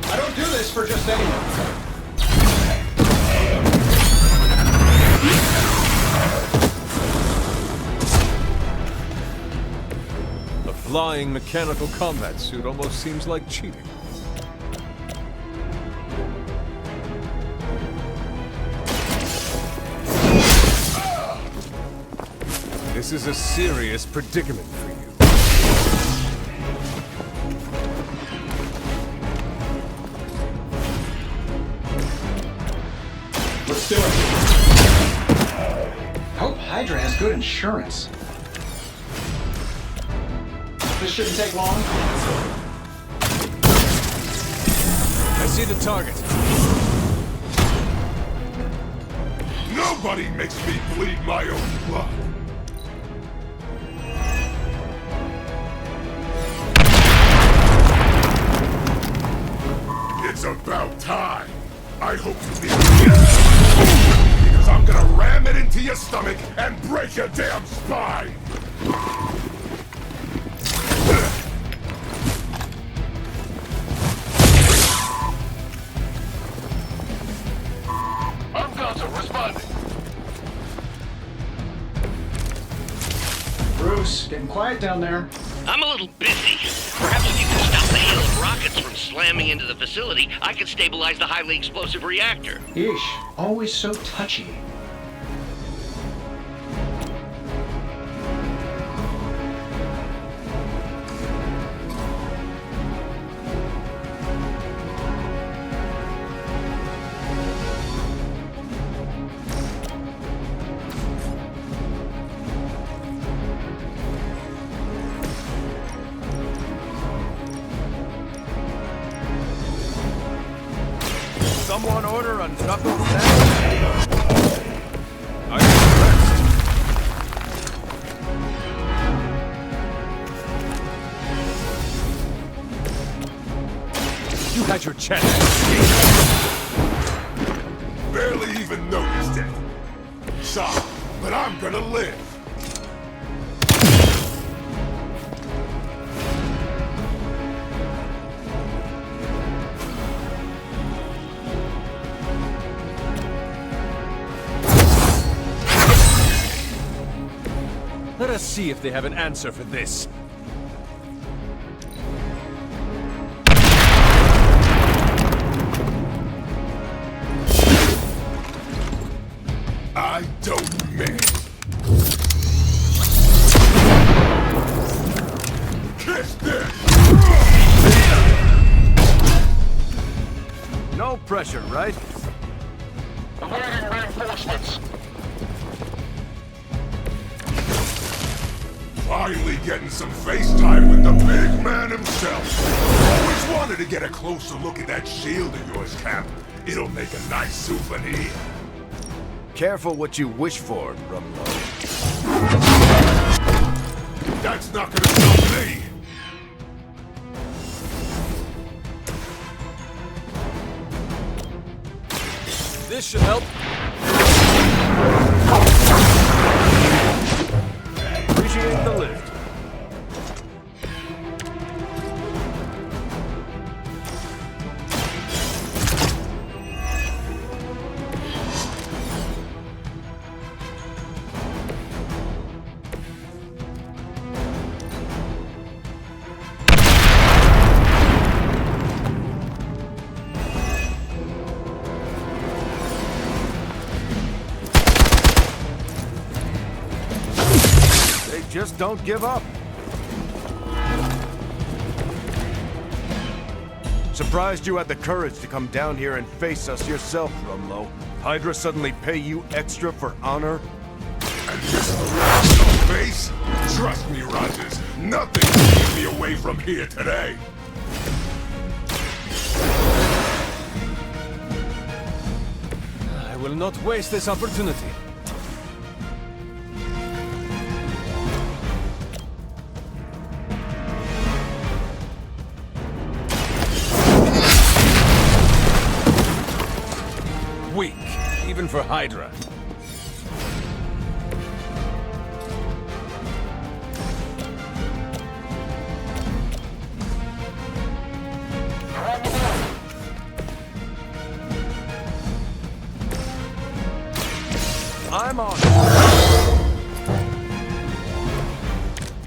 I don't do this for just anyone. A flying mechanical combat suit almost seems like cheating. This is a serious predicament for you. Let's do it. Hope Hydra has good insurance. This shouldn't take long. I see the target. Nobody makes me bleed my own blood. It's about time. I hope you leave me. Because I'm gonna ram it into your stomach and break your damn spine. quiet down there. I'm a little busy. Perhaps if you can stop the hail of rockets from slamming into the facility, I can stabilize the highly explosive reactor. Ish, always so touchy. Someone order a knuckle sandwich. Are you impressed? You had your chance to escape. Barely even noticed it. Sorry, but I'm gonna live. Let us see if they have an answer for this. I don't miss. Kiss this! No pressure, right? Awaiting reinforcements. Finally getting some FaceTime with the big man himself. Always wanted to get a closer look at that shield of yours, Cap. It'll make a nice souvenir. Careful what you wish for, Rumlow. That's not gonna stop me. This should help. Appreciate the lift. Just don't give up. Surprised you had the courage to come down here and face us yourself, Rumlow. Hydra suddenly pay you extra for honor? And just the last face? Trust me, Rogers. Nothing can keep me away from here today. I will not waste this opportunity. Weak, even for Hydra. I'm on.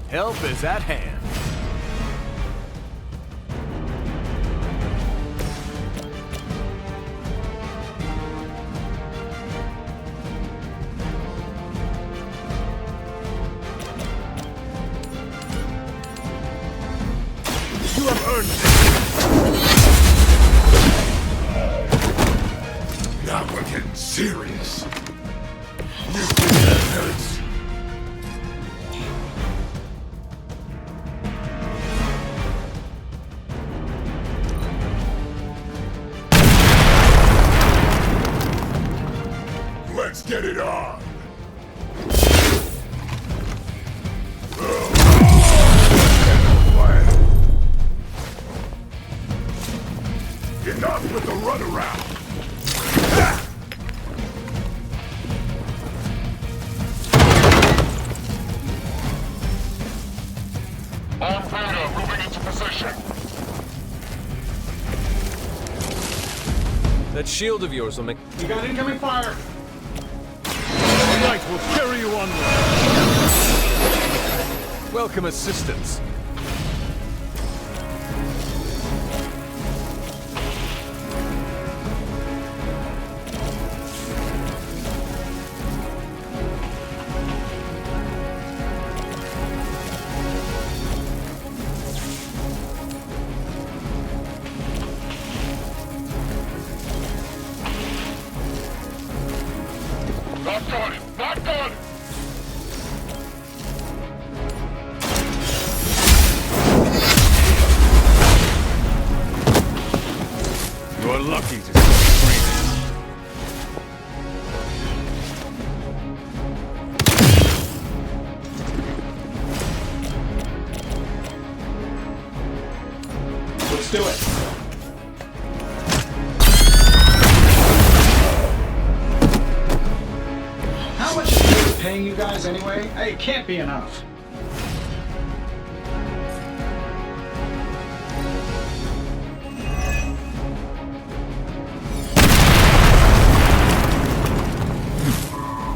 Help is at hand. You have earned it. Now we're getting serious. You think that hurts? Let's get it on. Enough with the runaround! On radar, moving into position. That shield of yours will make... You got incoming fire! The light will carry you onward! Welcome assistance. You're lucky to see breathing. Let's do it. How much is it paying you guys anyway? Hey, it can't be enough.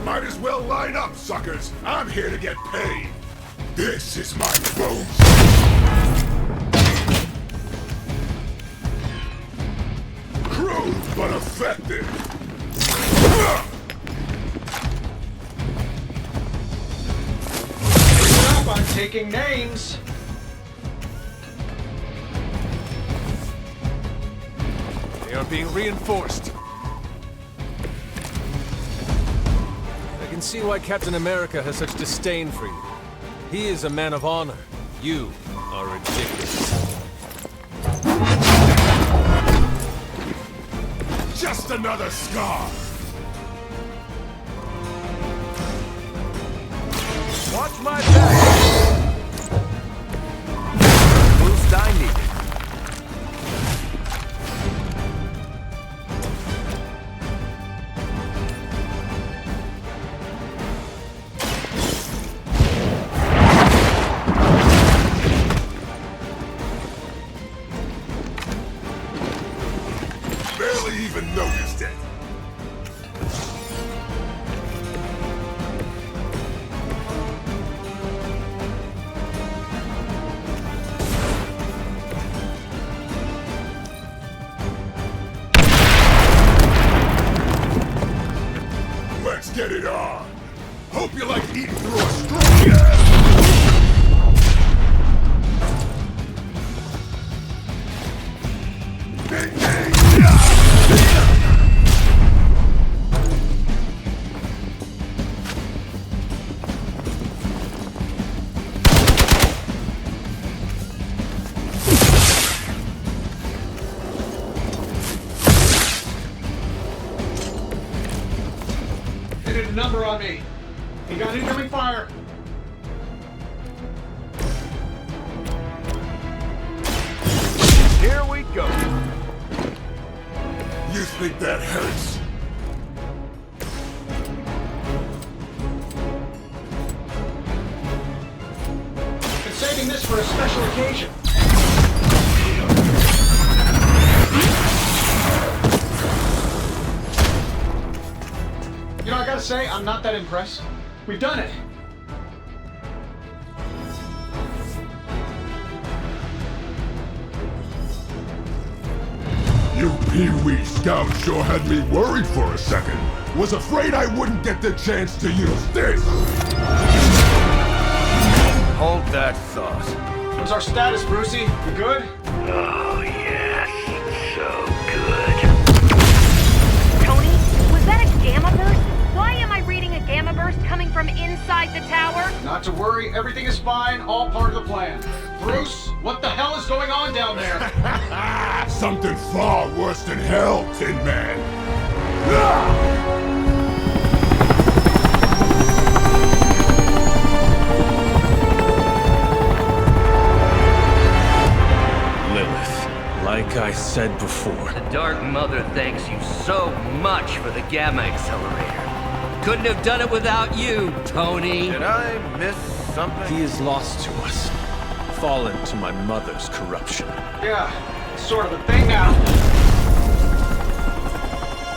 Might as well line up, suckers. I'm here to get paid. This is my boom. Crude but effective. I'm taking names. They are being reinforced. I can see why Captain America has such disdain for you. He is a man of honor. You are ridiculous. Just another scar. Watch my back! Boost I need. Barely even noticed it. Let's get it on. Hope you like eating through a straw. They did a number on me. You got incoming fire. Here we go. You think that hurts? Been saving this for a special occasion. You know, I gotta say, I'm not that impressed. We've done it. You pee-wee scouts sure had me worried for a second. Was afraid I wouldn't get the chance to use this. Hold that thought. What's our status, Brucey? You good? Oh, yes. So good. Tony, was that a gamma burst? Why am I reading a gamma burst coming from inside the tower? Not to worry, everything is fine, all part of the plan. Bruce, what the hell is going on down there? Something far worse than hell, Tin Man. Lilith, like I said before. The Dark Mother thanks you so much for the Gamma Accelerator. Couldn't have done it without you, Tony. Did I miss something? He is lost to us. Fallen to my mother's corruption. Yeah, it's sort of a thing now.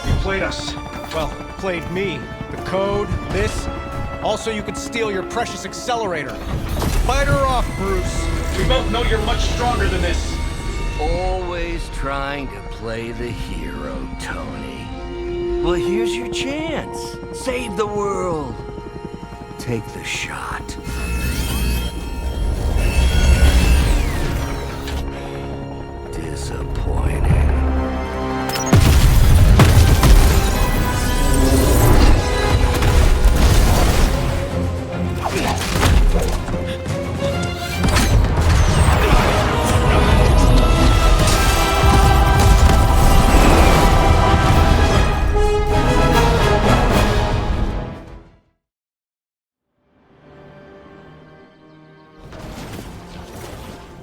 You played us. Well, played me. The code, this. Also, you could steal your precious accelerator. Fight her off, Bruce. We both know you're much stronger than this. Always trying to play the hero, Tony. Well, here's your chance. Save the world. Take the shot. Disappointing.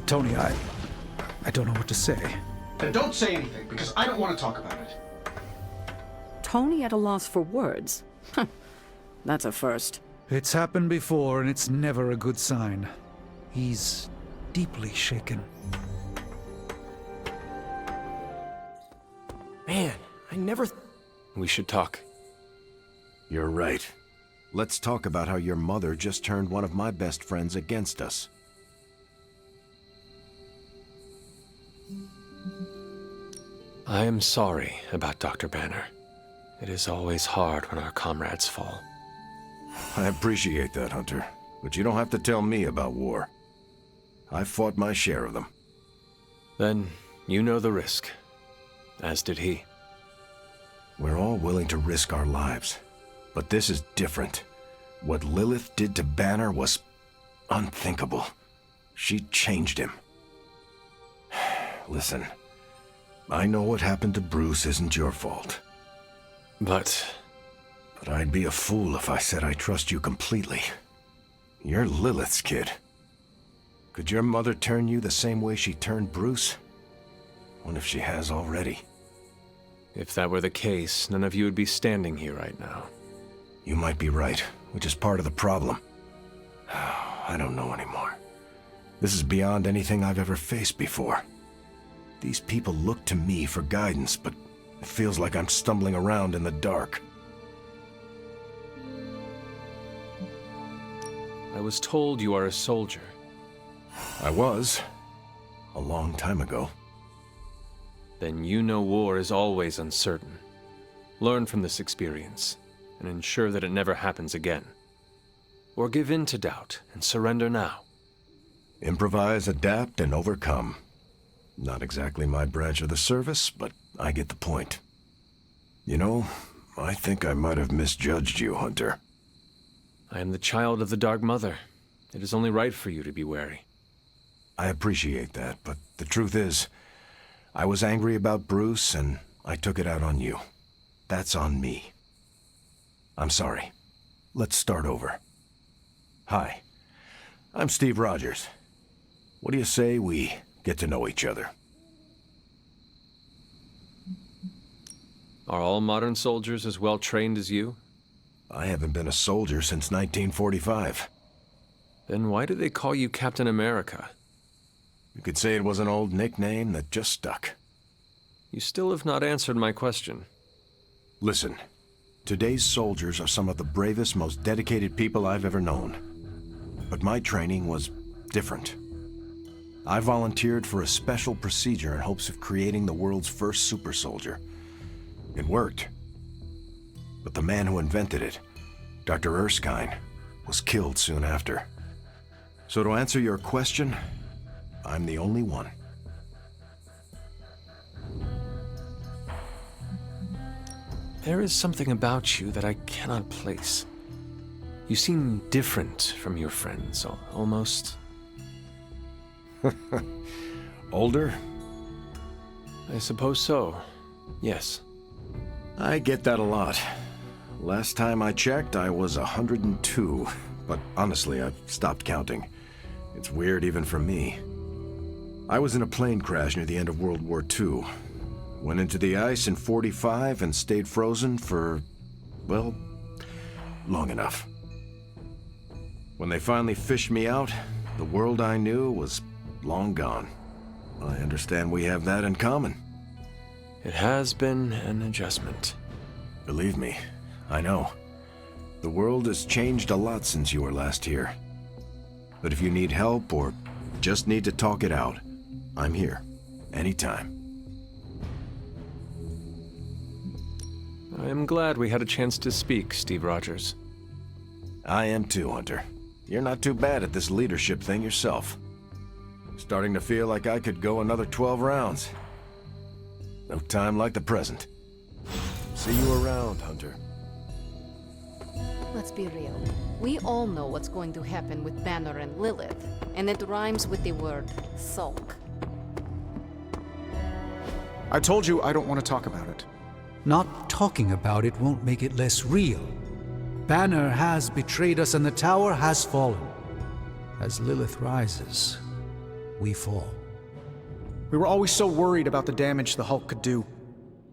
Tony, I don't know what to say. Then don't say anything, because I don't want to talk about it. Tony at a loss for words? That's a first. It's happened before, and it's never a good sign. He's deeply shaken. Man, I never... We should talk. You're right. Let's talk about how your mother just turned one of my best friends against us. I am sorry about Dr. Banner. It is always hard when our comrades fall. I appreciate that, Hunter. But you don't have to tell me about war. I fought my share of them. Then you know the risk. As did he. We're all willing to risk our lives. But this is different. What Lilith did to Banner was unthinkable. She changed him. Listen, I know what happened to Bruce isn't your fault. But I'd be a fool if I said I trust you completely. You're Lilith's kid. Could your mother turn you the same way she turned Bruce? What if she has already? If that were the case, none of you would be standing here right now. You might be right, which is part of the problem. I don't know anymore. This is beyond anything I've ever faced before. These people look to me for guidance, but it feels like I'm stumbling around in the dark. I was told you are a soldier. I was. A long time ago. Then you know war is always uncertain. Learn from this experience, and ensure that it never happens again. Or give in to doubt and surrender now. Improvise, adapt, and overcome. Not exactly my branch of the service, but I get the point. You know, I think I might have misjudged you, Hunter. I am the child of the Dark Mother. It is only right for you to be wary. I appreciate that, but the truth is, I was angry about Bruce, and I took it out on you. That's on me. I'm sorry. Let's start over. Hi, I'm Steve Rogers. What do you say we get to know each other? Are all modern soldiers as well trained as you? I haven't been a soldier since 1945. Then why do they call you Captain America? You could say it was an old nickname that just stuck. You still have not answered my question. Listen, today's soldiers are some of the bravest, most dedicated people I've ever known. But my training was different. I volunteered for a special procedure in hopes of creating the world's first super soldier. It worked. But the man who invented it, Dr. Erskine, was killed soon after. So to answer your question, I'm the only one. There is something about you that I cannot place. You seem different from your friends, almost... Older? I suppose so, yes. I get that a lot. Last time I checked, I was 102, but honestly, I've stopped counting. It's weird even for me. I was in a plane crash near the end of World War II. Went into the ice in '45 and stayed frozen for, well, long enough. When they finally fished me out, the world I knew was long gone. I understand we have that in common. It has been an adjustment. Believe me, I know. The world has changed a lot since you were last here. But if you need help or just need to talk it out, I'm here. Anytime. I am glad we had a chance to speak, Steve Rogers. I am too, Hunter. You're not too bad at this leadership thing yourself. Starting to feel like I could go another 12 rounds. No time like the present. See you around, Hunter. Let's be real. We all know what's going to happen with Banner and Lilith, and it rhymes with the word sulk. I told you I don't want to talk about it. Not talking about it won't make it less real. Banner has betrayed us and the tower has fallen. As Lilith rises, we fall. We were always so worried about the damage the Hulk could do.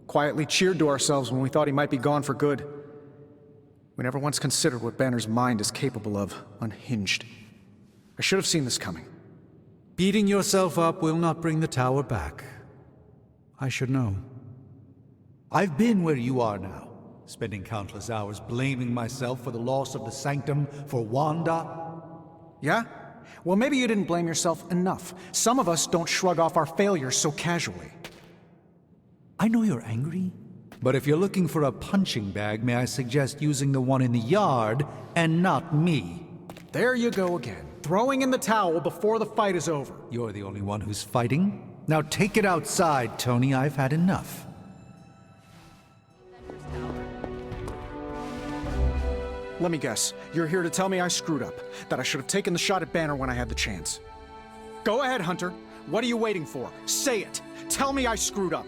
Quietly cheered to ourselves when we thought he might be gone for good. We never once considered what Banner's mind is capable of, unhinged. I should have seen this coming. Beating yourself up will not bring the tower back. I should know. I've been where you are now, spending countless hours blaming myself for the loss of the Sanctum for Wanda. Yeah? Well, maybe you didn't blame yourself enough. Some of us don't shrug off our failures so casually. I know you're angry, but if you're looking for a punching bag, may I suggest using the one in the yard and not me? There you go again, throwing in the towel before the fight is over. You're the only one who's fighting. Now take it outside, Tony. I've had enough. Let me guess, you're here to tell me I screwed up, that I should have taken the shot at Banner when I had the chance. Go ahead, Hunter. What are you waiting for? Say it. Tell me I screwed up.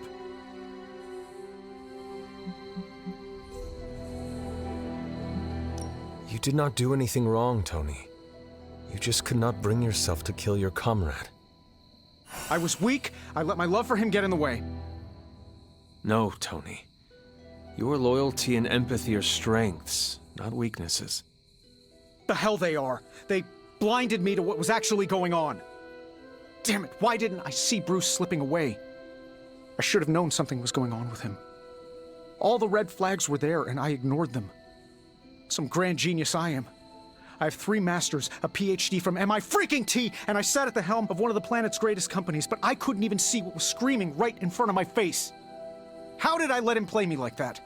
You did not do anything wrong, Tony. You just could not bring yourself to kill your comrade. I was weak. I let my love for him get in the way. No, Tony. Your loyalty and empathy are strengths, not weaknesses. The hell they are. They blinded me to what was actually going on. Damn it, why didn't I see Bruce slipping away? I should have known something was going on with him. All the red flags were there, and I ignored them. Some grand genius I am. I have 3 masters, a PhD from MI-freaking-T, and I sat at the helm of one of the planet's greatest companies, but I couldn't even see what was screaming right in front of my face. How did I let him play me like that?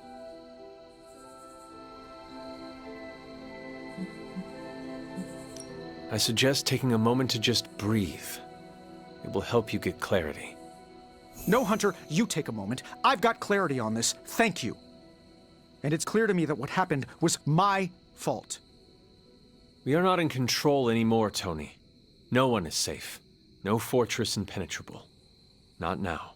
I suggest taking a moment to just breathe. It will help you get clarity. No, Hunter, you take a moment. I've got clarity on this. Thank you. And it's clear to me that what happened was my fault. We are not in control anymore, Tony. No one is safe. No fortress impenetrable. Not now.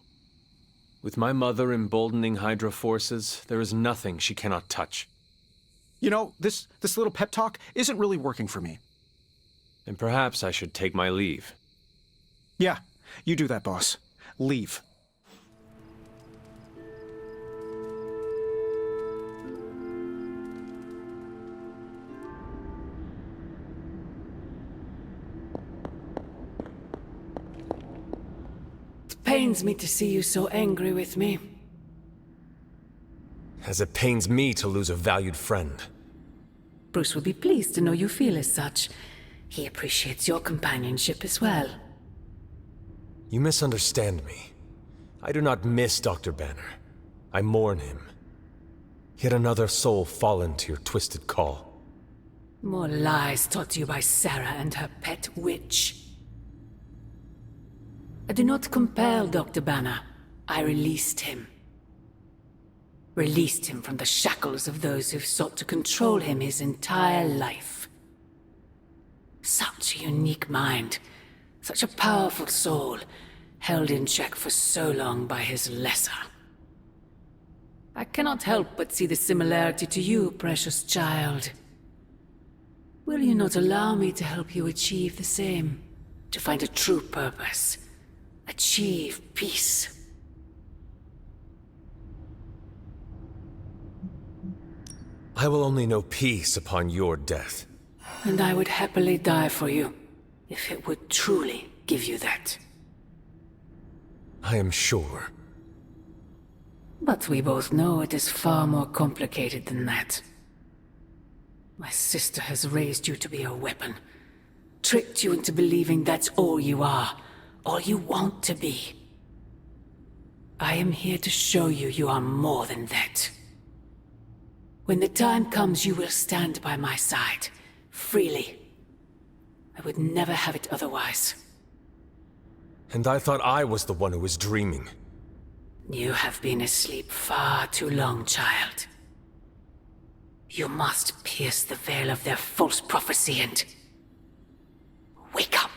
With my mother emboldening Hydra forces, there is nothing she cannot touch. You know, this little pep talk isn't really working for me. And perhaps I should take my leave. Yeah, you do that, boss. Leave. It pains me to see you so angry with me. As it pains me to lose a valued friend. Bruce will be pleased to know you feel as such. He appreciates your companionship as well. You misunderstand me. I do not miss Dr. Banner. I mourn him. Yet another soul fallen to your twisted call. More lies taught to you by Sarah and her pet witch. I do not compel Dr. Banner. I released him. Released him from the shackles of those who've sought to control him his entire life. Such a unique mind, such a powerful soul, held in check for so long by his lesser. I cannot help but see the similarity to you, precious child. Will you not allow me to help you achieve the same? To find a true purpose, achieve peace. I will only know peace upon your death. And I would happily die for you, if it would truly give you that. I am sure. But we both know it is far more complicated than that. My sister has raised you to be a weapon, tricked you into believing that's all you are, all you want to be. I am here to show you you are more than that. When the time comes, you will stand by my side, freely. I would never have it otherwise. And I thought I was the one who was dreaming. You have been asleep far too long, child. You must pierce the veil of their false prophecy and wake up.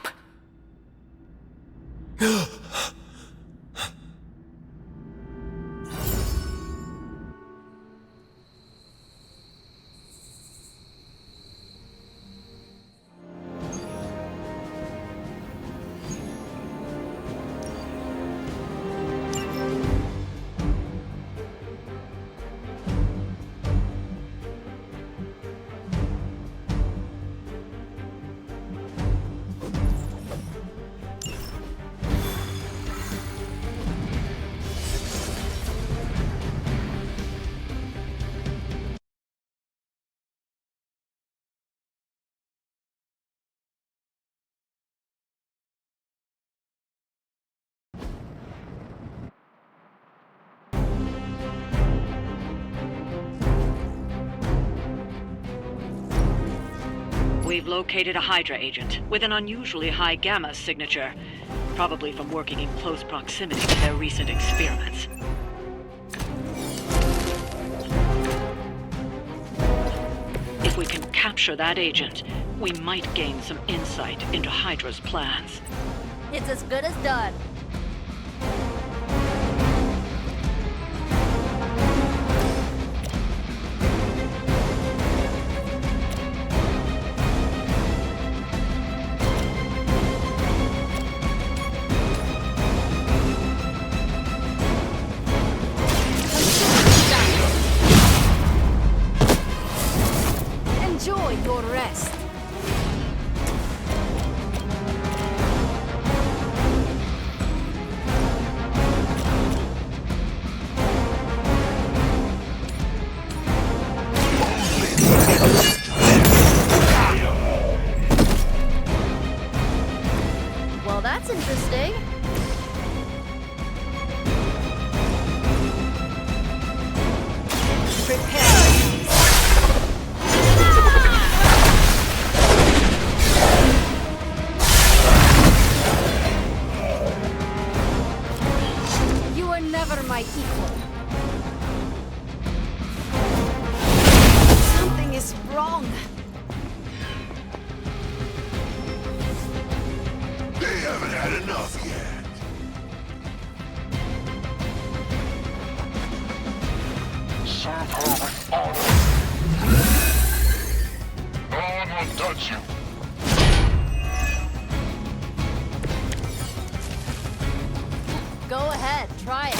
We've located a Hydra agent with an unusually high gamma signature, probably from working in close proximity to their recent experiments. If we can capture that agent, we might gain some insight into Hydra's plans. It's as good as done. Enjoy your rest. Well, that's interesting. You were never my equal. Something is wrong. They haven't had enough yet. Serve her with honor. No one will touch you. Go ahead, try it.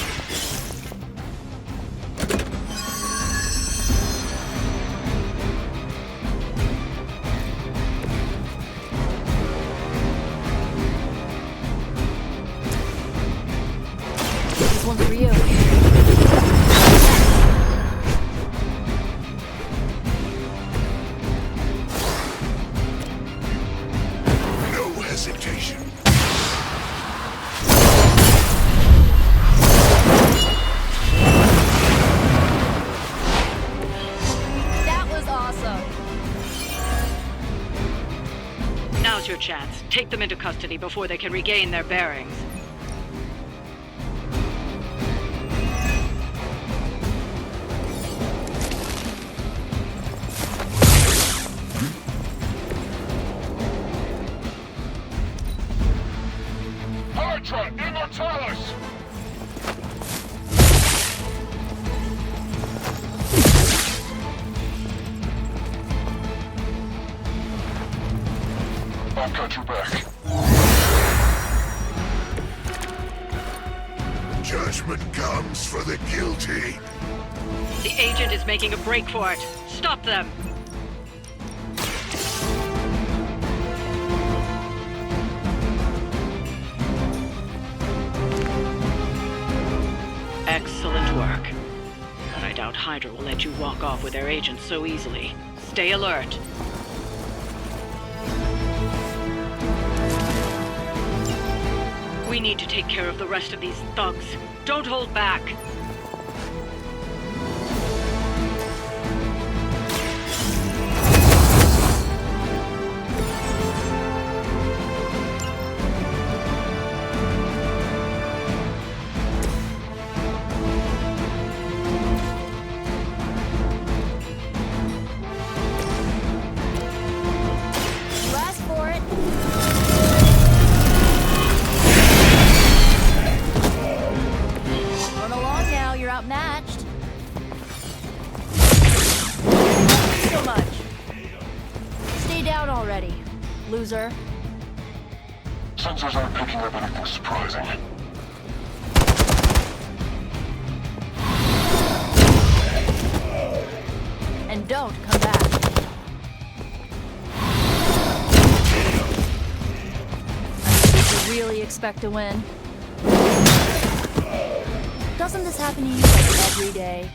This one's for you. No hesitation. That was awesome. Now's your chance. Take them into custody before they can regain their bearings. Hydra Immortalis! I've got your back. Judgment comes for the guilty. The agent is making a break for it. Stop them! Excellent work. But I doubt Hydra will let you walk off with their agent so easily. Stay alert. We need to take care of the rest of these thugs. Don't hold back. Loser. Sensors aren't picking up anything surprising. And don't come back. Did you really expect to win? Doesn't this happen to you like every day?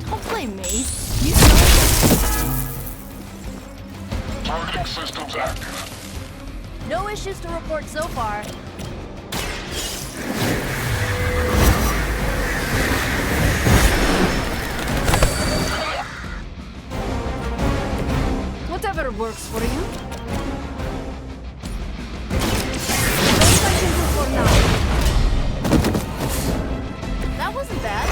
Don't blame me. You know. Targeting systems active. No issues to report so far. Whatever works for you. That wasn't bad.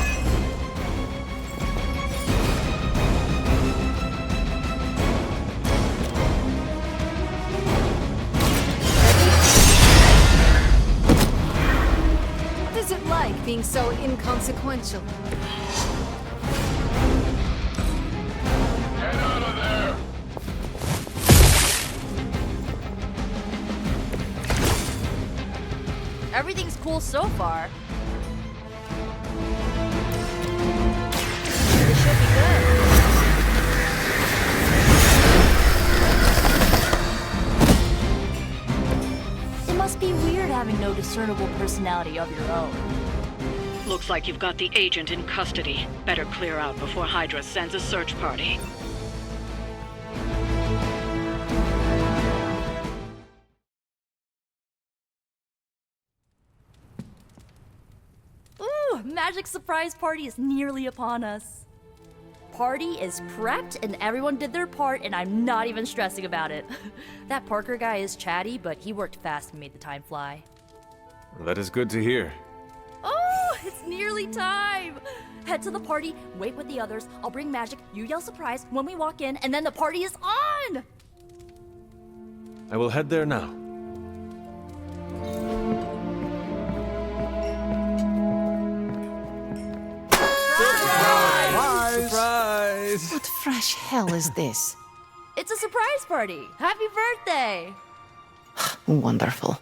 What is it like being so inconsequential? Get out of there! Everything's cool so far. This should be good. It must be weird having no discernible personality of your own. Looks like you've got the agent in custody. Better clear out before Hydra sends a search party. Ooh, magic surprise party is nearly upon us. Party is prepped and everyone did their part and I'm not even stressing about it. That Parker guy is chatty, but he worked fast and made the time fly. That is good to hear. Oh, it's nearly time! Head to the party, wait with the others, I'll bring magic, you yell surprise when we walk in, and then the party is on! I will head there now. Surprise! What fresh hell is this? It's a surprise party! Happy birthday! Wonderful.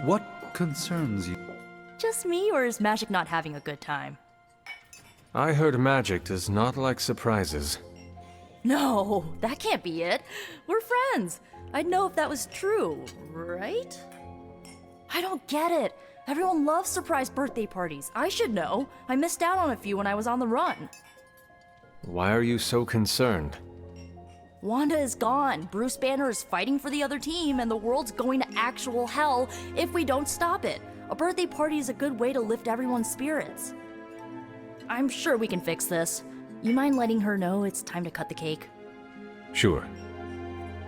What concerns you? Just me, or is magic not having a good time? I heard magic does not like surprises. No, that can't be it. We're friends. I'd know if that was true, right? I don't get it. Everyone loves surprise birthday parties. I should know. I missed out on a few when I was on the run. Why are you so concerned? Wanda is gone. Bruce Banner is fighting for the other team, and the world's going to actual hell if we don't stop it. A birthday party is a good way to lift everyone's spirits. I'm sure we can fix this. You mind letting her know it's time to cut the cake? Sure.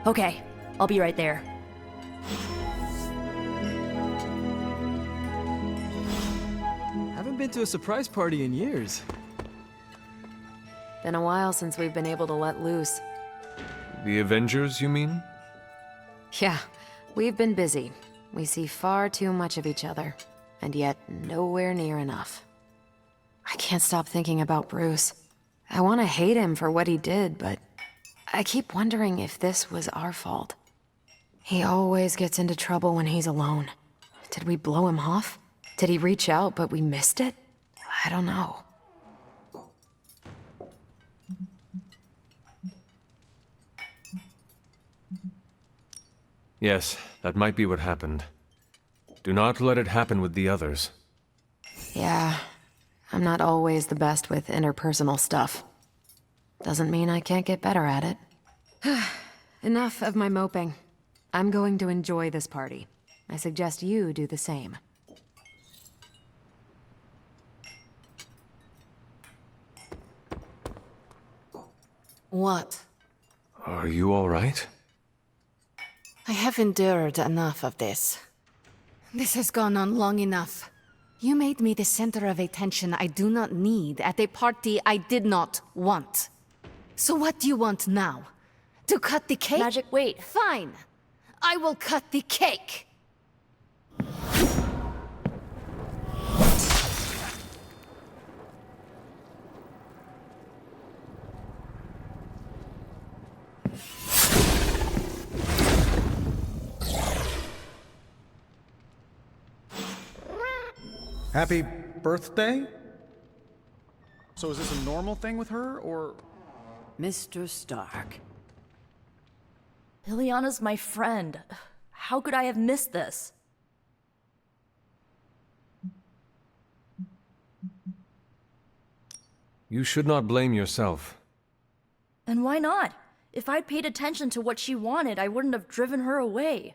Okay, I'll be right there. Haven't been to a surprise party in years. Been a while since we've been able to let loose. The Avengers, you mean? Yeah, we've been busy. We see far too much of each other, and yet nowhere near enough. I can't stop thinking about Bruce. I want to hate him for what he did, but I keep wondering if this was our fault. He always gets into trouble when he's alone. Did we blow him off? Did he reach out, but we missed it? I don't know. Yes, that might be what happened. Do not let it happen with the others. Yeah, I'm not always the best with interpersonal stuff. Doesn't mean I can't get better at it. Enough of my moping. I'm going to enjoy this party. I suggest you do the same. What? Are you all right? I have endured enough of this. This has gone on long enough. You made me the center of attention I do not need at a party I did not want. So what do you want now? To cut the cake? Magic, wait. Fine. I will cut the cake. Happy birthday? So is this a normal thing with her, or...? Mr. Stark. Ileana's my friend. How could I have missed this? You should not blame yourself. And why not? If I'd paid attention to what she wanted, I wouldn't have driven her away.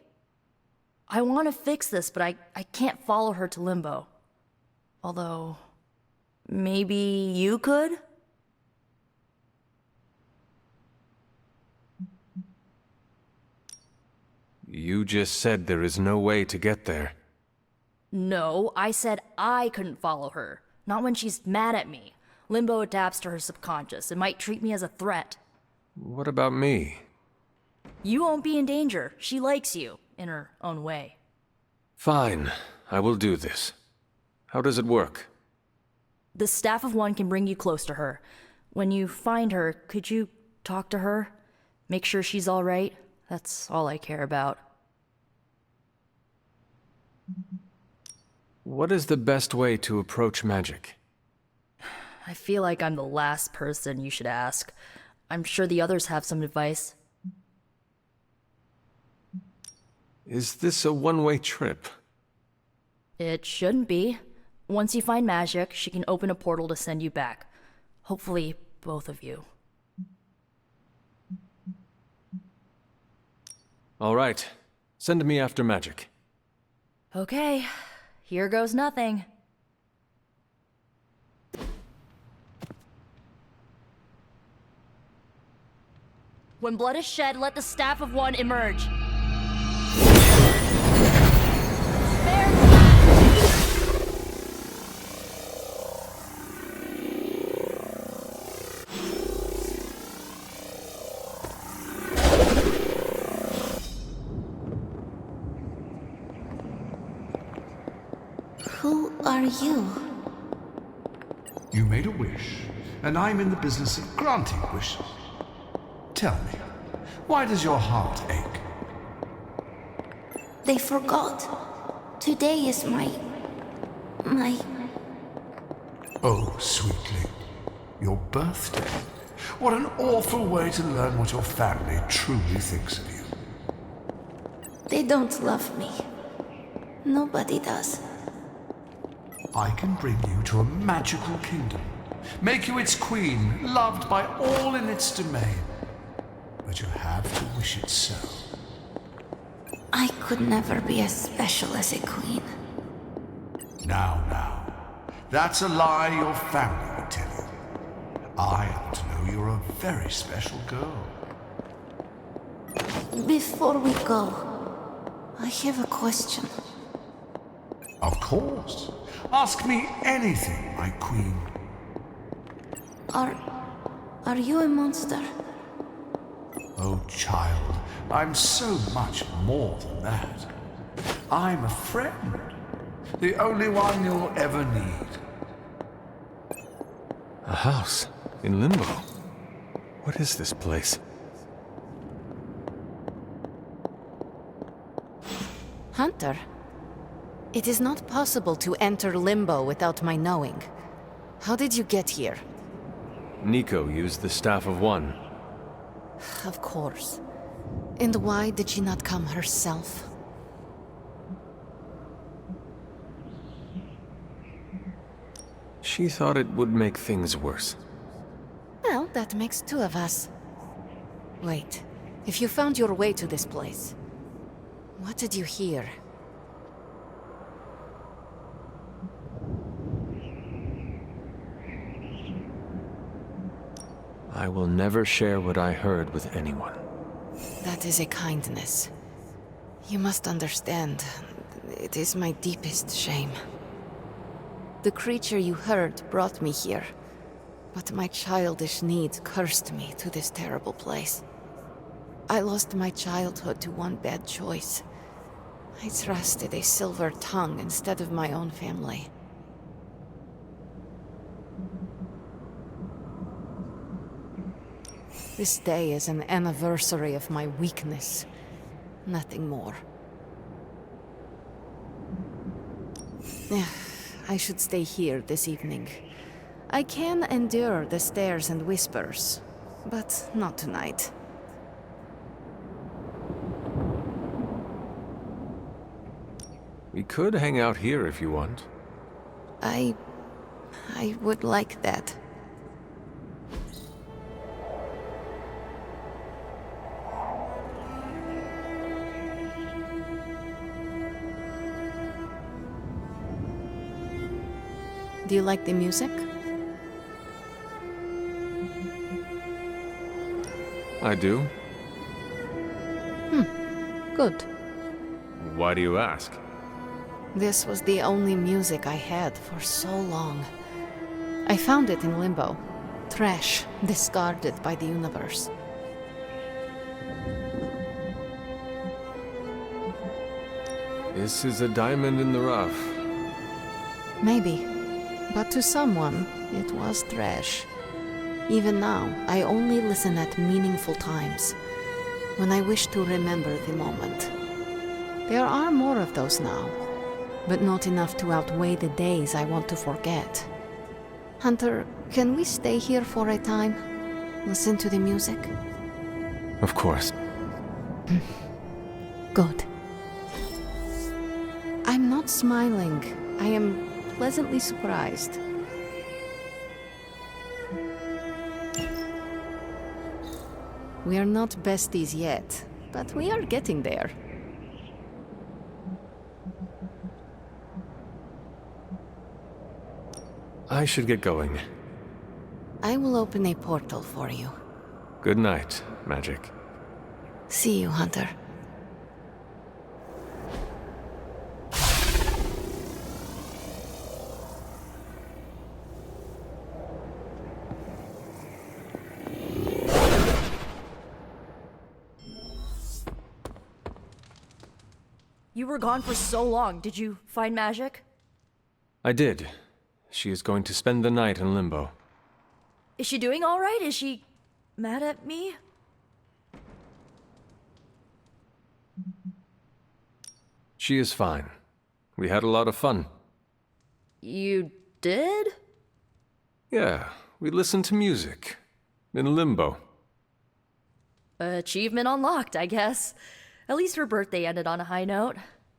I want to fix this, but I can't follow her to Limbo. Although, maybe you could? You just said there is no way to get there. No, I said I couldn't follow her. Not when she's mad at me. Limbo adapts to her subconscious. It might treat me as a threat. What about me? You won't be in danger. She likes you, in her own way. Fine, I will do this. How does it work? The staff of one can bring you close to her. When you find her, could you talk to her? Make sure she's all right? That's all I care about. What is the best way to approach magic? I feel like I'm the last person you should ask. I'm sure the others have some advice. Is this a one-way trip? It shouldn't be. Once you find magic, she can open a portal to send you back. Hopefully, both of you. All right. Send me after magic. Okay. Here goes nothing. When blood is shed, let the staff of one emerge. Who are you? You made a wish, and I'm in the business of granting wishes. Tell me, why does your heart ache? They forgot. Today is my... Oh, sweetly, your birthday. What an awful way to learn what your family truly thinks of you. They don't love me. Nobody does. I can bring you to a magical kingdom, make you its queen, loved by all in its domain. But you have to wish it so. I could never be as special as a queen. Now, that's a lie your family would tell you. I happen to know you're a very special girl. Before we go, I have a question. Of course. Ask me anything, my queen. Are you a monster? Oh, child, I'm so much more than that. I'm a friend. The only one you'll ever need. A house in Limbo. What is this place? Hunter, it is not possible to enter Limbo without my knowing. How did you get here? Nico used the Staff of One. Of course. And why did she not come herself? She thought it would make things worse. Well, that makes two of us. Wait, if you found your way to this place, what did you hear? I will never share what I heard with anyone. That is a kindness. You must understand, it is my deepest shame. The creature you heard brought me here, but my childish need cursed me to this terrible place. I lost my childhood to one bad choice. I trusted a silver tongue instead of my own family. This day is an anniversary of my weakness. Nothing more. I should stay here this evening. I can endure the stares and whispers, but not tonight. We could hang out here if you want. I would like that. Do you like the music? I do. Good. Why do you ask? This was the only music I had for so long. I found it in limbo. Trash, discarded by the universe. This is a diamond in the rough. Maybe. But to someone, it was trash. Even now, I only listen at meaningful times, when I wish to remember the moment. There are more of those now, but not enough to outweigh the days I want to forget. Hunter, can we stay here for a time? Listen to the music? Of course. Good. I'm not smiling. I am pleasantly surprised. We are not besties yet, but we are getting there. I should get going. I will open a portal for you. Good night, Magic. See you, Hunter. You were gone for so long. Did you find Magic? I did. She is going to spend the night in limbo. Is she doing all right? Is she mad at me? She is fine. We had a lot of fun. You did? Yeah, we listened to music. In limbo. Achievement unlocked, I guess. At least her birthday ended on a high note.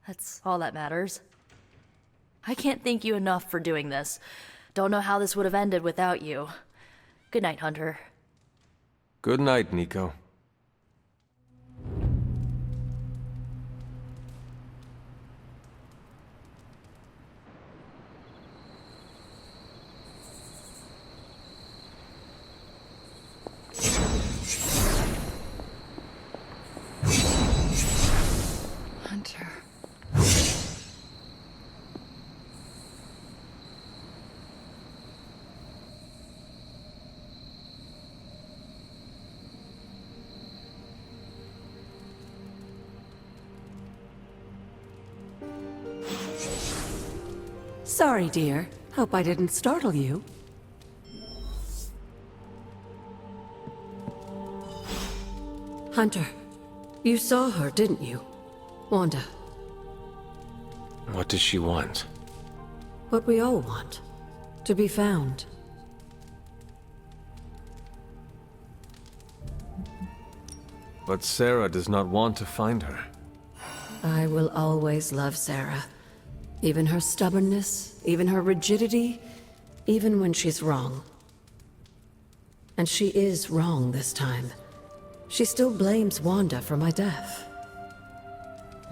That's all that matters. I can't thank you enough for doing this. Don't know how this would have ended without you. Good night, Hunter. Good night, Nico. Hunter. Sorry, dear. Hope I didn't startle you. Hunter, you saw her, didn't you? Wanda. What does she want? What we all want. To be found. But Sarah does not want to find her. I will always love Sarah. Even her stubbornness, even her rigidity, even when she's wrong. And she is wrong this time. She still blames Wanda for my death.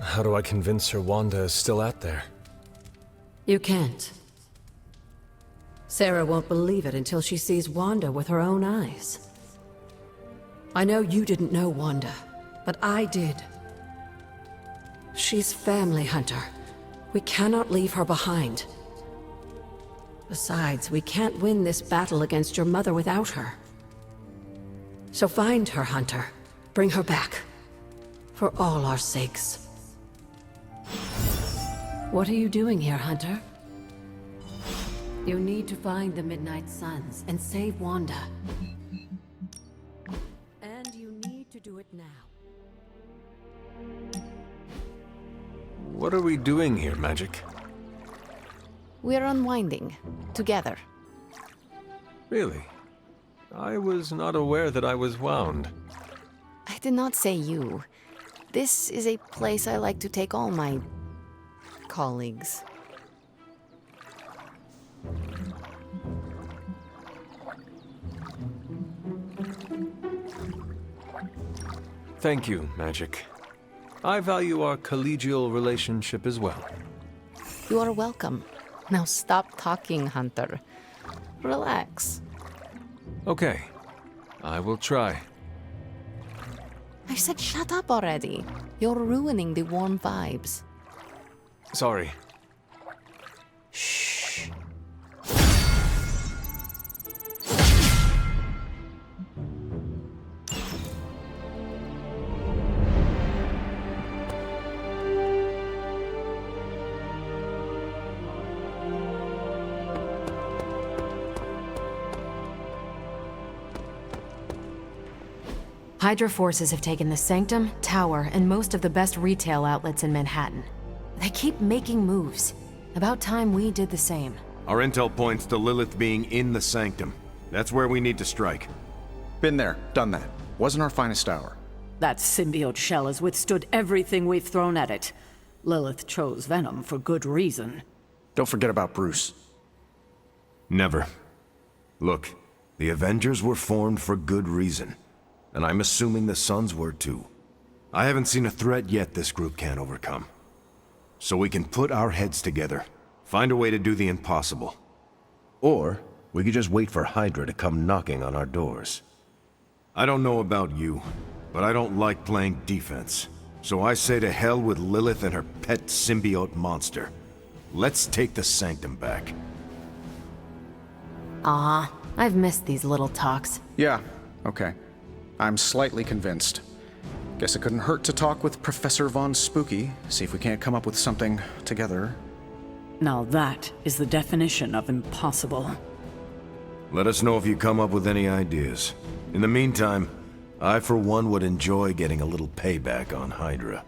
How do I convince her Wanda is still out there? You can't. Sarah won't believe it until she sees Wanda with her own eyes. I know you didn't know Wanda, but I did. She's family, Hunter. We cannot leave her behind. Besides, we can't win this battle against your mother without her. So find her, Hunter. Bring her back. For all our sakes. What are you doing here, Hunter? You need to find the Midnight Suns and save Wanda. And you need to do it now. What are we doing here, Magic? We're unwinding. Together. Really? I was not aware that I was wound. I did not say you. This is a place I like to take all my colleagues. Thank you, Magic. I value our collegial relationship as well. You are welcome. Now stop talking, Hunter. Relax. Okay. I will try. I said shut up already. You're ruining the warm vibes. Sorry. Shh. Hydra forces have taken the Sanctum, Tower, and most of the best retail outlets in Manhattan. They keep making moves. About time we did the same. Our intel points to Lilith being in the Sanctum. That's where we need to strike. Been there, done that. Wasn't our finest hour. That symbiote shell has withstood everything we've thrown at it. Lilith chose Venom for good reason. Don't forget about Bruce. Never. Look, the Avengers were formed for good reason. And I'm assuming the Suns were too. I haven't seen a threat yet this group can't overcome. So we can put our heads together, find a way to do the impossible. Or we could just wait for Hydra to come knocking on our doors. I don't know about you, but I don't like playing defense. So I say to hell with Lilith and her pet symbiote monster. Let's take the Sanctum back. Ah, I've missed these little talks. Yeah, okay. I'm slightly convinced. Guess it couldn't hurt to talk with Professor Von Spooky, see if we can't come up with something together. Now that is the definition of impossible. Let us know if you come up with any ideas. In the meantime, I for one would enjoy getting a little payback on Hydra.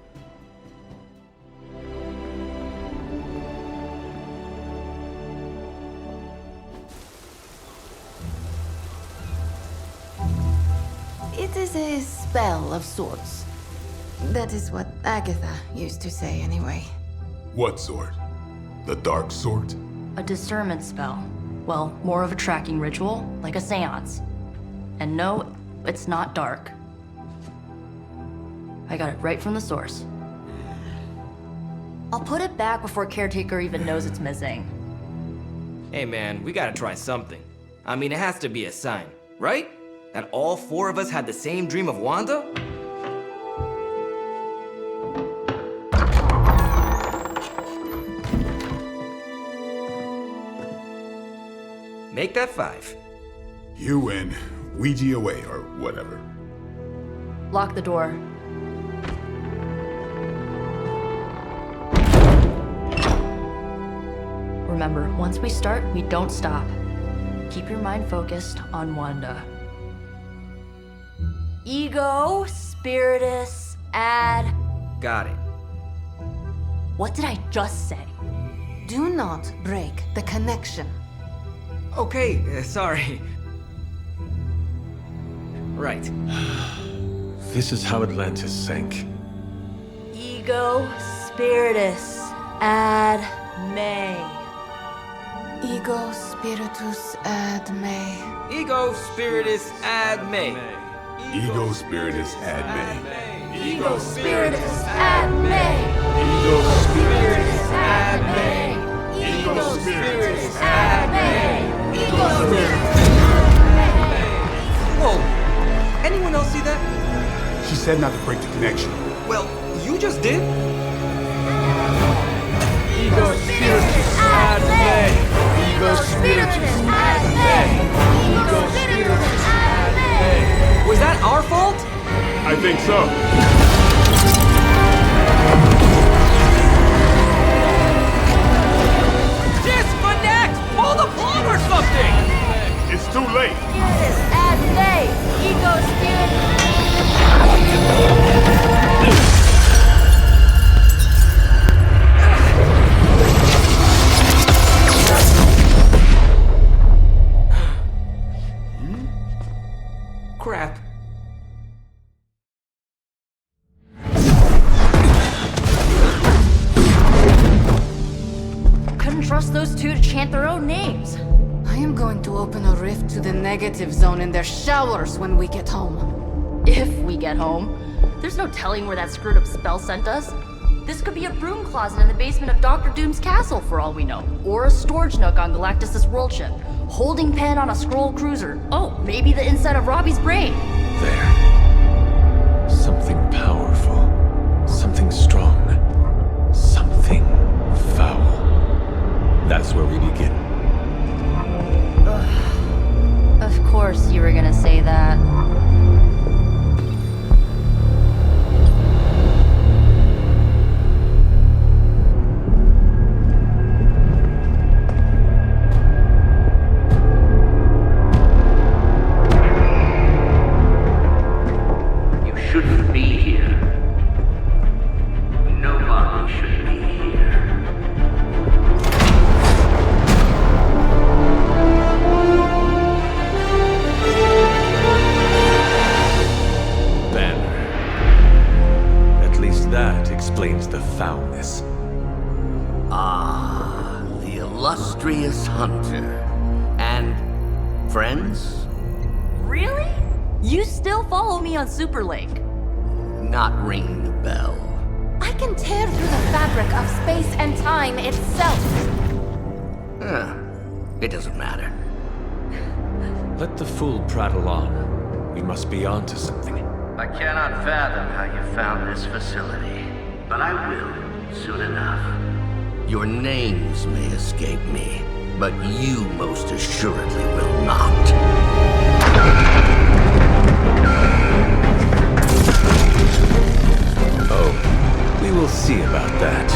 It is a spell of sorts. That is what Agatha used to say, anyway. What sort? The dark sort? A discernment spell. Well, more of a tracking ritual, like a seance. And no, it's not dark. I got it right from the source. I'll put it back before Caretaker even knows it's missing. Hey man, we gotta try something. I mean, it has to be a sign, right? That all four of us had the same dream of Wanda? Make that 5. You win. Ouija away, or whatever. Lock the door. Remember, once we start, we don't stop. Keep your mind focused on Wanda. Ego, spiritus, add... Got it. What did I just say? Do not break the connection. Okay, sorry. Right. This is how Atlantis sank. Ego, spiritus, ad, may. Ego spiritus ad me. Ego spiritus ad me. Ego spiritus ad me. Ego spiritus ad me. Ego spiritus ad me. Ego spiritus ad me. Ego spiritus. Whoa! Anyone else see that? She said not to break the connection. Well, you just did. Ego spiritus ad me. Ego spiritus ad me. Ego spiritus ad me. Was that our fault? I think so. Disconnect! Pull the plug or something! It's too late. Spiritus ad me. Ego spiritus. Crap. Couldn't trust those two to chant their own names. I am going to open a rift to the negative zone in their showers when we get home. If we get home. There's no telling where that screwed up spell sent us. This could be a broom closet in the basement of Dr. Doom's castle for all we know. Or a storage nook on Galactus' world ship. Holding pen on a scroll cruiser. Oh, maybe the inside of Robbie's brain. There. Something powerful. Something strong. Something foul. That's where we begin. Of course you were gonna say that. Shouldn't be here. Nobody should be here. Banner. At least that explains the foulness. Ah, the illustrious hunter. And friends? Really? You still follow me on Superlink? Not ringing the bell. I can tear through the fabric of space and time itself. It doesn't matter. Let the fool prattle on. We must be on to something. I cannot fathom how you found this facility, but I will soon enough. Your names may escape me, but you most assuredly will not. Oh, we will see about that.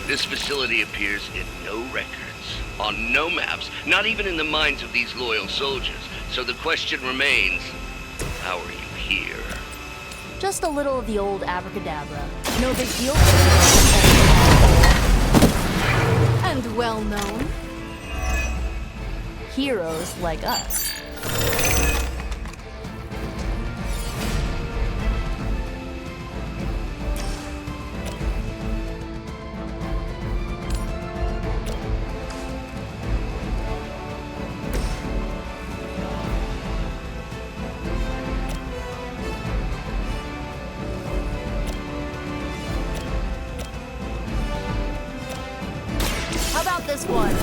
This facility appears in no records, on no maps, not even in the minds of these loyal soldiers. So the question remains, how are you here? Just a little of the old abracadabra. No big deal. And well known. Heroes like us. How about this one?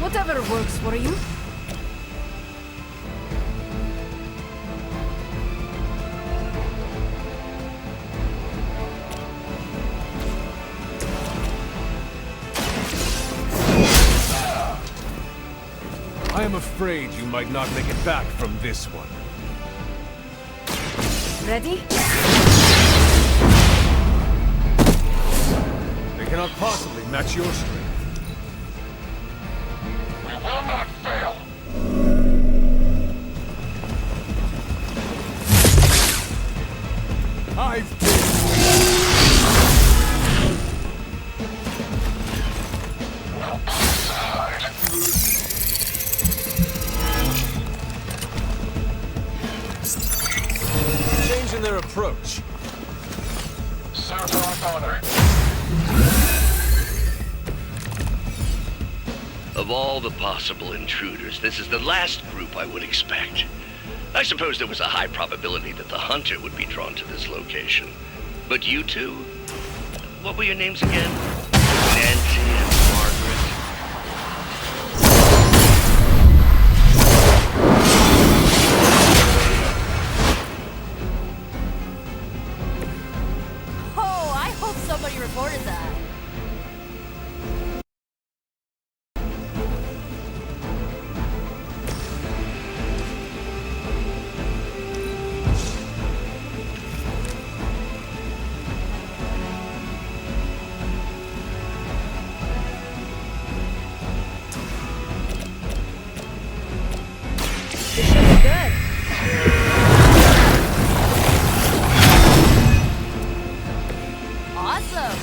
Whatever works for you. I am afraid you might not make it back from this one. Ready? They cannot possibly match your strength. We will not fail. I've been... in their approach. Serve her with honor. Of all the possible intruders, this is the last group I would expect. I suppose there was a high probability that the hunter would be drawn to this location. But you two? What were your names again? Nancy and Margaret? Oh, I hope somebody reported that. This should be good. Awesome.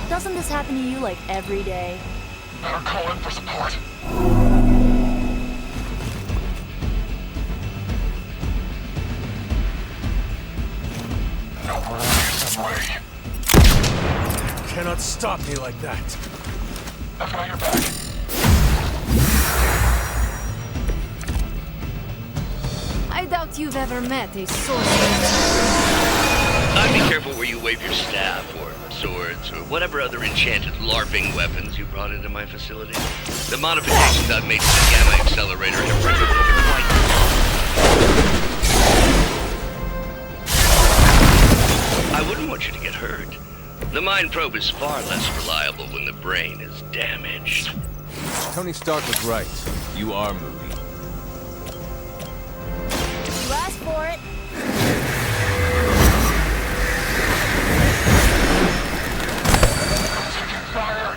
Doesn't this happen to you like every day? Better call in for support. No more ways away. You cannot stop me like that. I've got your back. I doubt you've ever met a sorcerer. I'd be careful where you wave your staff, or swords, or whatever other enchanted LARPing weapons you brought into my facility. The modifications I've made to the Gamma Accelerator have rendered it quite I wouldn't want you to get hurt. The mind probe is far less reliable when the brain is damaged. Tony Stark was right. You are moody. You asked for it. Fire!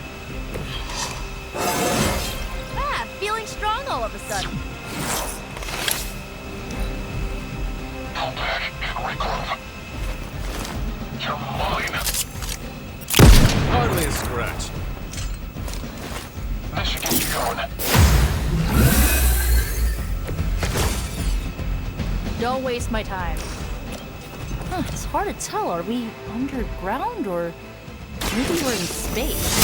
Ah, feeling strong all of a sudden. Pull back, Hickory Grove. You're mine. Hardly a scratch. This should get you going. Don't waste my time. Huh, it's hard to tell. Are we underground or maybe we're in space?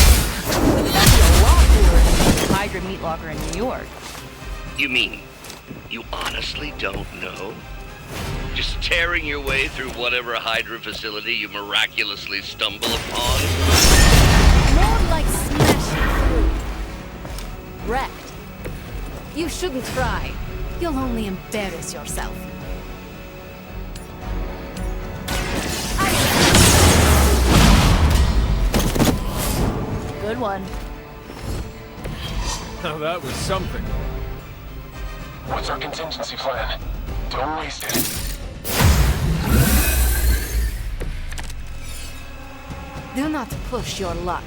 That'd be a lot cooler than the Hydra meat locker in New York. You mean, you honestly don't know? Just tearing your way through whatever Hydra facility you miraculously stumble upon? More like smashing through. Wrecked. You shouldn't try. You'll only embarrass yourself. Good one. Now that was something. What's our contingency plan? Don't waste it. Do not push your luck.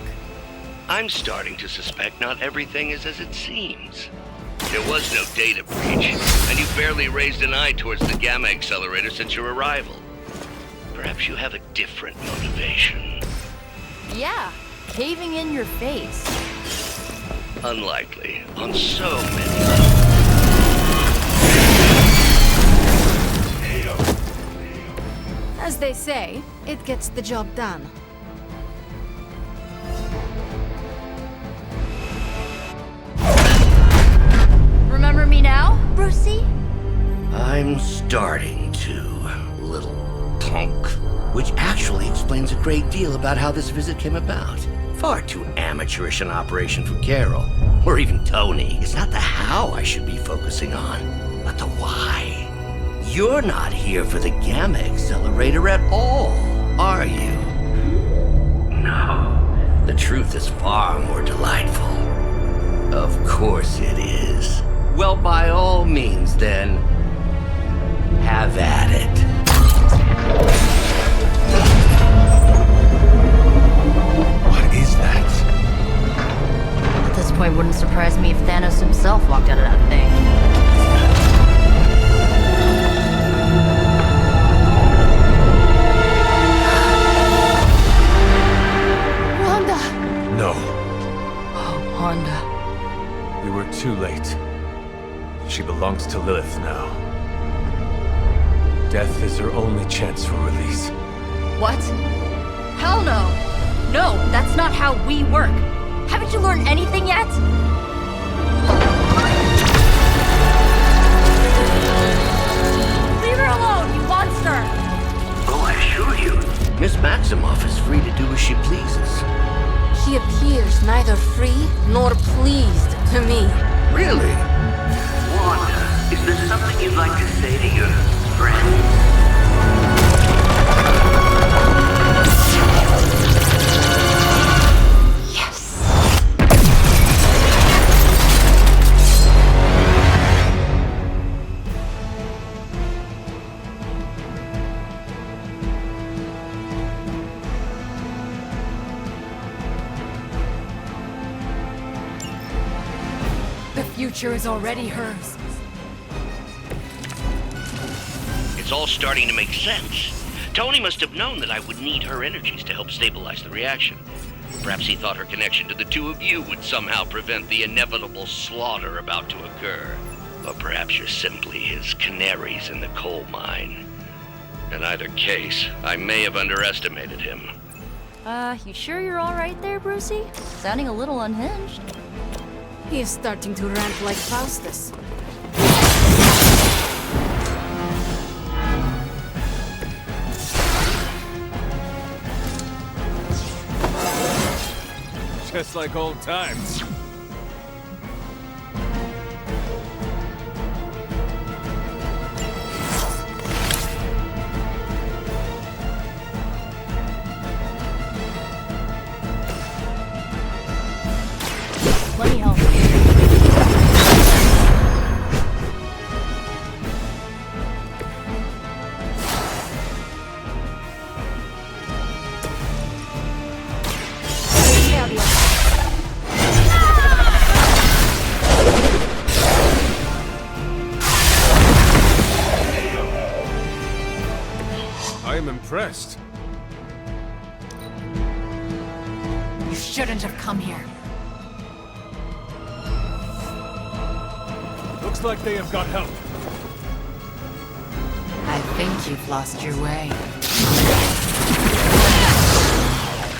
I'm starting to suspect not everything is as it seems. There was no data breach, and you barely raised an eye towards the Gamma Accelerator since your arrival. Perhaps you have a different motivation. Yeah, caving in your face. Unlikely, on so many levels. As they say, it gets the job done. Remember me now, Brucey? I'm starting to, little punk. Which actually explains a great deal about how this visit came about. Far too amateurish an operation for Carol, or even Tony. It's not the how I should be focusing on, but the why. You're not here for the Gamma Accelerator at all, are you? No. The truth is far more delightful. Of course it is. Well, by all means, then, have at it. What is that? At this point, wouldn't surprise me if Thanos himself walked out of that thing. belongs to Lilith now. Death is her only chance for release. What? Hell no! No, that's not how we work. Haven't you learned anything yet? Leave her alone, you monster! Oh, I assure you, Miss Maximoff is free to do as she pleases. She appears neither free nor pleased to me. Really? Wanda, is there something you'd like to say to your friends? The future is already hers. It's all starting to make sense. Tony must have known that I would need her energies to help stabilize the reaction. Perhaps he thought her connection to the two of you would somehow prevent the inevitable slaughter about to occur. Or perhaps you're simply his canaries in the coal mine. In either case, I may have underestimated him. You sure you're alright there, Brucey? Sounding a little unhinged. He is starting to rant like Faustus. Just like old times. Let me help. I am impressed. You shouldn't have come here. Looks like they have got help. I think you've lost your way.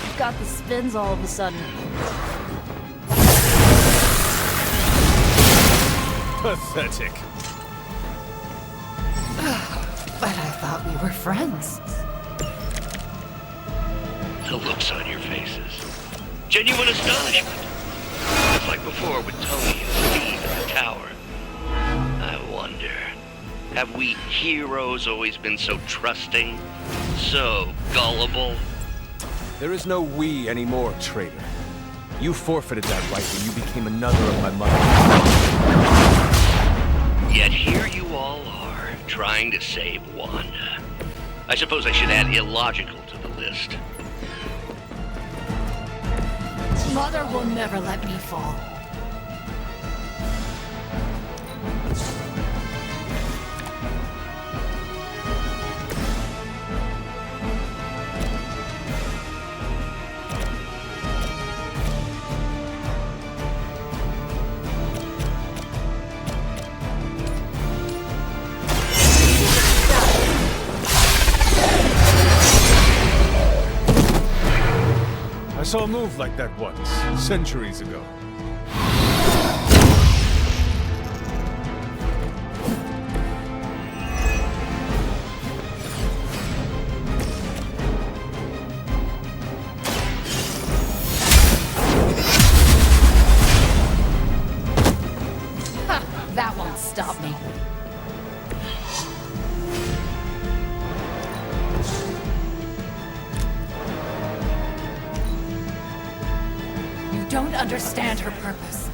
You've got the spins all of a sudden. Pathetic. But I thought we were friends. The looks on your faces. Genuine astonishment. Just like before with Tony and Steve at the tower. I wonder, have we heroes always been so trusting? So gullible? There is no we anymore, traitor. You forfeited that right when you became another of my mother. Yet here you all are, trying to save Wanda. I suppose I should add illogical to the list. Mother will never let me fall. I saw a move like that once, centuries ago. That won't stop me. You don't understand her purpose.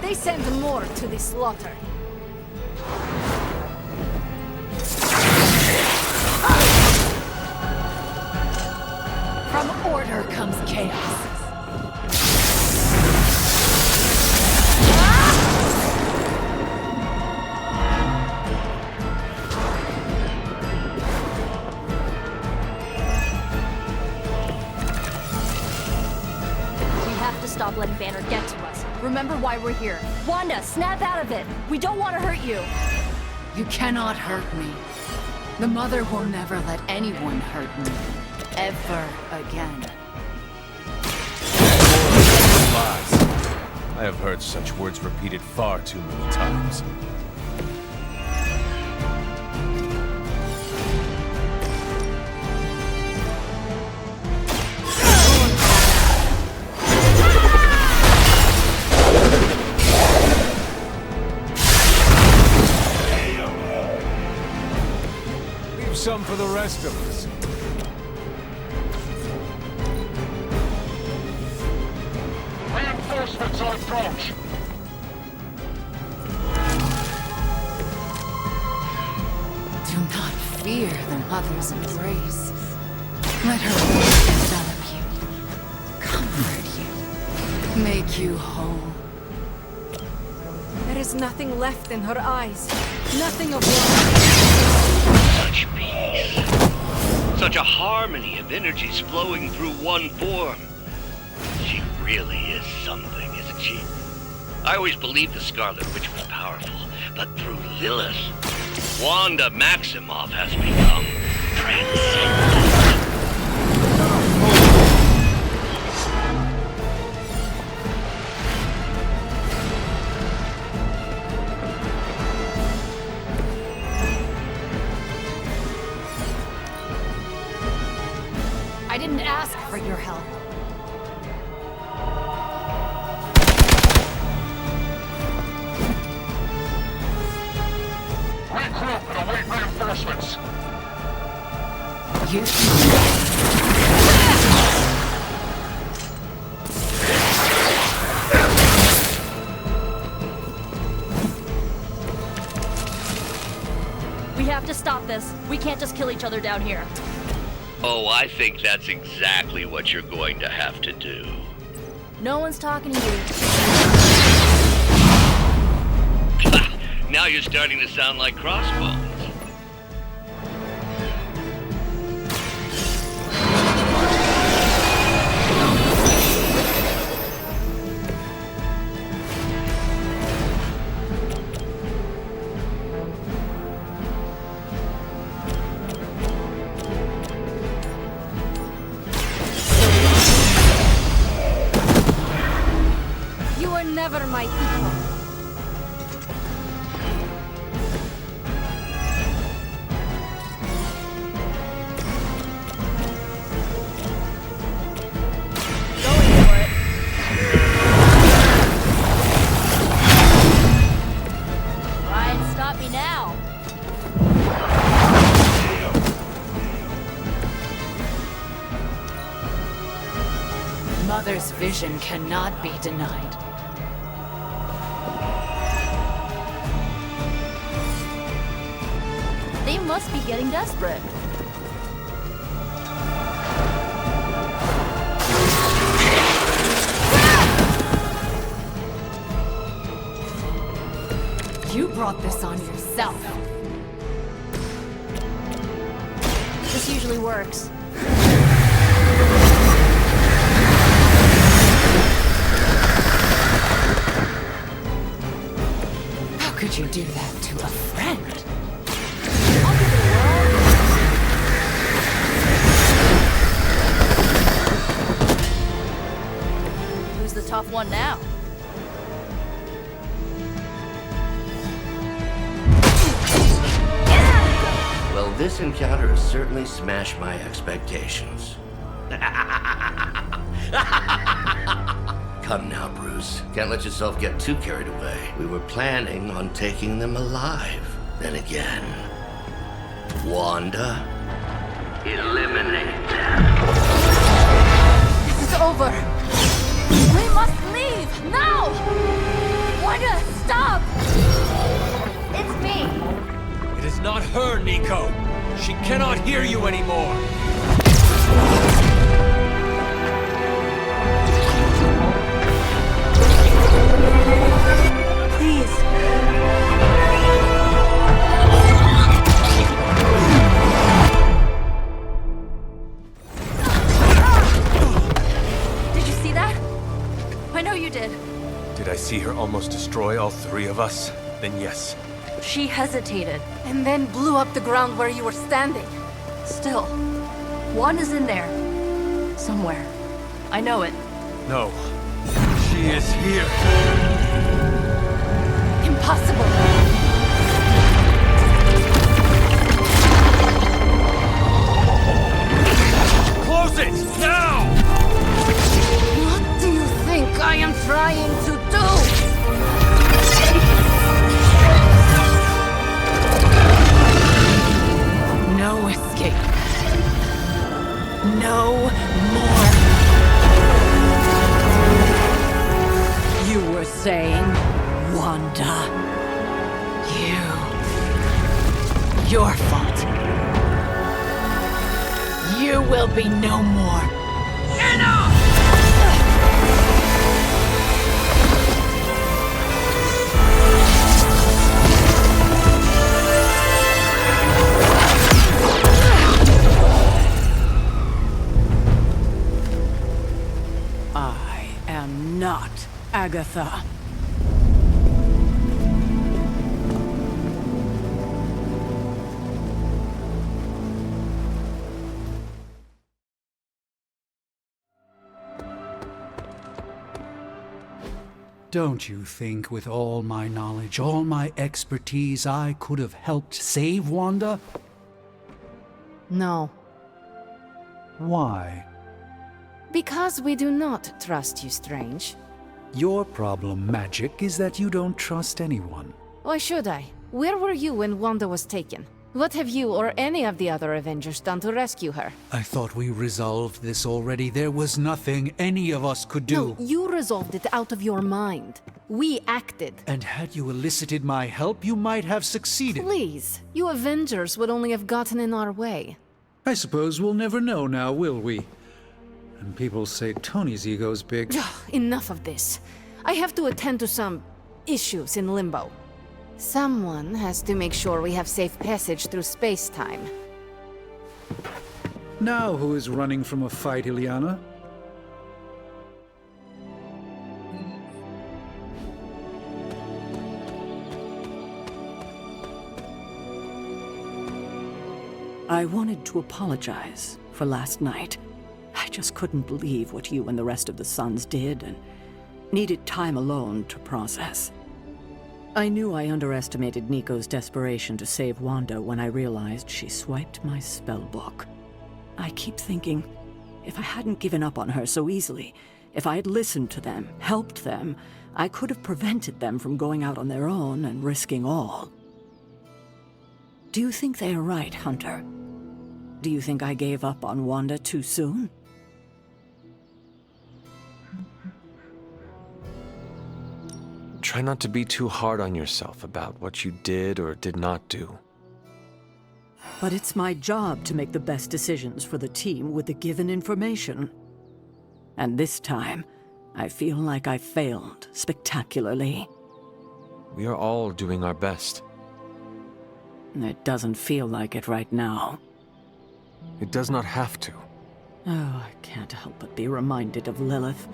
They send more to the slaughter. From order comes chaos. We have to stop letting Banner get to us. Remember why we're here. Wanda, snap out of it. We don't want to hurt you. You cannot hurt me. The Mother will never let anyone hurt me. Ever again. Lies. I have heard such words repeated far too many times. Leave some for the rest of us. Reinforcements on approach. Do not fear the Mother's embrace. Let her warmth envelop you, comfort you, make you whole. There is nothing left in her eyes. Nothing of love. Such peace. Such a harmony of energies flowing through one form. She really is something, isn't she? I always believed the Scarlet Witch was powerful, but through Lilith, Wanda Maximoff has become transcendent. I didn't ask for your help. Regroup and await reinforcements. You... We have to stop this. We can't just kill each other down here. Oh, I think that's exactly what you're going to have to do. No one's talking to you. Now you're starting to sound like Crossbones. You were never my equal. Ryan, stop me now. Mother's vision cannot be denied. They must be getting desperate. You brought this on yourself. This usually works. How could you do that to a friend? Who's the tough one now? Well, this encounter has certainly smashed my expectations. Come now, Bruce. Can't let yourself get too carried away. We were planning on taking them alive. Then again, Wanda? Eliminate them. This is over. We must leave now. Wanda, stop! It's me. It is not her, Nico. She cannot hear you anymore. Please. Did you see that? I know you did. Did I destroy all three of us, then yes. She hesitated. And then blew up the ground where you were standing. Still, Wanda's in there. Somewhere. I know it. No. She is here. Impossible! Close it! Now! What do you think I am trying to do? No escape. No more. You were saying, Wanda. Your fault. You will be no more. Enough! I am not Agatha. Don't you think with all my knowledge, all my expertise, I could have helped save Wanda? No. Why? Because we do not trust you, Strange. Your problem, Magic, is that you don't trust anyone. Why should I? Where were you when Wanda was taken? What have you or any of the other Avengers done to rescue her? I thought we resolved this already. There was nothing any of us could do. No, you resolved it out of your mind. We acted. And had you elicited my help, you might have succeeded. Please, you Avengers would only have gotten in our way. I suppose we'll never know now, will we? And people say Tony's ego's big. Enough of this. I have to attend to some issues in Limbo. Someone has to make sure we have safe passage through space-time. Now who is running from a fight, Ileana? I wanted to apologize for last night. I just couldn't believe what you and the rest of the SUNS did, and needed time alone to process. I knew I underestimated Nico's desperation to save Wanda when I realized she swiped my spellbook. I keep thinking, if I hadn't given up on her so easily, if I had listened to them, helped them, I could have prevented them from going out on their own and risking all. Do you think they are right, Hunter? Do you think I gave up on Wanda too soon? Try not to be too hard on yourself about what you did or did not do. But it's my job to make the best decisions for the team with the given information. And this time, I feel like I failed spectacularly. We are all doing our best. It doesn't feel like it right now. It does not have to. Oh, I can't help but be reminded of Lilith.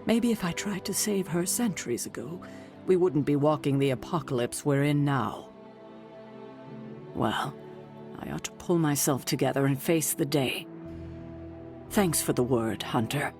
Maybe if I tried to save her centuries ago, we wouldn't be walking the apocalypse we're in now. Well, I ought to pull myself together and face the day. Thanks for the word, Hunter.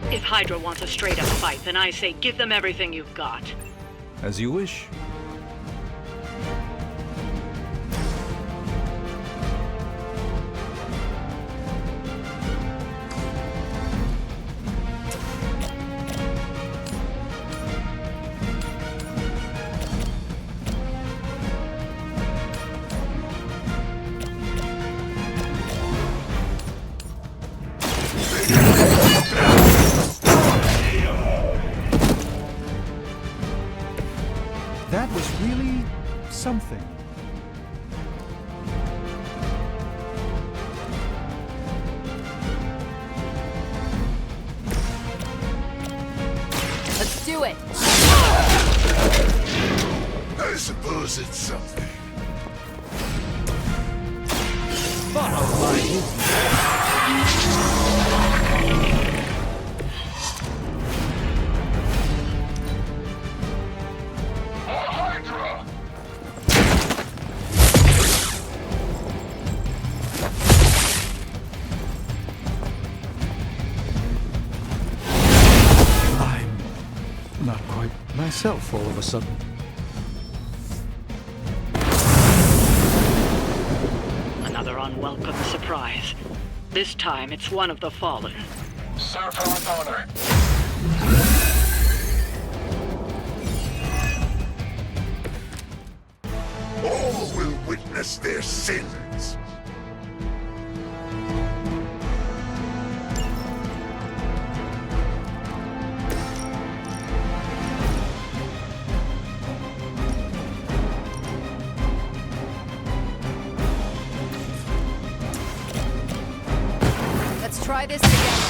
If Hydra wants a straight-up fight, then I say give them everything you've got. As you wish. something. Let's do it! I suppose it's something. Follow my I'm not quite myself all of a sudden. Another unwelcome surprise. This time it's one of the fallen. Serve her with honor. All will witness their sins. Let's try this again.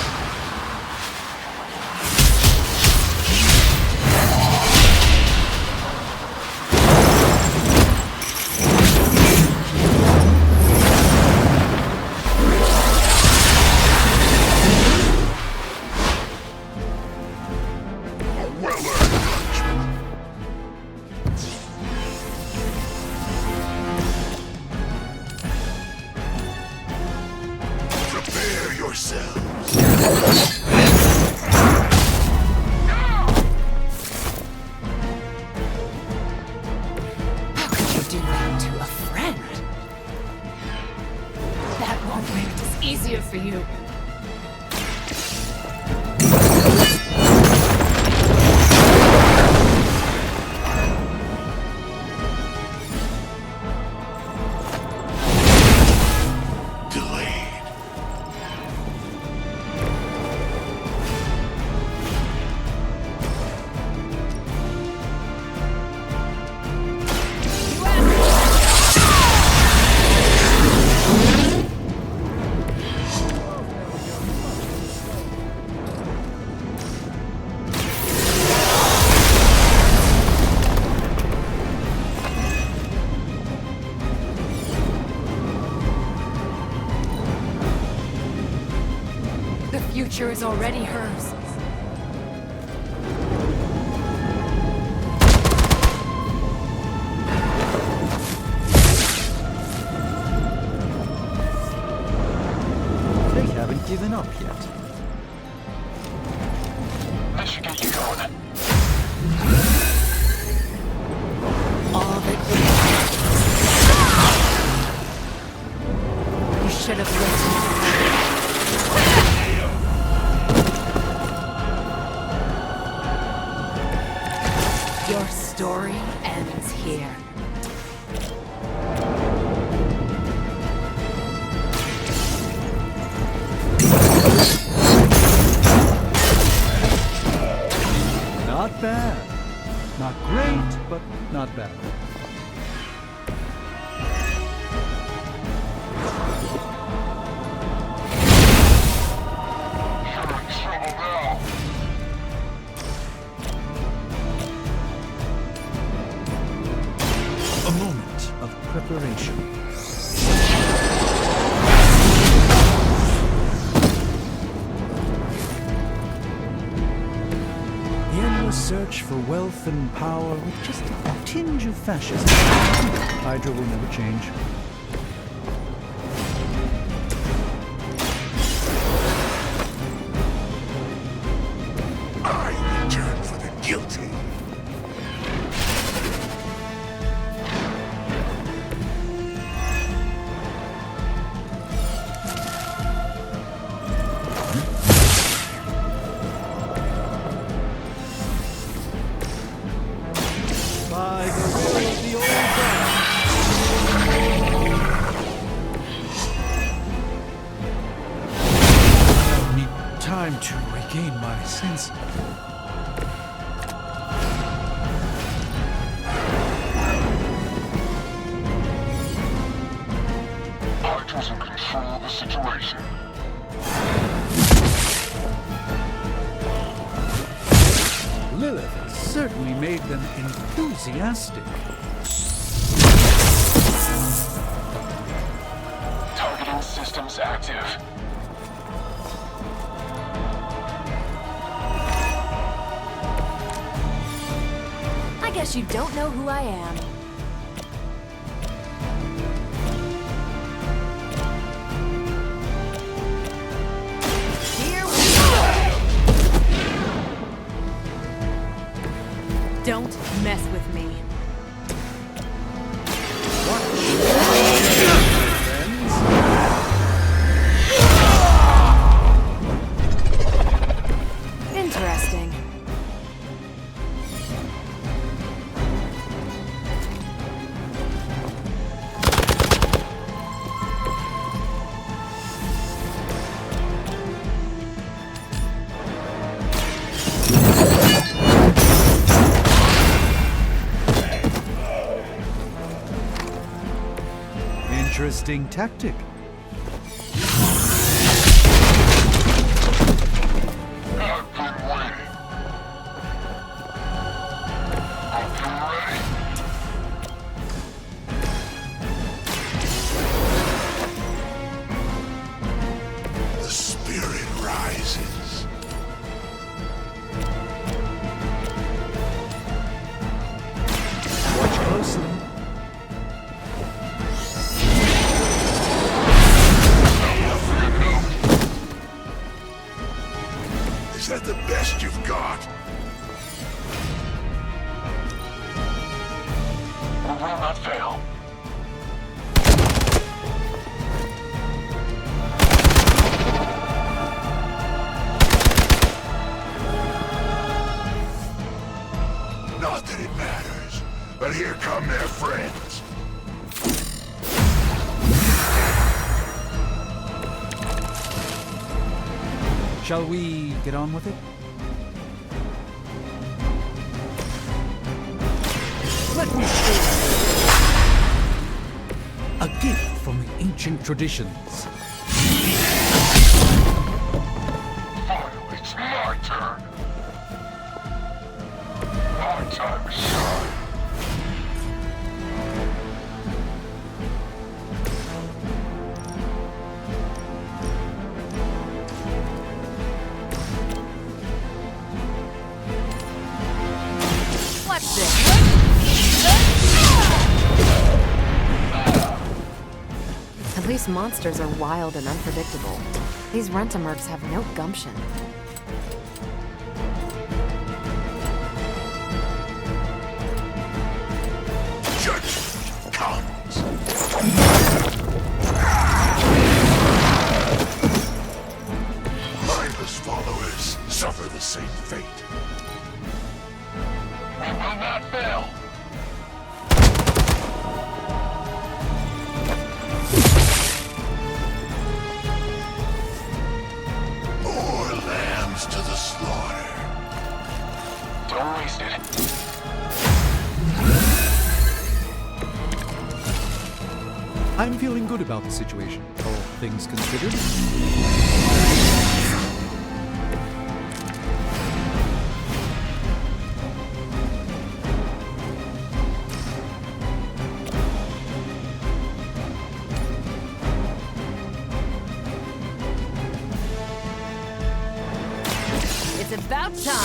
Prepare yourselves. How could you do that to a friend? That won't make this easier for you. Delayed. The future is already hers. They haven't given up yet. That should get you going. All that you should have listened. Your story ends here. Not bad. Not great, but not bad. A moment of preparation. The endless search for wealth and power with just a tinge of fascism. Hydra will never change. I return for the guilty. By the will of the old I need time to regain my sense. was in control of the situation. Lilith has certainly made them enthusiastic. Targeting systems active. I guess you don't know who I am. Here we go! Don't mess with me. Interesting. Interesting tactic. The spirit rises. Watch closely. Is that the best you've got? We will not fail. Not that it matters, but here come their friends. Shall we get on with it? Let me show you. A gift from the ancient traditions. Finally, it's my turn. My time to shine. Watch this. At least monsters are wild and unpredictable. These rent-a-mercs have no gumption. Judgment comes. Mindless followers suffer the same fate. We will not fail. More lambs to the slaughter. Don't waste it. I'm feeling good about the situation, all things considered. It's about time.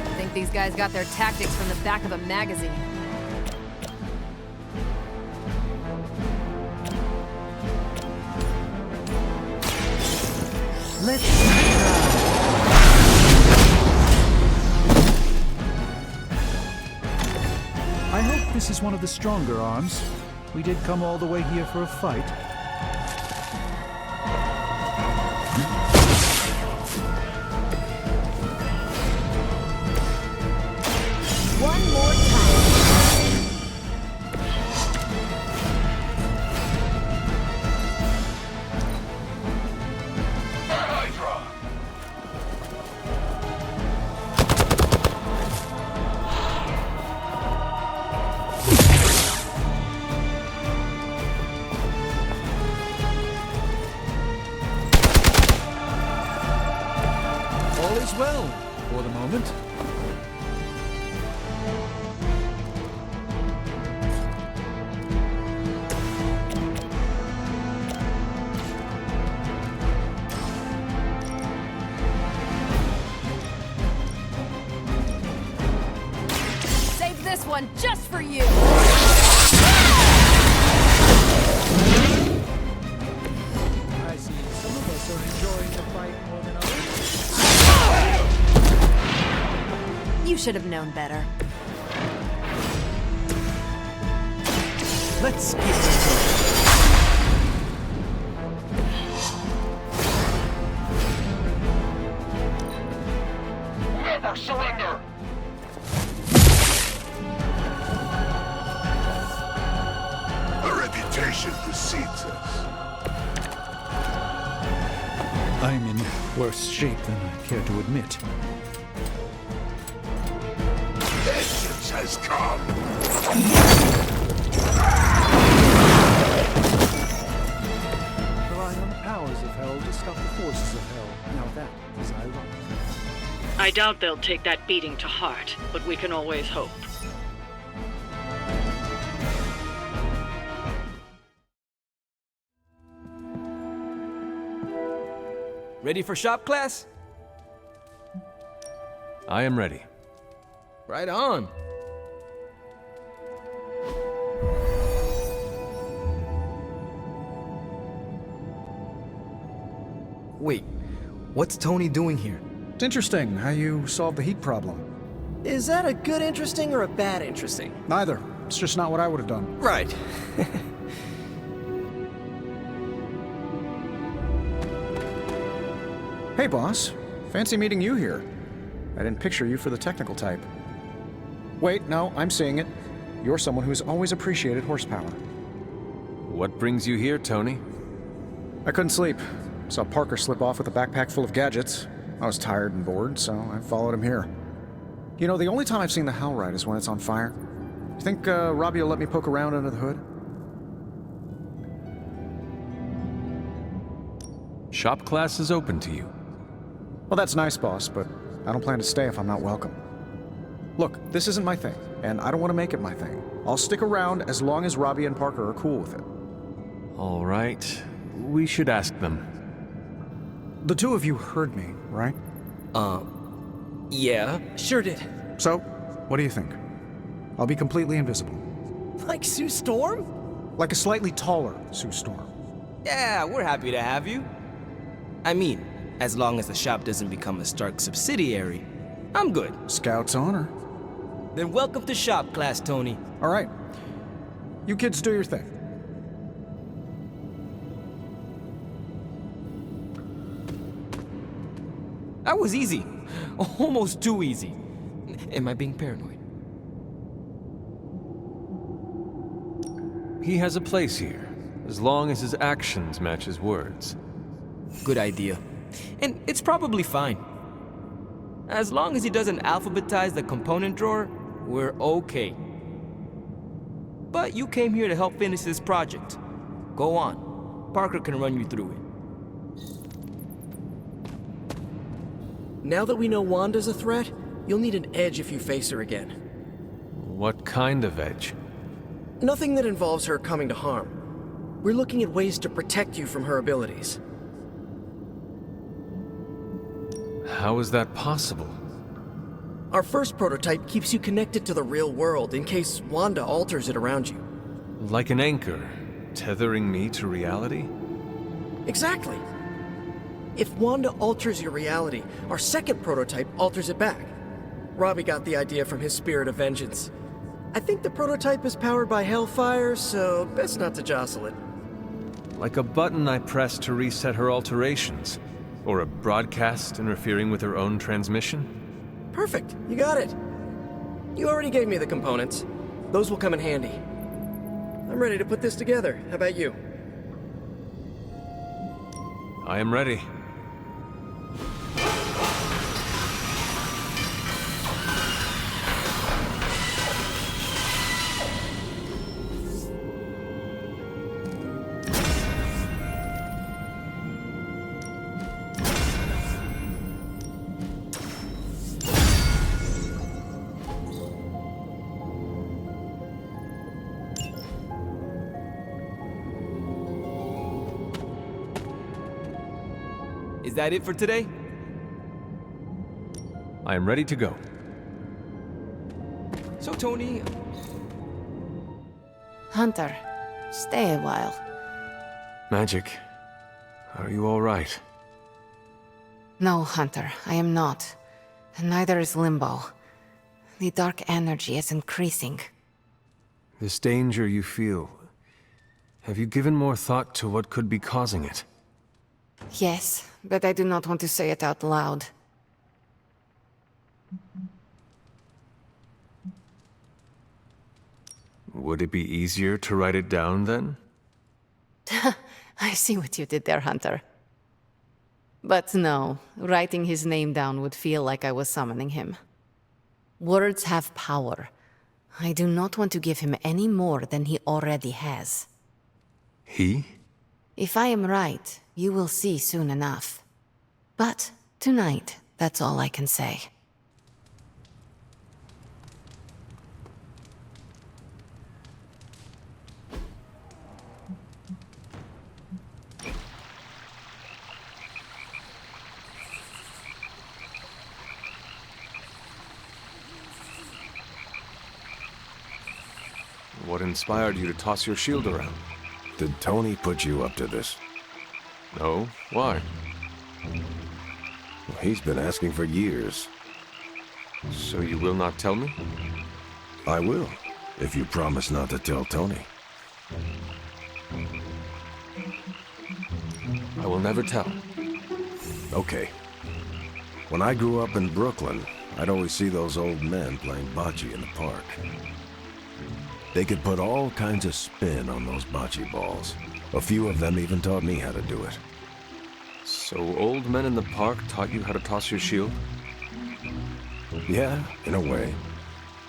I think these guys got their tactics from the back of a magazine. Let's try. I hope this is one of the stronger arms. We did come all the way here for a fight. One more time. Hydra! this one just for you! I see some of us are enjoying the fight more than others. You should have known better. Let's keep this going. Never surrender! The reputation precedes us. I'm in worse shape than I care to admit. Vengeance has come! Rely on the powers of hell to stop the forces of hell. Now that is ironic. I doubt they'll take that beating to heart, but we can always hope. Ready for shop class? I am ready. Right on. Wait, what's Tony doing here? It's interesting how you solved the heat problem. Is that a good interesting or a bad interesting? Neither. It's just not what I would have done. Right. Hey, boss. Fancy meeting you here. I didn't picture you for the technical type. Wait, no, I'm seeing it. You're someone who's always appreciated horsepower. What brings you here, Tony? I couldn't sleep. Saw Parker slip off with a backpack full of gadgets. I was tired and bored, so I followed him here. You know, the only time I've seen the hell ride is when it's on fire. You think Robbie will let me poke around under the hood? Shop class is open to you. Well, that's nice, boss, but I don't plan to stay if I'm not welcome. Look, this isn't my thing, and I don't want to make it my thing. I'll stick around as long as Robbie and Parker are cool with it. All right. We should ask them. The two of you heard me, right? Yeah. Sure did. So, what do you think? I'll be completely invisible. Like Sue Storm? Like a slightly taller Sue Storm. Yeah, we're happy to have you. I mean, as long as the shop doesn't become a Stark subsidiary, I'm good. Scout's honor. Then welcome to shop class, Tony. All right. You kids do your thing. That was easy. Almost too easy. Am I being paranoid? He has a place here, as long as his actions match his words. Good idea. And it's probably fine. As long as he doesn't alphabetize the component drawer, we're okay. But you came here to help finish this project. Go on. Parker can run you through it. Now that we know Wanda's a threat, you'll need an edge if you face her again. What kind of edge? Nothing that involves her coming to harm. We're looking at ways to protect you from her abilities. How is that possible? Our first prototype keeps you connected to the real world in case Wanda alters it around you. Like an anchor, tethering me to reality? Exactly. If Wanda alters your reality, our second prototype alters it back. Robbie got the idea from his spirit of vengeance. I think the prototype is powered by Hellfire, so best not to jostle it. Like a button I press to reset her alterations? Or a broadcast interfering with her own transmission? Perfect, you got it. You already gave me the components. Those will come in handy. I'm ready to put this together. How about you? I am ready. Is that it for today? I am ready to go. So, Tony... Hunter, stay a while. Magic, are you all right? No, Hunter, I am not. And neither is Limbo. The dark energy is increasing. This danger you feel, have you given more thought to what could be causing it? Yes, but I do not want to say it out loud. Would it be easier to write it down then? I see what you did there, Hunter. But no, writing his name down would feel like I was summoning him. Words have power. I do not want to give him any more than he already has. He? If I am right, you will see soon enough. But tonight, that's all I can say. What inspired you to toss your shield around? Did Tony put you up to this? No. Why? Well, he's been asking for years. So you will not tell me? I will, if you promise not to tell Tony. I will never tell. Okay. When I grew up in Brooklyn, I'd always see those old men playing bocce in the park. They could put all kinds of spin on those bocce balls. A few of them even taught me how to do it. So old men in the park taught you how to toss your shield? Yeah, in a way.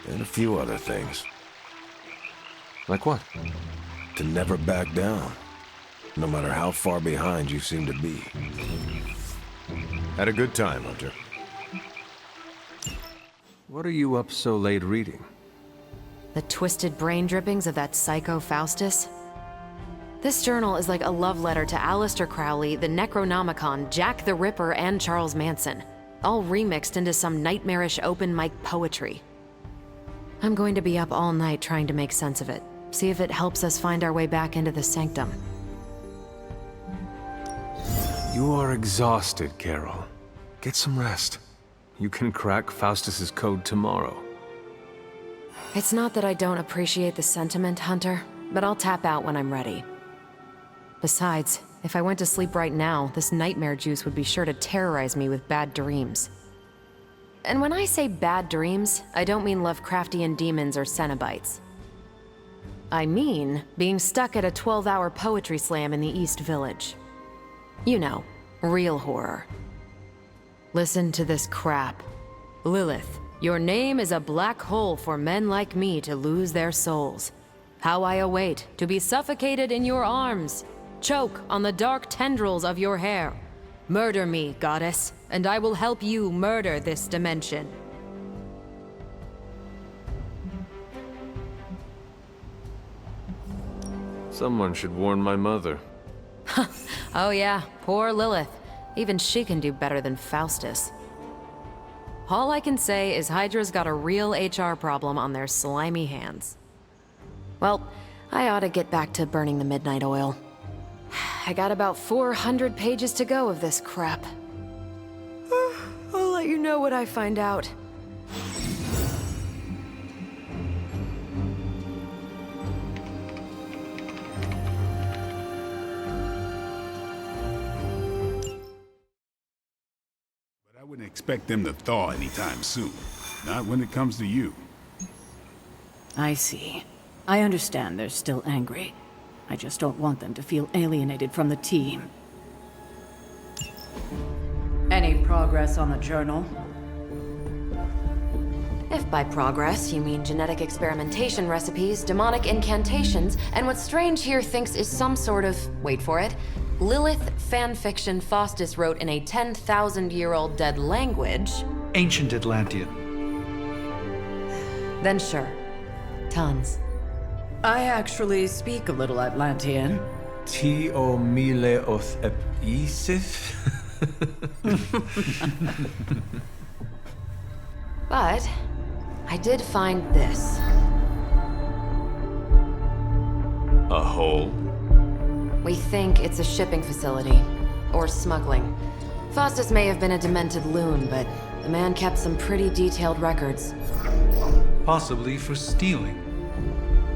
And a few other things. Like what? To never back down. No matter how far behind you seem to be. Had a good time, Hunter. What are you up so late reading? The twisted brain drippings of that psycho Faustus? This journal is like a love letter to Aleister Crowley, the Necronomicon, Jack the Ripper, and Charles Manson, all remixed into some nightmarish open mic poetry. I'm going to be up all night trying to make sense of it, see if it helps us find our way back into the sanctum. You are exhausted, Carol. Get some rest. You can crack Faustus's code tomorrow. It's not that I don't appreciate the sentiment, Hunter, but I'll tap out when I'm ready. Besides, if I went to sleep right now, this nightmare juice would be sure to terrorize me with bad dreams. And when I say bad dreams, I don't mean Lovecraftian demons or Cenobites. I mean being stuck at a 12-hour poetry slam in the East Village. You know, real horror. Listen to this crap. Lilith, your name is a black hole for men like me to lose their souls. How I await to be suffocated in your arms. Choke on the dark tendrils of your hair. Murder me, goddess, and I will help you murder this dimension. Someone should warn my mother. Oh yeah, poor Lilith. Even she can do better than Faustus. All I can say is Hydra's got a real HR problem on their slimy hands. Well, I ought to get back to burning the midnight oil. I got about 400 pages to go of this crap. I'll let you know what I find out. But I wouldn't expect them to thaw anytime soon. Not when it comes to you. I see. I understand they're still angry. I just don't want them to feel alienated from the team. Any progress on the journal? If by progress you mean genetic experimentation recipes, demonic incantations, and what Strange here thinks is some sort of, wait for it, Lilith fanfiction Faustus wrote in a 10,000-year-old dead language... Ancient Atlantean. Then sure. Tons. I actually speak a little Atlantean. Tio mile oth ep isif? But I did find this. A hole? We think it's a shipping facility. Or smuggling. Faustus may have been a demented loon, but the man kept some pretty detailed records. Possibly for stealing.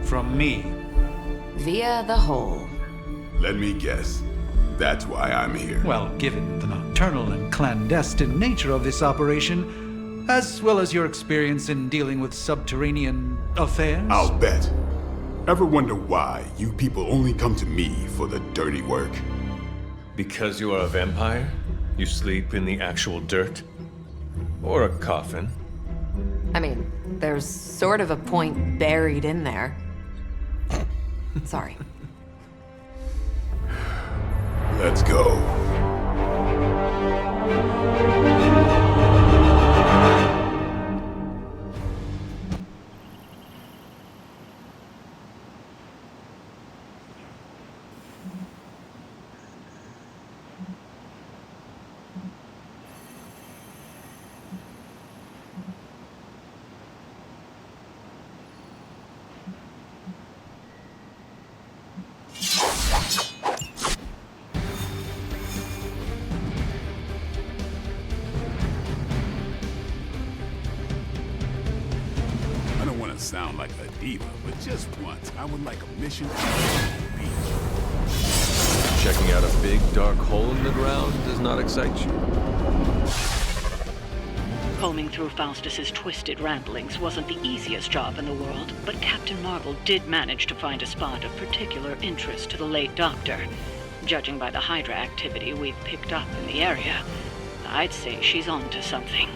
From me. Via the hole. Let me guess. That's why I'm here. Well, given the nocturnal and clandestine nature of this operation, as well as your experience in dealing with subterranean affairs... I'll bet. Ever wonder why you people only come to me for the dirty work? Because you are a vampire? You sleep in the actual dirt? Or a coffin? I mean, there's sort of a point buried in there. Sorry. Let's go. Sound like a diva, but just once, I would like a mission on the beach. Checking out a big dark hole in the ground does not excite you. Combing through Faustus's twisted ramblings wasn't the easiest job in the world, but Captain Marvel did manage to find a spot of particular interest to the late Doctor. Judging by the Hydra activity we've picked up in the area, I'd say she's on to something.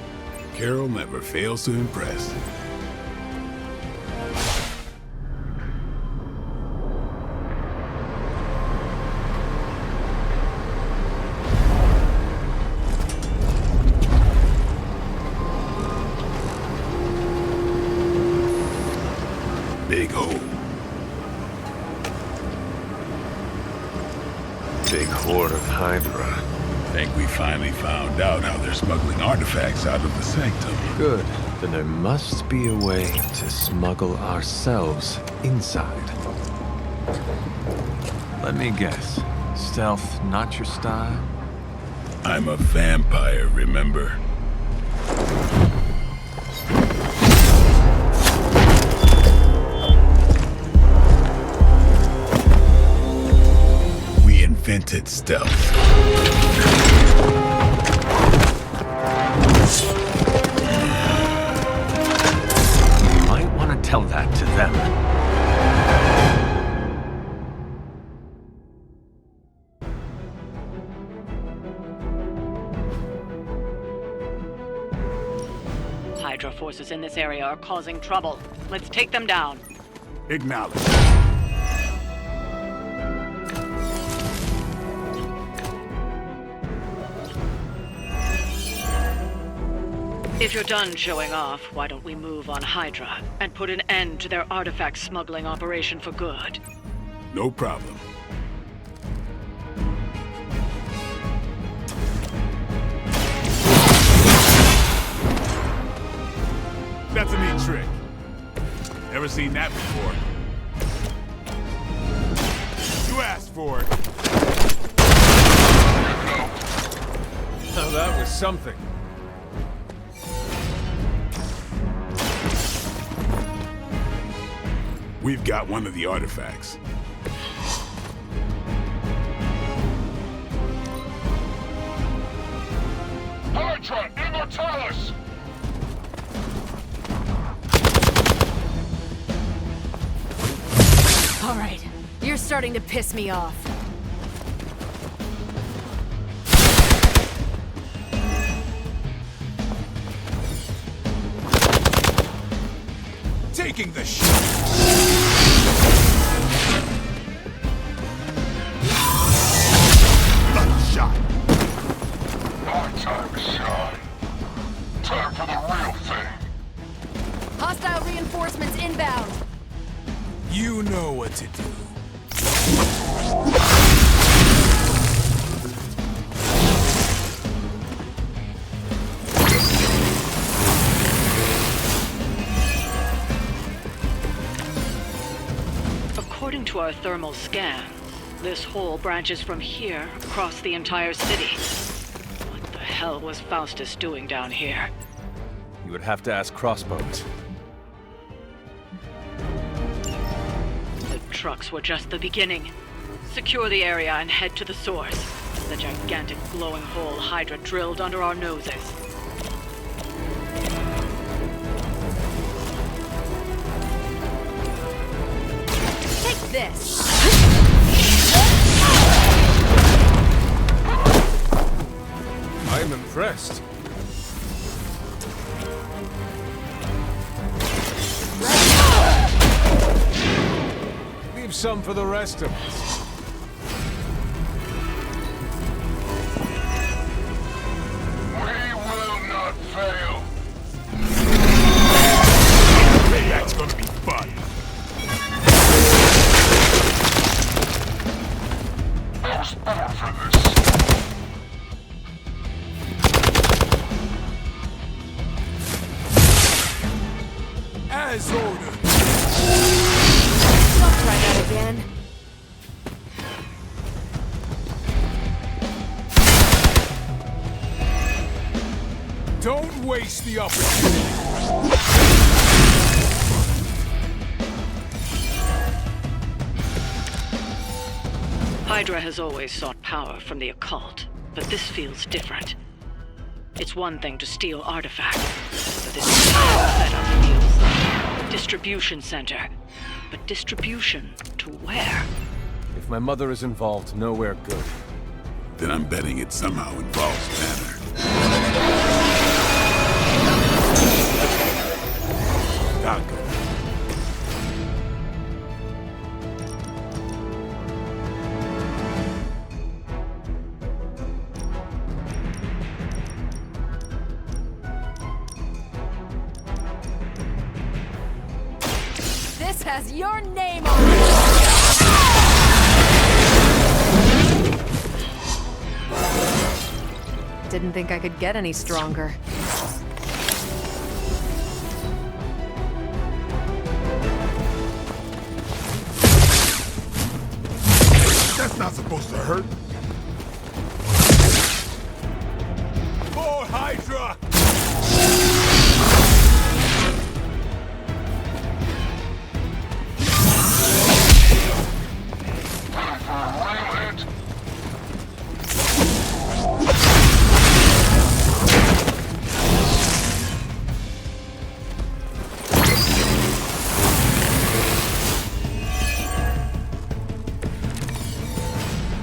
Carol never fails to impress. Big hole. Big horde of Hydra. Think we finally found out how they're smuggling artifacts out of the sanctum. Good. Then there must be a way to smuggle ourselves inside. Let me guess. Stealth not your style? I'm a vampire, remember? We invented stealth. You might want to tell that to them. Hydra forces in this area are causing trouble. Let's take them down. Acknowledge. If you're done showing off, why don't we move on Hydra and put an end to their artifact smuggling operation for good? No problem. That's a neat trick. Never seen that before. You asked for it. Now that was something. We've got one of the artifacts. Hydra Immortalis! All right, you're starting to piss me off. Taking the shot. My time to shine. Time for the real thing. Hostile reinforcements inbound. You know what to do. According to our thermal scans, this hole branches from here across the entire city. What the hell was Faustus doing down here? You would have to ask Crossbones. The trucks were just the beginning. Secure the area and head to the source. The gigantic glowing hole Hydra drilled under our noses. Take this! I am impressed. Leave some for the rest of us. We will not fail. That's gonna be fun. I was born for this. As ordered. Don't try that again. Don't waste the opportunity. Hydra has always sought power from the occult, but this feels different. It's one thing to steal artifacts, but this setup feels like a distribution center. But distribution to where? If my mother is involved, nowhere good. Then I'm betting it somehow involves Banner. Danke. This has your name on it! Didn't think I could get any stronger. That's not supposed to hurt. More Hydra!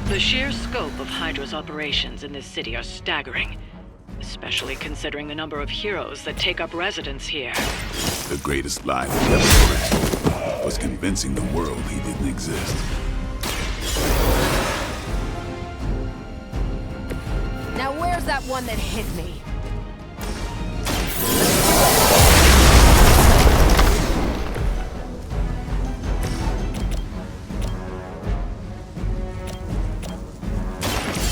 The sheer scope of Hydra's operations in this city are staggering, especially considering the number of heroes that take up residence here. The greatest lie that ever cracked was convincing the world he didn't exist. Now where's that one that hit me?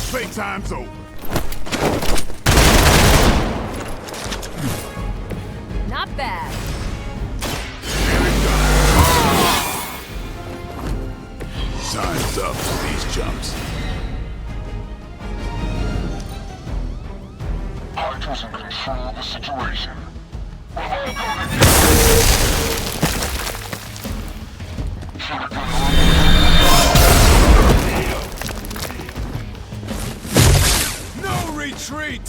Playtime's over. Not bad. Time's up for these jumps. Hydra's in control of the situation. We're all gonna Should have done No retreat!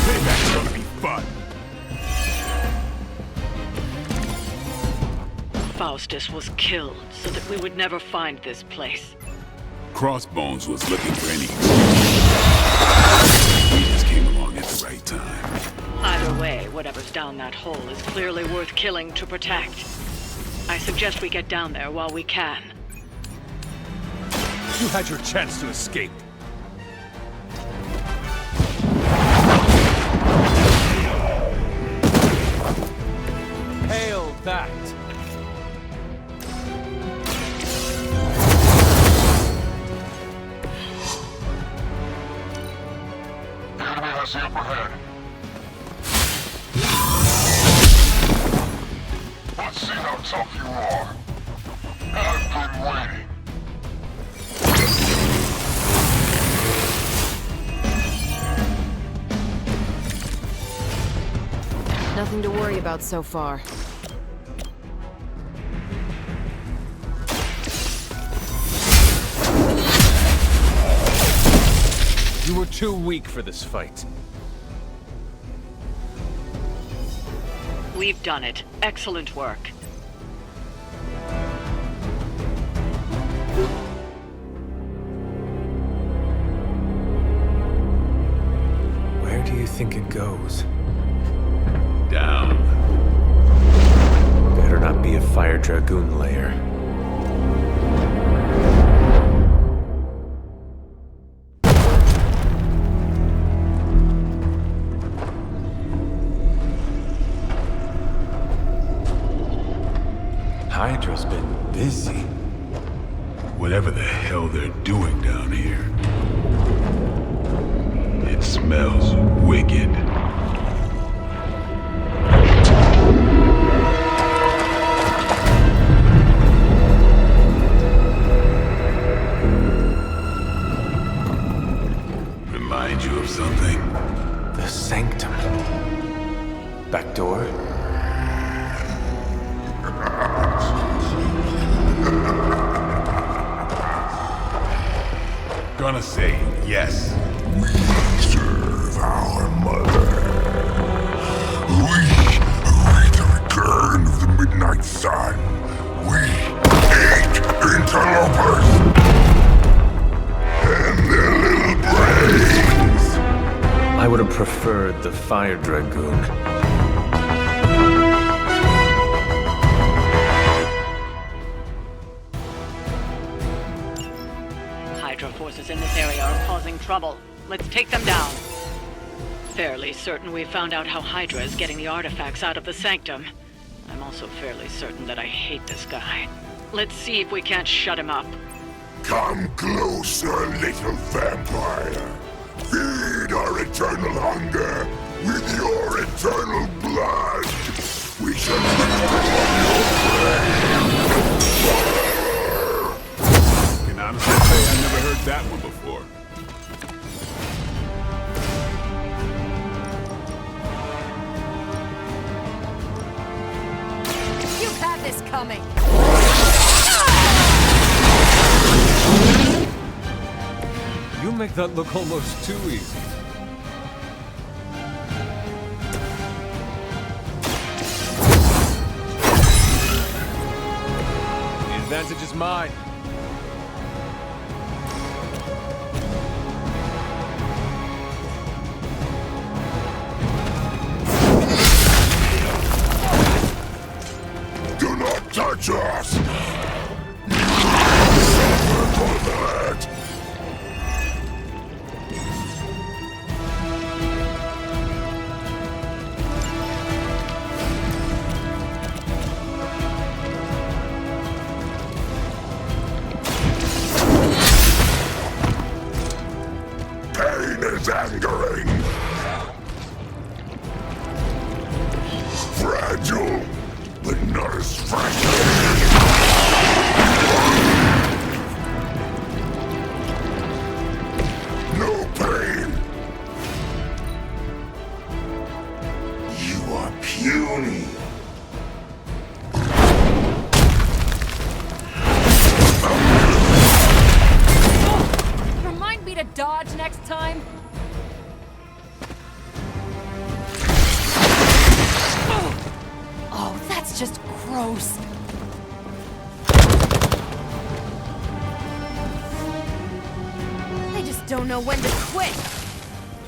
Payback's gonna be fun. Faustus was killed so that we would never find this place. Crossbones was looking for any We just came along at the right time. Either way, whatever's down that hole is clearly worth killing to protect. I suggest we get down there while we can. You had your chance to escape. Hail that! The enemy has the upper hand. Let's see how tough you are. one. Nothing to worry about so far. You were too weak for this fight. We've done it. Excellent work. Where do you think it goes? Down. Better not be a Fire Dragoon lair. Hydra's been busy. Whatever the hell they're doing down here. It smells wicked. Remind you of something? The sanctum. Back door? Gonna say yes. We serve our mother. We await the return of the midnight sun. We hate interlopers and their little brains. I would have preferred the Fire Dragoon. Hydra forces in this area are causing trouble. Let's take them down. Fairly certain we found out how Hydra is getting the artifacts out of the sanctum. I'm also fairly certain that I hate this guy. Let's see if we can't shut him up. Come closer, little vampire. Feed our eternal hunger with your eternal blood. We shall Can honestly say I never heard that one before. You've had this coming. You make that look almost too easy. The advantage is mine. do not touch us. Suffer for that. Pain is angering. Fragile, but not as fragile. No pain. You are puny. Remind me to dodge next time. Oh, that's just gross. They just don't know when to quit.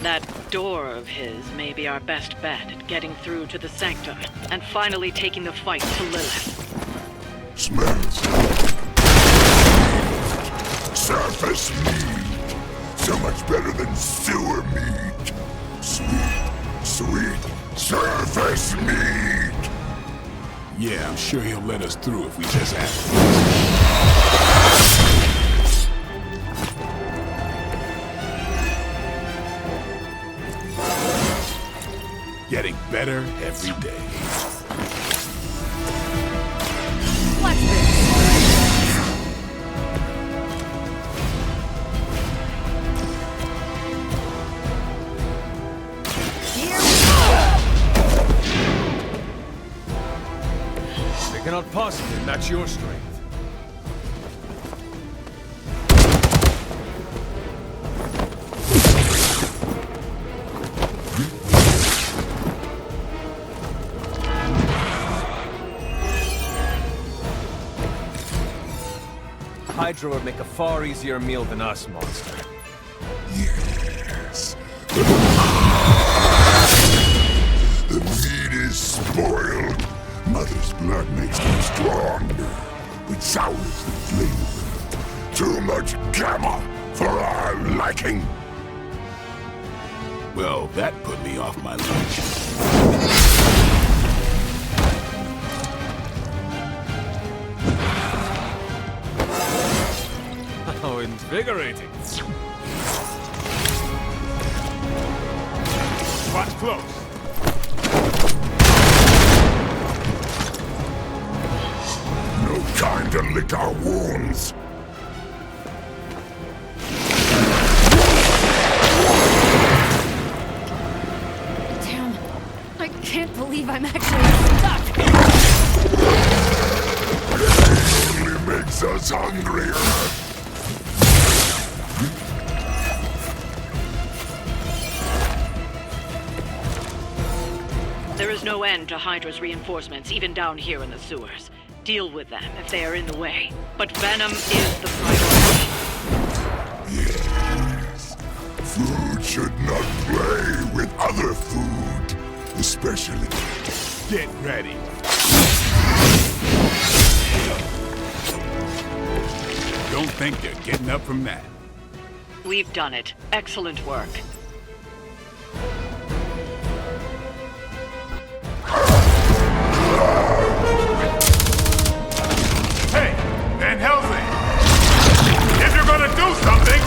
That door of his may be our best bet at getting through to the sanctum and finally taking the fight to Lilith. Smells. Surface meat. So much better than sewer meat. Sweet, sweet surface meat. Yeah, I'm sure he'll let us through if we just ask. Getting better every day. What's this? They cannot possibly match your strength. Hydra would make a far easier meal than us, monster. Yes. The meat is spoiled. Mother's blood makes them strong. It sours the flavor. Too much gamma for our liking. Well, that put me off my lunch. How invigorating. Watch close. No time to lick our wounds. Damn, I can't believe I'm actually stuck. It only makes us hungrier. There is no end to Hydra's reinforcements, even down here in the sewers. Deal with them if they are in the way. But Venom is the priority. Yes. Food should not play with other food. Especially... Get ready. Don't think they're getting up from that. We've done it. Excellent work. Hey, Van Helsing! If you're gonna do something,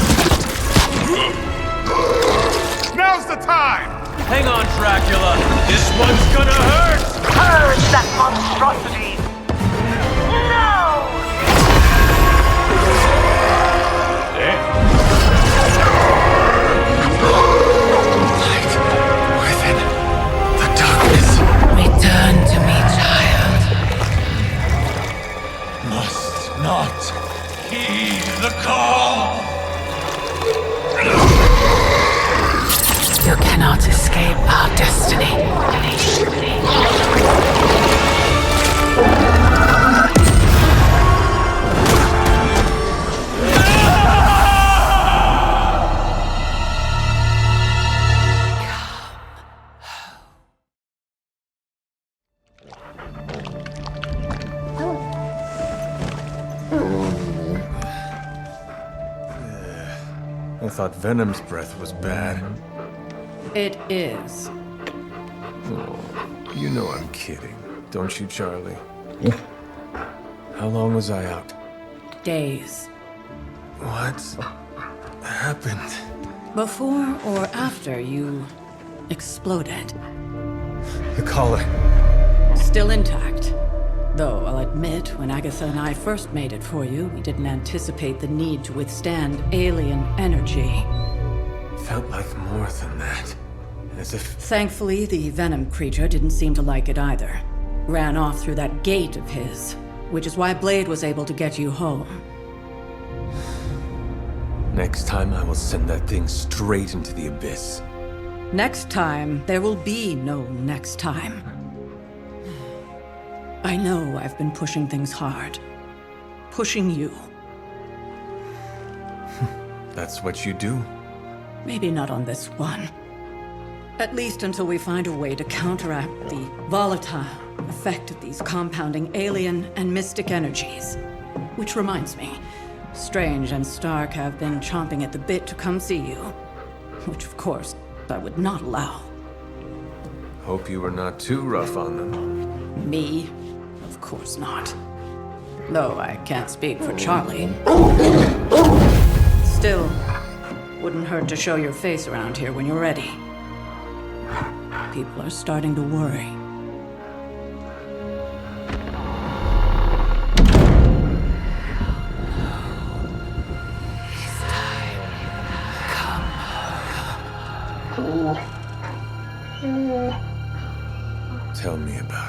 now's the time! Hang on, Dracula. This one's gonna hurt! Purge that monstrosity! No! Light within the darkness. Return to me, child. Must not heed the call! You cannot escape our destiny. I thought Venom's breath was bad. It is. Oh, you know I'm kidding, don't you, Charlie? How long was I out? Days. What happened? Before or after you exploded. The collar. Still intact. Though I'll admit, when Agatha and I first made it for you, we didn't anticipate the need to withstand alien energy. Felt like more than that. As if... Thankfully, the Venom creature didn't seem to like it either. Ran off through that gate of his, which is why Blade was able to get you home. Next time I will send that thing straight into the abyss. Next time, there will be no next time. I know I've been pushing things hard. Pushing you. That's what you do? Maybe not on this one. At least until we find a way to counteract the volatile effect of these compounding alien and mystic energies. Which reminds me, Strange and Stark have been chomping at the bit to come see you. Which, of course, I would not allow. Hope you were not too rough on them. Me? Of course not. Though I can't speak for Charlie. Still, wouldn't hurt to show your face around here when you're ready. People are starting to worry. Tell me about